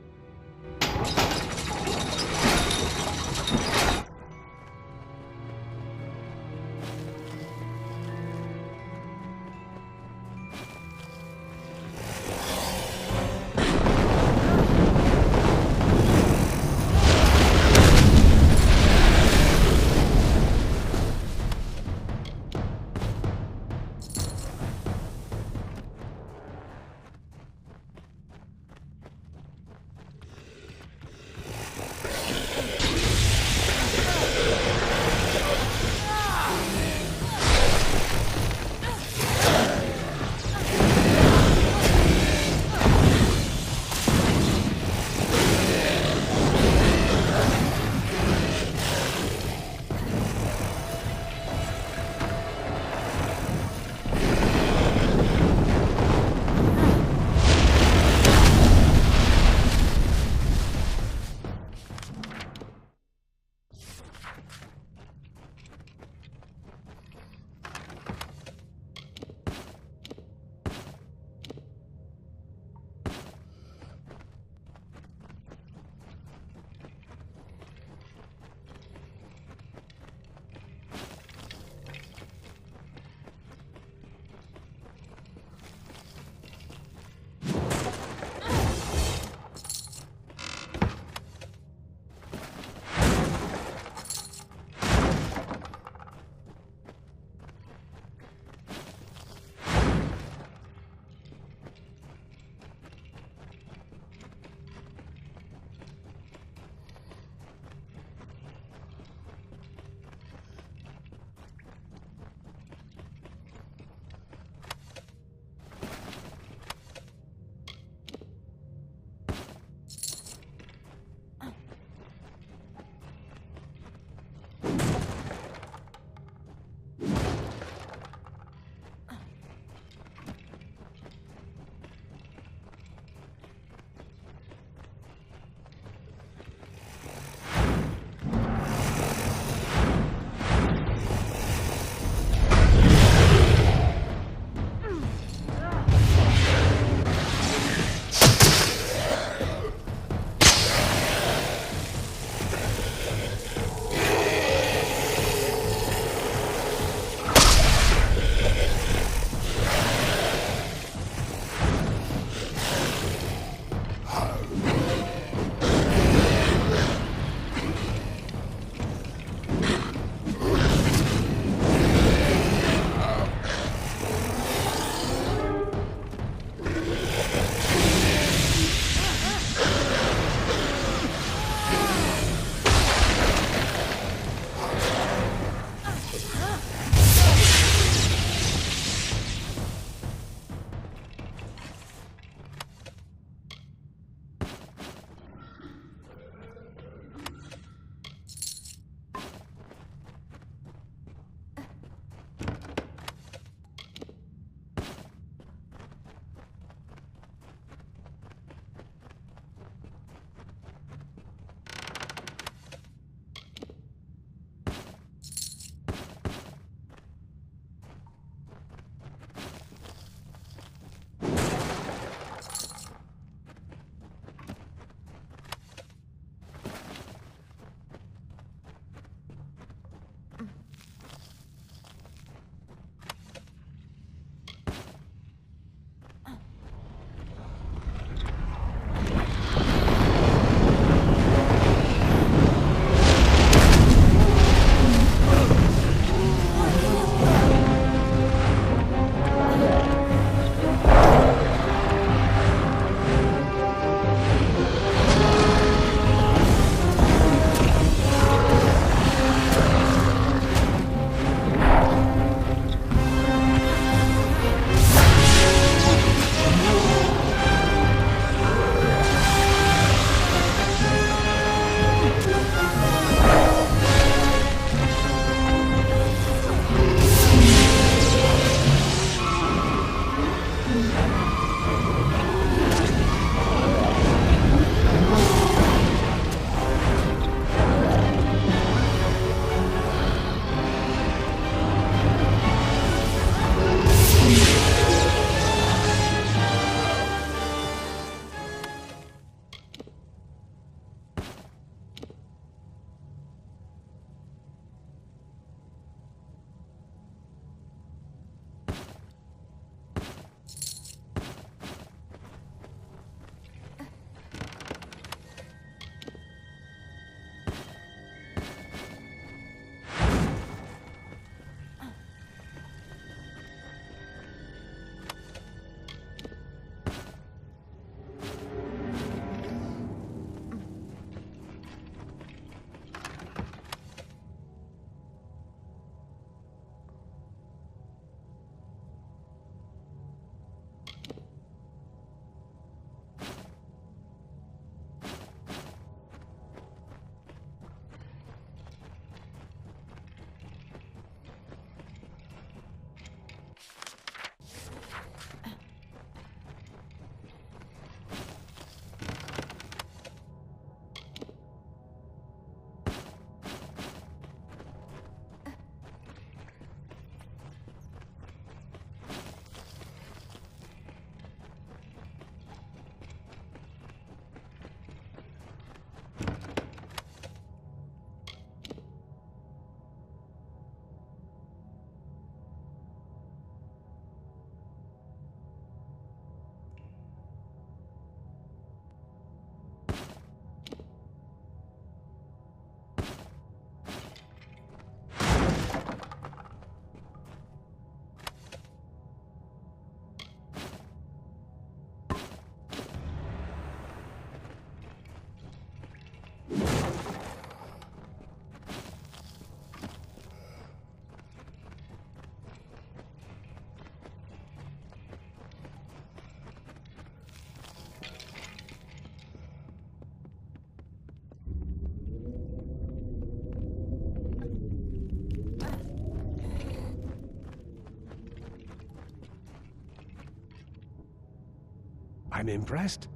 I'm impressed.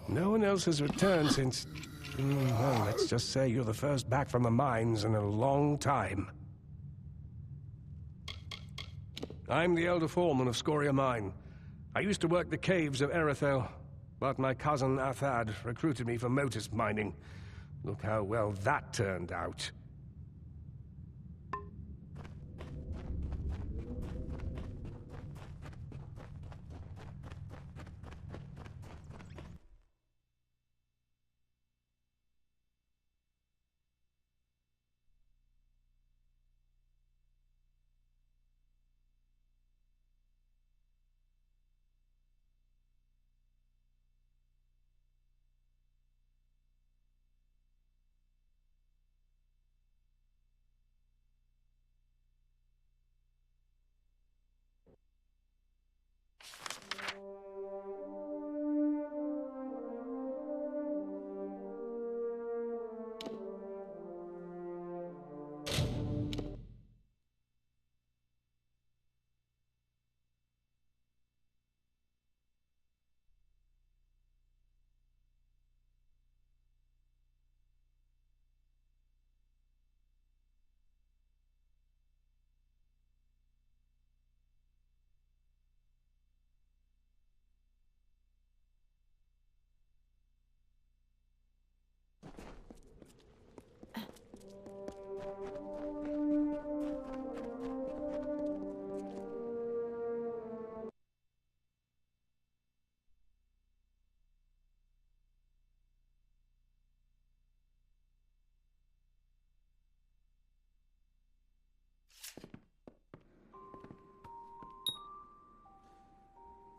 No one else has returned since... well, let's just say you're the first back from the mines in a long time. I'm the elder foreman of Scoria Mine. I used to work the caves of Erethel, but my cousin Athad recruited me for Motus mining. Look how well that turned out.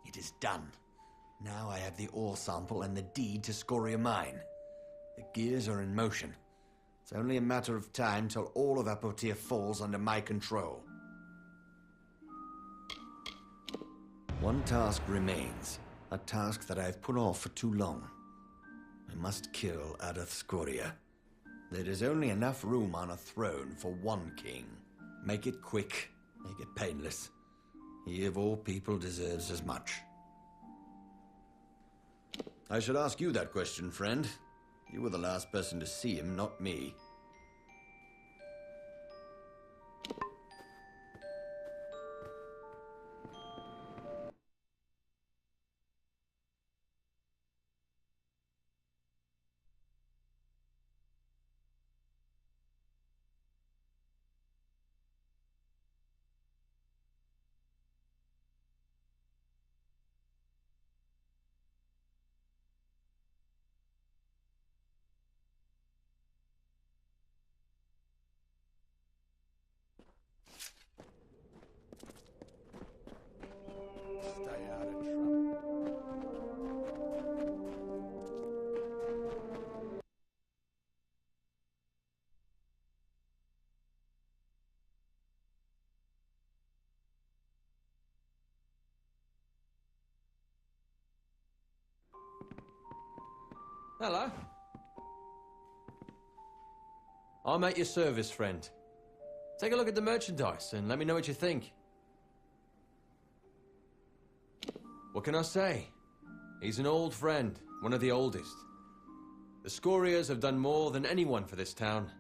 It is done. Now I have the ore sample and the deed to Scoria Mine. The gears are in motion. It's only a matter of time till all of Apotir falls under my control. One task remains. A task that I've put off for too long. I must kill Adath Scoria. There is only enough room on a throne for one king. Make it quick. Make it painless. He of all people deserves as much. I should ask you that question, friend. You were the last person to see him, not me. Stay out of trouble. Hello. I'm at your service, friend. Take a look at the merchandise and let me know what you think. What can I say? He's an old friend, one of the oldest. The Scorias have done more than anyone for this town.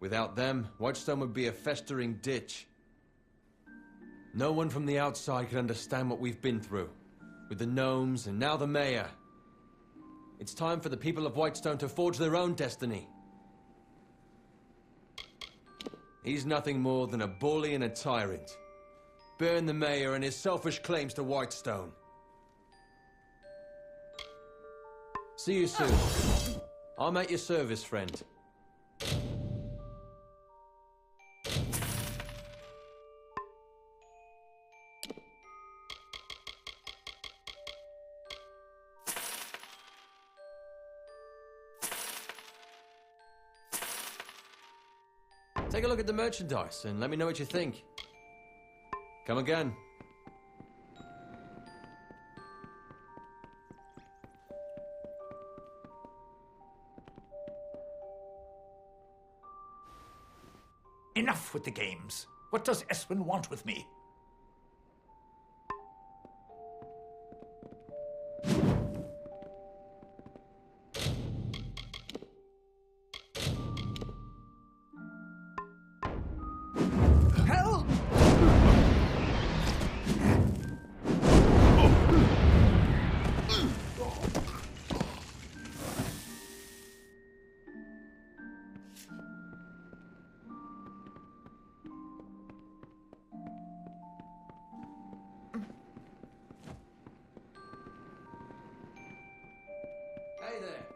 Without them, Whitestone would be a festering ditch. No one from the outside could understand what we've been through, with the gnomes and now the mayor. It's time for the people of Whitestone to forge their own destiny. He's nothing more than a bully and a tyrant. Burn the mayor and his selfish claims to Whitestone. See you soon. I'm at your service, friend. Take a look at the merchandise and let me know what you think. Come again. Enough with the games. What does Eswin want with me? Hey there!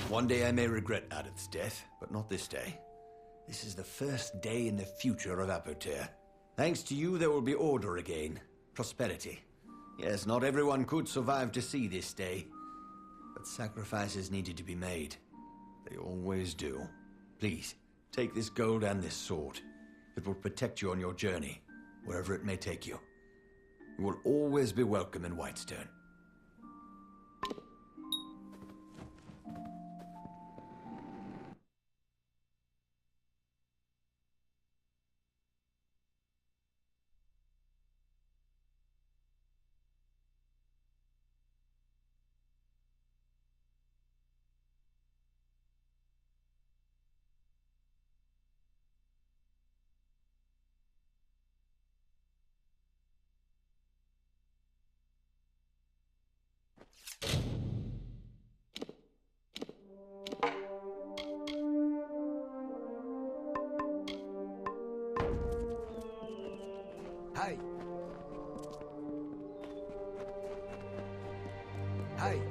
One day I may regret Adith's death, but not this day. This is the first day in the future of Apotyr. Thanks to you, there will be order again. Prosperity. Yes, not everyone could survive to see this day. But sacrifices needed to be made. They always do. Please, take this gold and this sword. It will protect you on your journey, wherever it may take you. You will always be welcome in Whitestone. Hey. Hey.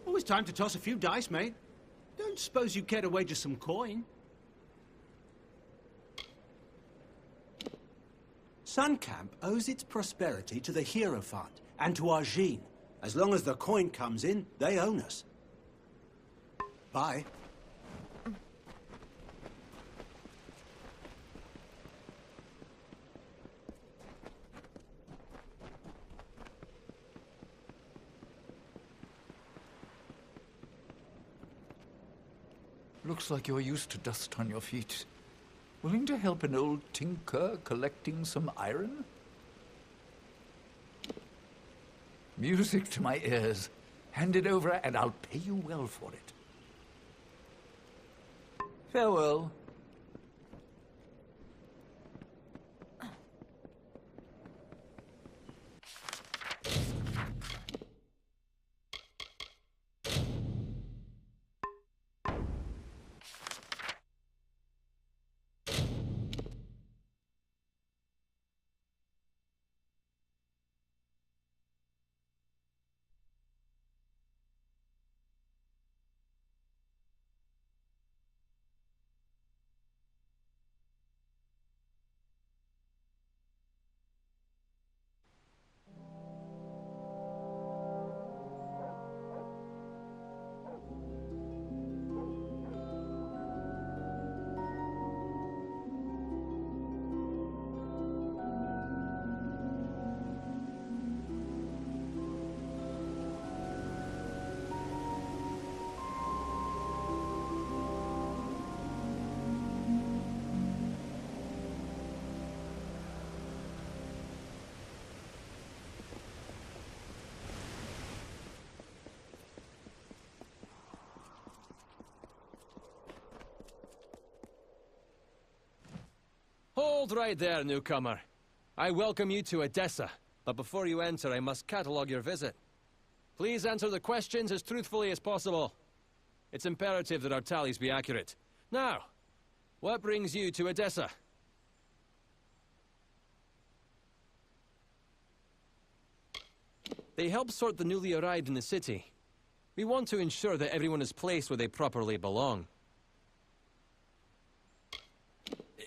Always time to toss a few dice, mate. Don't suppose you care to wager some coin? Suncamp owes its prosperity to the Hierophant and to Argine. As long as the coin comes in, they own us. Bye. Looks like you're used to dust on your feet. Willing to help an old tinker collecting some iron? Music to my ears. Hand it over and I'll pay you well for it. Farewell. Hold right there, newcomer. I welcome you to Edessa, but before you enter, I must catalogue your visit. Please answer the questions as truthfully as possible. It's imperative that our tallies be accurate. Now, what brings you to Edessa? They help sort the newly arrived in the city. We want to ensure that everyone is placed where they properly belong.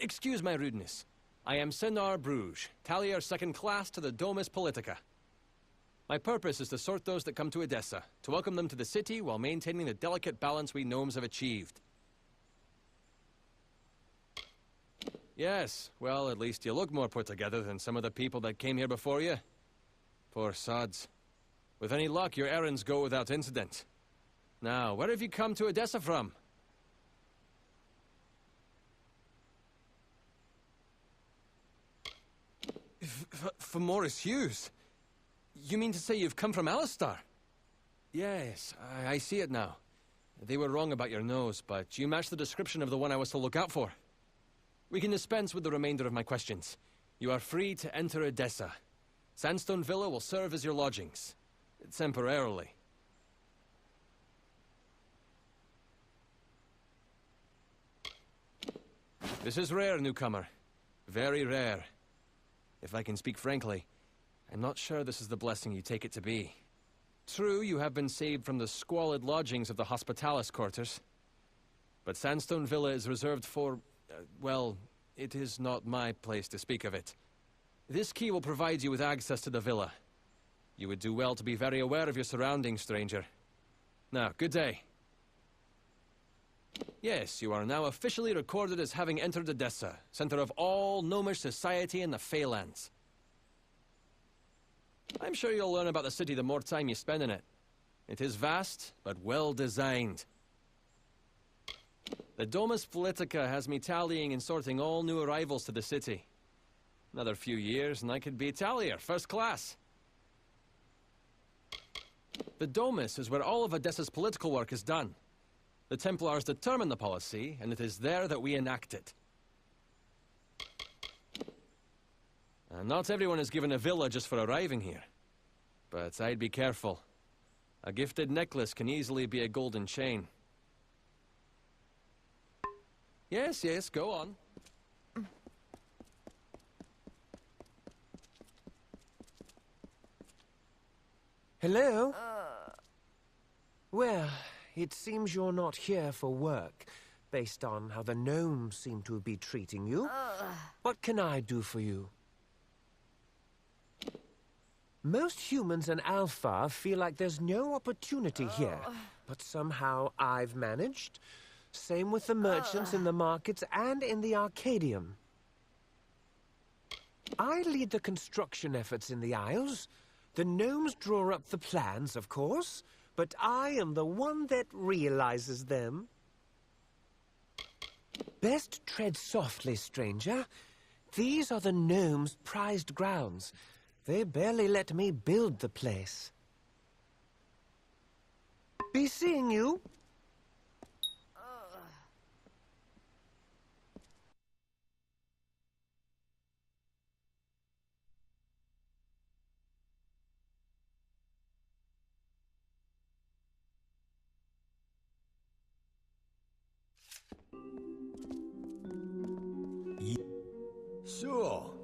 Excuse my rudeness. I am Senar Bruges, tallier second class to the Domus Politica. My purpose is to sort those that come to Edessa, to welcome them to the city while maintaining the delicate balance we gnomes have achieved. Yes, well, at least you look more put together than some of the people that came here before you. Poor sods. With any luck, your errands go without incident. Now, where have you come to Edessa from? From Morris Hughes? You mean to say you've come from Alistar? Yes, I see it now. They were wrong about your nose, but you match the description of the one I was to look out for. We can dispense with the remainder of my questions. You are free to enter Edessa. Sandstone Villa will serve as your lodgings. Temporarily. This is rare, newcomer. Very rare. If I can speak frankly, I'm not sure this is the blessing you take it to be. True, you have been saved from the squalid lodgings of the Hospitalis quarters. But Sandstone Villa is reserved for, well, it is not my place to speak of it. This key will provide you with access to the villa. You would do well to be very aware of your surroundings, stranger. Now, good day. Yes, you are now officially recorded as having entered Edessa, center of all gnomish society in the Feylands. I'm sure you'll learn about the city the more time you spend in it. It is vast, but well designed. The Domus Politica has me tallying and sorting all new arrivals to the city. Another few years and I could be tallier, first class. The Domus is where all of Edessa's political work is done. The Templars determine the policy, and it is there that we enact it. Not everyone is given a villa just for arriving here. But I'd be careful. A gifted necklace can easily be a golden chain. Yes, go on. Hello? Well, it seems you're not here for work, based on how the gnomes seem to be treating you. What can I do for you? Most humans in Alpha feel like there's no opportunity here, but somehow I've managed. Same with the merchants in the markets and in the Arcadium. I lead the construction efforts in the Isles. The gnomes draw up the plans, of course, but I am the one that realizes them. Best tread softly, stranger. These are the gnomes' prized grounds. They barely let me build the place. Be seeing you. So,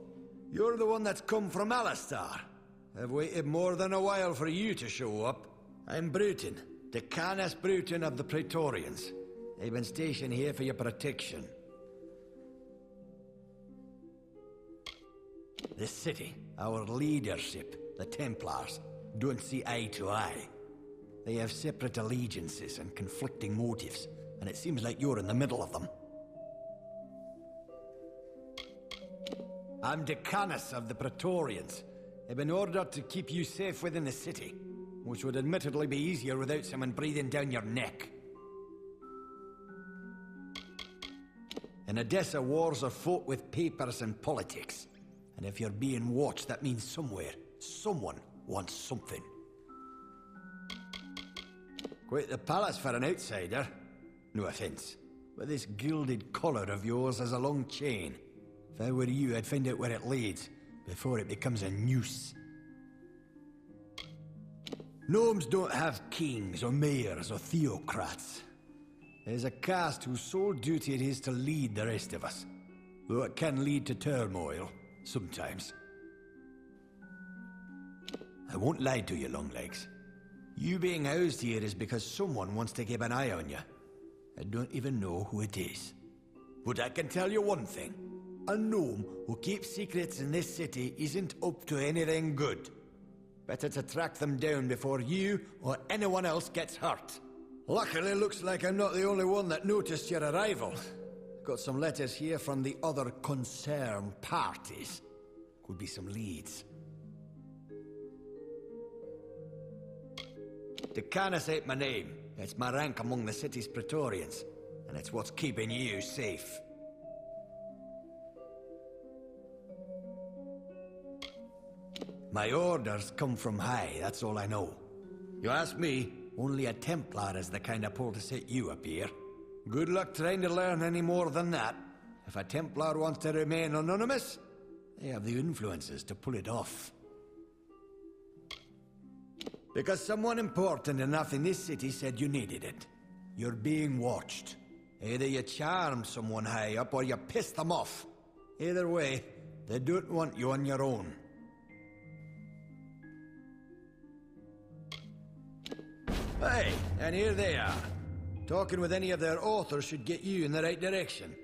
you're the one that's come from Alistar. I've waited more than a while for you to show up. I'm Bruton, Decanus Bruton of the Praetorians. I've been stationed here for your protection. The city, our leadership, the Templars, don't see eye to eye. They have separate allegiances and conflicting motives, and it seems like you're in the middle of them. I'm Decanus of the Praetorians. I've been ordered to keep you safe within the city, which would admittedly be easier without someone breathing down your neck. In Edessa, wars are fought with papers and politics. And if you're being watched, that means somewhere, someone wants something. Quite the palace for an outsider. No offense, but this gilded collar of yours has a long chain. If I were you, I'd find out where it leads, before it becomes a noose. Gnomes don't have kings or mayors or theocrats. There's a caste whose sole duty it is to lead the rest of us. Though it can lead to turmoil, sometimes. I won't lie to you, Longlegs. You being housed here is because someone wants to keep an eye on you. I don't even know who it is. But I can tell you one thing. A gnome who keeps secrets in this city isn't up to anything good. Better to track them down before you or anyone else gets hurt. Luckily, looks like I'm not the only one that noticed your arrival. Got some letters here from the other concerned parties. Could be some leads. Decanus ain't my name. It's my rank among the city's Praetorians. And it's what's keeping you safe. My orders come from high, that's all I know. You ask me, only a Templar is the kind of pull to set you up here. Good luck trying to learn any more than that. If a Templar wants to remain anonymous, they have the influences to pull it off. Because someone important enough in this city said you needed it. You're being watched. Either you charm someone high up or you piss them off. Either way, they don't want you on your own. Hey, and here they are. Talking with any of their authors should get you in the right direction.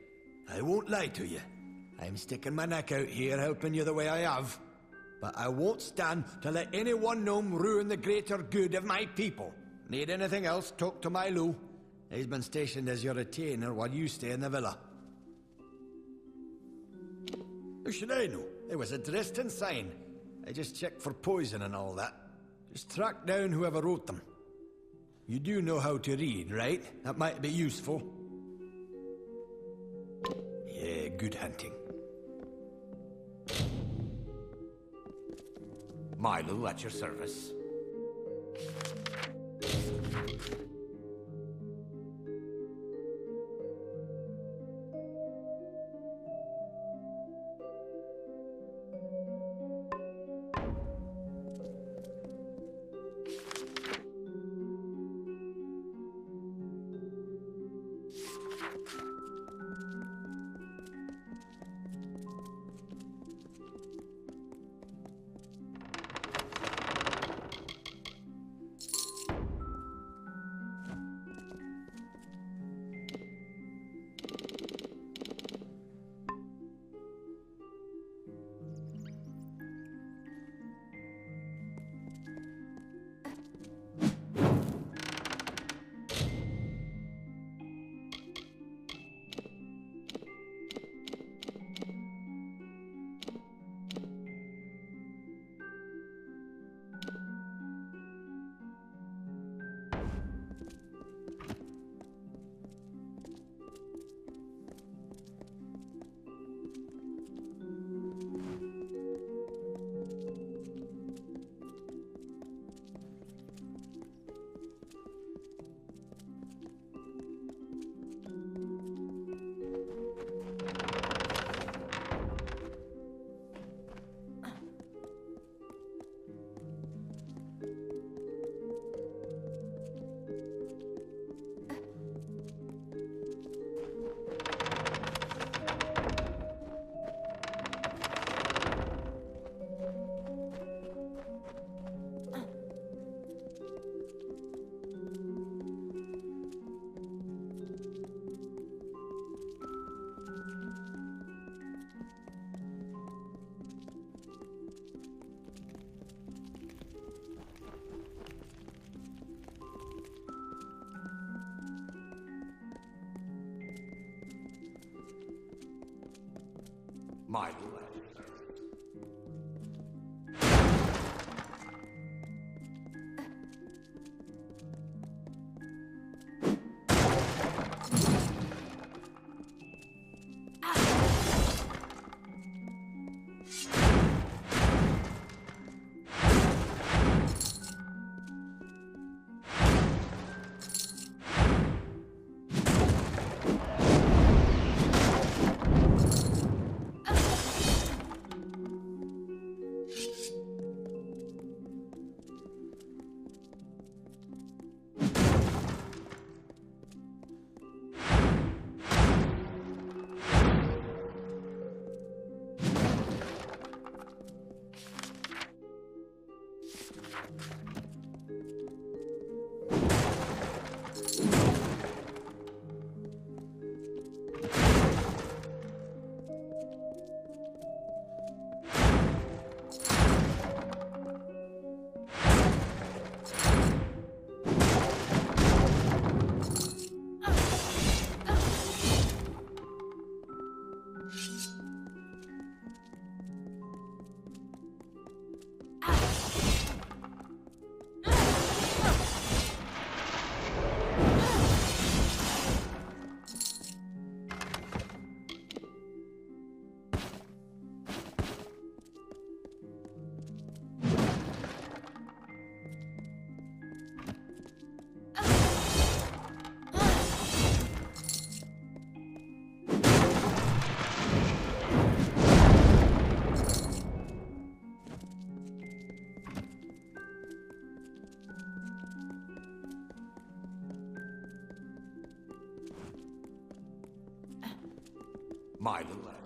I won't lie to you. I'm sticking my neck out here helping you the way I have. But I won't stand to let any one gnome ruin the greater good of my people. Need anything else, talk to my Lou. He's been stationed as your retainer while you stay in the villa. How should I know? It was a Dresden sign. I just checked for poison and all that. Just track down whoever wrote them. You do know how to read, right? That might be useful. Yeah, good hunting. Milo at your service. Milo. Ah! my little